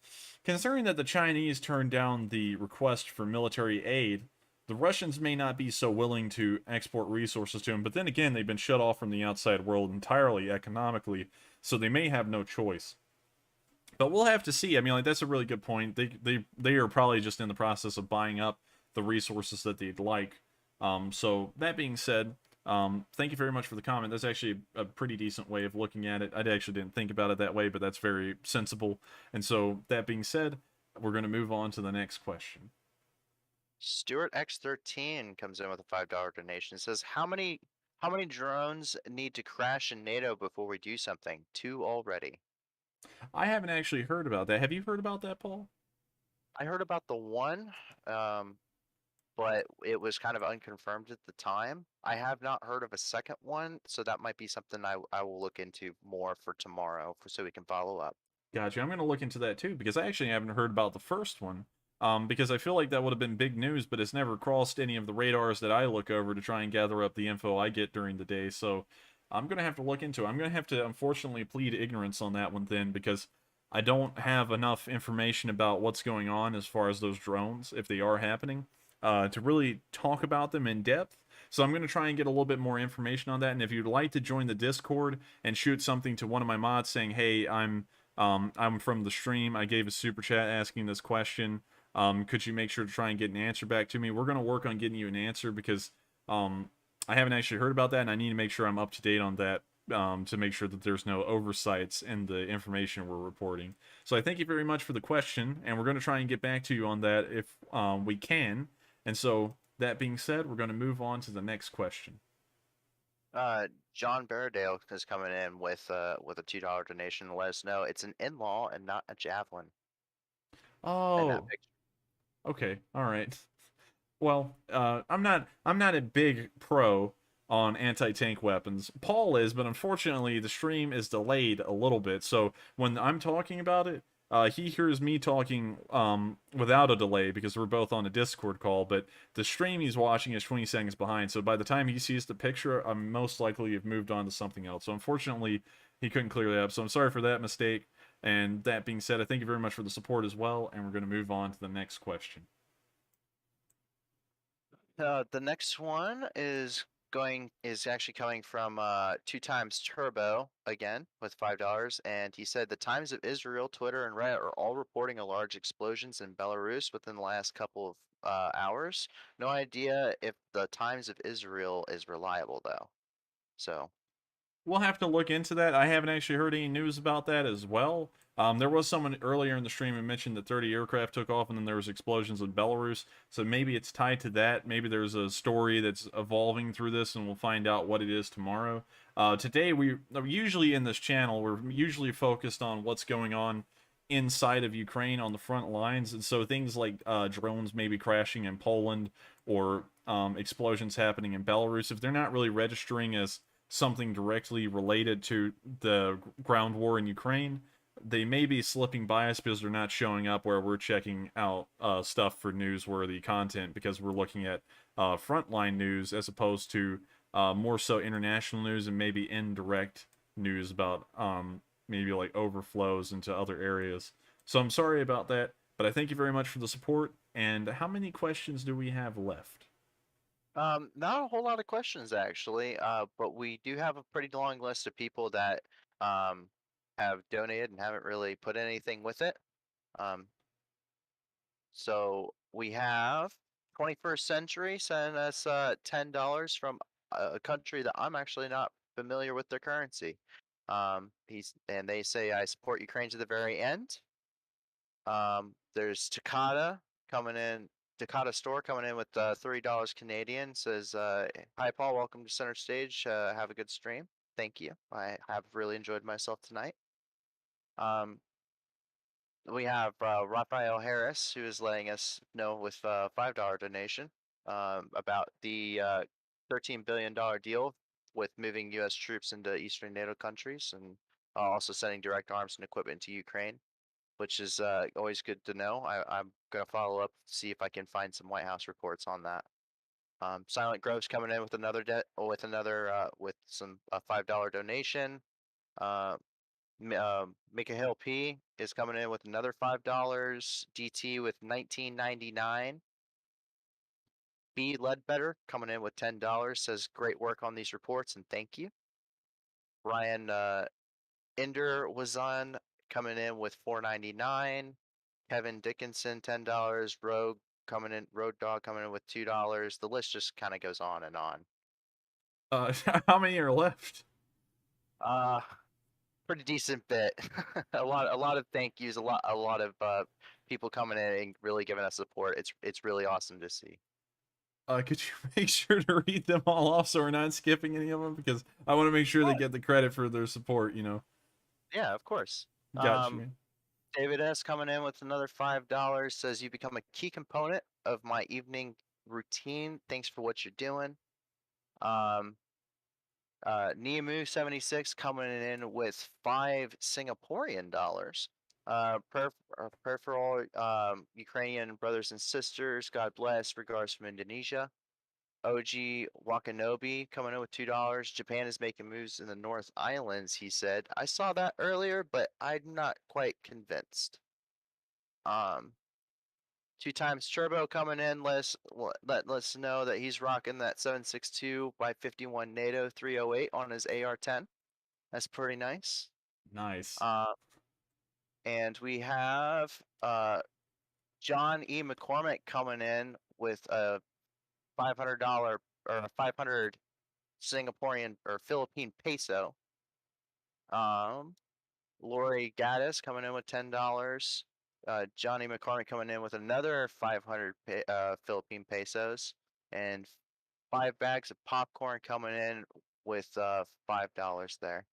considering that the Chinese turned down the request for military aid, the Russians may not be so willing to export resources to them. But then again, they've been shut off from the outside world entirely economically, so they may have no choice. But we'll have to see. I mean, like that's a really good point. They are probably just in the process of buying up the resources that they'd like. So that being said, thank you very much for the comment. That's actually a pretty decent way of looking at it. I actually didn't think about it that way, but that's very sensible. And so that being said, we're going to move on to the next question. Stuart X13 comes in with a $5 donation. It says, how many drones need to crash in NATO before we do something? 2 already. I haven't actually heard about that. Have you heard about that, Paul? I heard about the one, but it was kind of unconfirmed at the time. I have not heard of a second one, so that might be something I will look into more for tomorrow so we can follow up. Gotcha. I'm going to look into that too because I actually haven't heard about the first one. Because I feel like that would have been big news, but it's never crossed any of the radars that I look over to try and gather up the info I get during the day. So I'm going to have to look into it. I'm going to have to, unfortunately, plead ignorance on that one then because I don't have enough information about what's going on as far as those drones, if they are happening, to really talk about them in depth. So I'm going to try and get a little bit more information on that. And if you'd like to join the Discord and shoot something to one of my mods saying, hey, I'm from the stream, I gave a super chat asking this question. Could you make sure to try and get an answer back to me? We're going to work on getting you an answer because I haven't actually heard about that, and I need to make sure I'm up to date on that to make sure that there's no oversights in the information we're reporting. So I thank you very much for the question, and we're going to try and get back to you on that if we can. And so that being said, we're going to move on to the next question. John Baradale is coming in with a $2 donation to let us know it's an in-law and not a javelin. Oh, okay, all right. Well, I'm not a big pro on anti-tank weapons. Paul is, but unfortunately the stream is delayed a little bit. So when I'm talking about it, he hears me talking without a delay because we're both on a Discord call, but the stream he's watching is 20 seconds behind. So by the time he sees the picture, I'm most likely have moved on to something else. So unfortunately, he couldn't clear that up. So I'm sorry for that mistake. And that being said, I thank you very much for the support as well, and we're going to move on to the next question. The next one is actually coming from 2x Turbo again with $5, and he said the Times of Israel, Twitter, and Reddit are all reporting a large explosions in Belarus within the last couple of hours. No idea if the Times of Israel is reliable though. So we'll have to look into that. I haven't actually heard any news about that as well. There was someone earlier in the stream who mentioned that 30 aircraft took off and then there was explosions in Belarus. So maybe it's tied to that. Maybe there's a story that's evolving through this and we'll find out what it is tomorrow. Today, we usually in this channel, we're usually focused on what's going on inside of Ukraine on the front lines. And so things like drones maybe crashing in Poland or explosions happening in Belarus, if they're not really registering as something directly related to the ground war in Ukraine, they may be slipping by us because they're not showing up where we're checking out stuff for newsworthy content because we're looking at frontline news as opposed to more so international news and maybe indirect news about maybe like overflows into other areas. So I'm sorry about that, but I thank you very much for the support. And how many questions do we have left? not a whole lot of questions actually, but we do have a pretty long list of people that have donated and haven't really put anything with it. So we have 21st Century sending us $10 from a country that I'm actually not familiar with their currency. And they say I support Ukraine to the very end. There's Takata coming in Dakota Store coming in with $30 Canadian. Says, "Hi Paul, welcome to Center Stage. Have a good stream. Thank you. I have really enjoyed myself tonight." Um, we have Raphael Harris, who is letting us know with a $5 donation about the $13 billion deal with moving U.S. troops into Eastern NATO countries and also sending direct arms and equipment to Ukraine, which is always good to know. I'm going to follow up, see if I can find some White House reports on that. Silent Grove's coming in with another with some $5 donation. Mika Hill P is coming in with another $5. DT with $19.99. B Ledbetter coming in with $10. Says great work on these reports and thank you. Ryan Ender was on coming in with $4.99. Kevin Dickinson $10. Road Dog coming in with $2. The list just kind of goes on and on. How many are left? Pretty decent bit. a lot of thank yous. A lot of people coming in and really giving us support. It's really awesome to see. Could you make sure to read them all off so we're not skipping any of them? Because I want to make sure they get the credit for their support, you know. Yeah, of course. Gotcha, man. David S coming in with another $5. Says you become a key component of my evening routine. Thanks for what you're doing. Niamu76 coming in with 5 Singaporean dollars. Prayer for all Ukrainian brothers and sisters. God bless. Regards from Indonesia. OG Wakanobi coming in with $2. Japan is making moves in the North Islands, he said. I saw that earlier, but I'm not quite convinced. 2 times Turbo coming in. Let us know that he's rocking that 7.62 by 51 NATO 308 on his AR-10. That's pretty nice. Nice. And we have John E. McCormick coming in with a $500 or 500 Singaporean or Philippine peso. Lori Gaddis coming in with $10. Johnny McCormick coming in with another 500 Philippine pesos, and 5 bags of popcorn coming in with $5 there.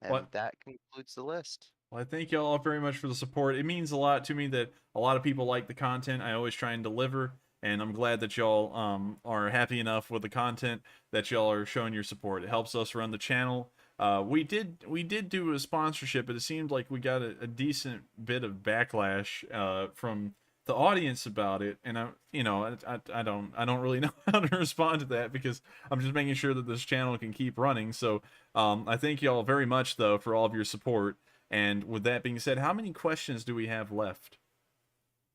And that concludes the list. Well, I thank y'all very much for the support. It means a lot to me that a lot of people like the content I always try and deliver, and I'm glad that y'all are happy enough with the content that y'all are showing your support. It helps us run the channel. We did do a sponsorship, but it seemed like we got a decent bit of backlash from the audience about it, and I don't really know how to respond to that because I'm just making sure that this channel can keep running. So I thank y'all very much though for all of your support. And with that being said, how many questions do we have left?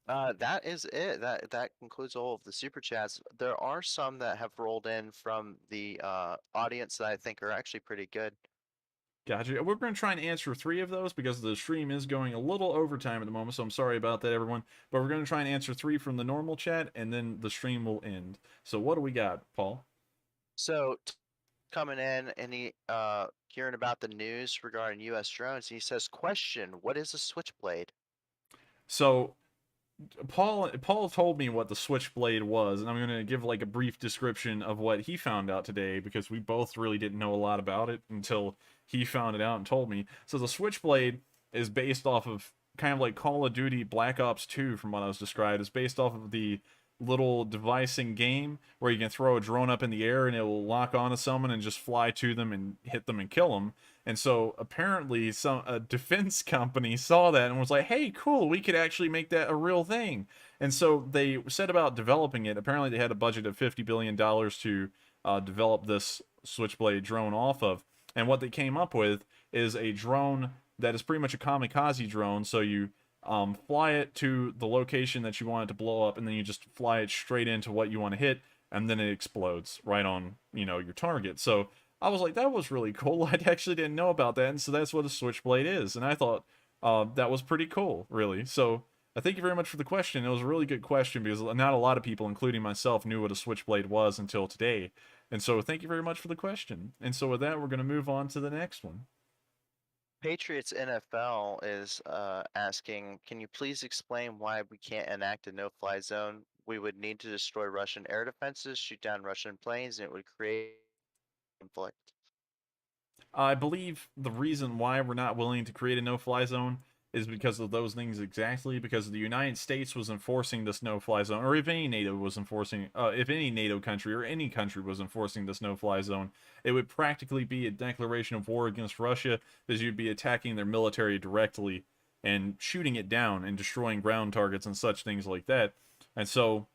That is it. That concludes all of the super chats. There are some that have rolled in from the audience that I think are actually pretty good. Gotcha. We're going to try and answer 3 of those because the stream is going a little overtime at the moment, so I'm sorry about that, everyone. But we're going to try and answer 3 from the normal chat, and then the stream will end. So what do we got, Paul? So coming in and he hearing about the news regarding U.S. drones, he says, "Question: What is a switchblade?" So Paul told me what the switchblade was, and I'm going to give like a brief description of what he found out today because we both really didn't know a lot about it until he found it out and told me. So the switchblade is based off of kind of like Call of Duty Black Ops 2 from what I was described. It's based off of the little device in game where you can throw a drone up in the air and it will lock onto someone and just fly to them and hit them and kill them. And so apparently a defense company saw that and was like, hey, cool, we could actually make that a real thing. And so they set about developing it. Apparently they had a budget of $50 billion to develop this Switchblade drone off of. And what they came up with is a drone that is pretty much a kamikaze drone. So you fly it to the location that you want it to blow up, and then you just fly it straight into what you want to hit, and then it explodes right on, your target. So I was like, that was really cool. I actually didn't know about that, and so that's what a switchblade is. And I thought that was pretty cool, really. So thank you very much for the question. It was a really good question because not a lot of people, including myself, knew what a switchblade was until today. And so thank you very much for the question. And so with that, we're going to move on to the next one. Patriots NFL is asking, can you please explain why we can't enact a no-fly zone we would need to destroy Russian air defenses, shoot down Russian planes, and it would create conflict. I believe the reason why we're not willing to create a no-fly zone is because of those things exactly, because the United States was enforcing this no-fly zone, or if any NATO was enforcing, if any NATO country or any country was enforcing this no-fly zone, it would practically be a declaration of war against Russia, as you'd be attacking their military directly and shooting it down and destroying ground targets and such things like that. And so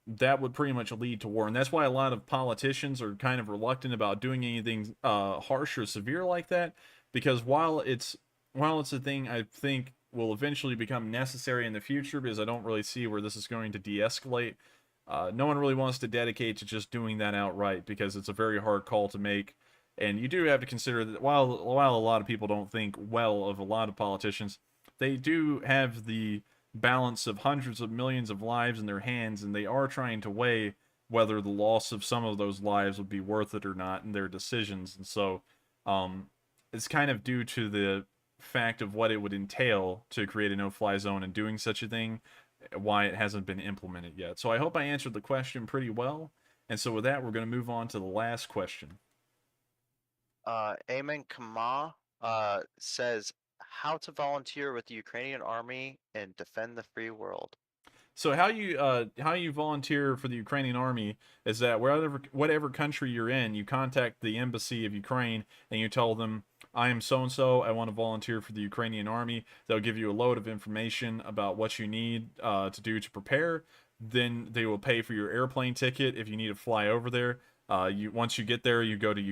that would pretty much lead to war, and that's why a lot of politicians are kind of reluctant about doing anything harsh or severe like that, because while it's a thing I think will eventually become necessary in the future, because I don't really see where this is going to de-escalate, no one really wants to dedicate to just doing that outright, because it's a very hard call to make. And you do have to consider that while a lot of people don't think well of a lot of politicians, they do have the balance of hundreds of millions of lives in their hands, and they are trying to weigh whether the loss of some of those lives would be worth it or not in their decisions. And so it's kind of due to the fact of what it would entail to create a no-fly zone and doing such a thing, why it hasn't been implemented yet. So I hope I answered the question pretty well. And so with that, we're going to move on to the last question. Ayman Kama says, how to volunteer with the Ukrainian army and defend the free world. So how you volunteer for the Ukrainian army is that whatever country you're in, you contact the embassy of Ukraine and you tell them, I am so and so, I want to volunteer for the Ukrainian army. They'll give you a load of information about what you need to do to prepare. Then they will pay for your airplane ticket if you need to fly over there. Once you get there, you go to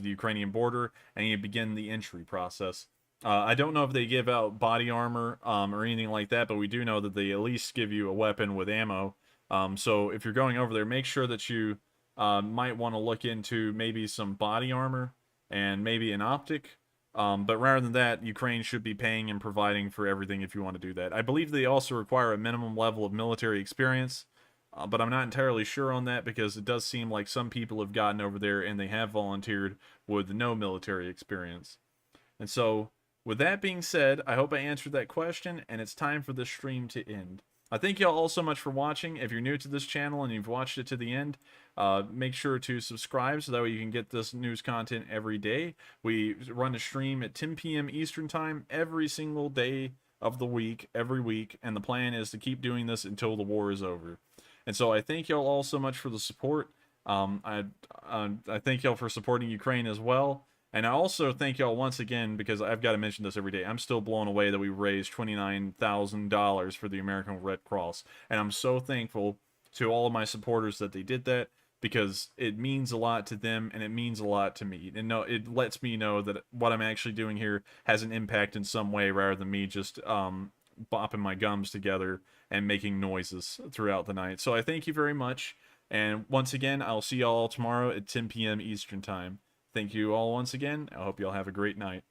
the Ukrainian border and you begin the entry process. I don't know if they give out body armor or anything like that, but we do know that they at least give you a weapon with ammo. So if you're going over there, make sure that you might want to look into maybe some body armor and maybe an optic. But rather than that, Ukraine should be paying and providing for everything if you want to do that. I believe they also require a minimum level of military experience, but I'm not entirely sure on that, because it does seem like some people have gotten over there and they have volunteered with no military experience. And so, with that being said, I hope I answered that question, and it's time for this stream to end. I thank y'all all so much for watching. If you're new to this channel and you've watched it to the end, make sure to subscribe so that way you can get this news content every day. We run a stream at 10 p.m. Eastern Time every single day of the week, every week, and the plan is to keep doing this until the war is over. And so I thank y'all all so much for the support. I thank y'all for supporting Ukraine as well. And I also thank y'all once again, because I've got to mention this every day. I'm still blown away that we raised $29,000 for the American Red Cross. And I'm so thankful to all of my supporters that they did that, because it means a lot to them and it means a lot to me. And no, it lets me know that what I'm actually doing here has an impact in some way, rather than me just bopping my gums together and making noises throughout the night. So I thank you very much. And once again, I'll see y'all tomorrow at 10 p.m. Eastern Time. Thank you all once again. I hope y'all have a great night.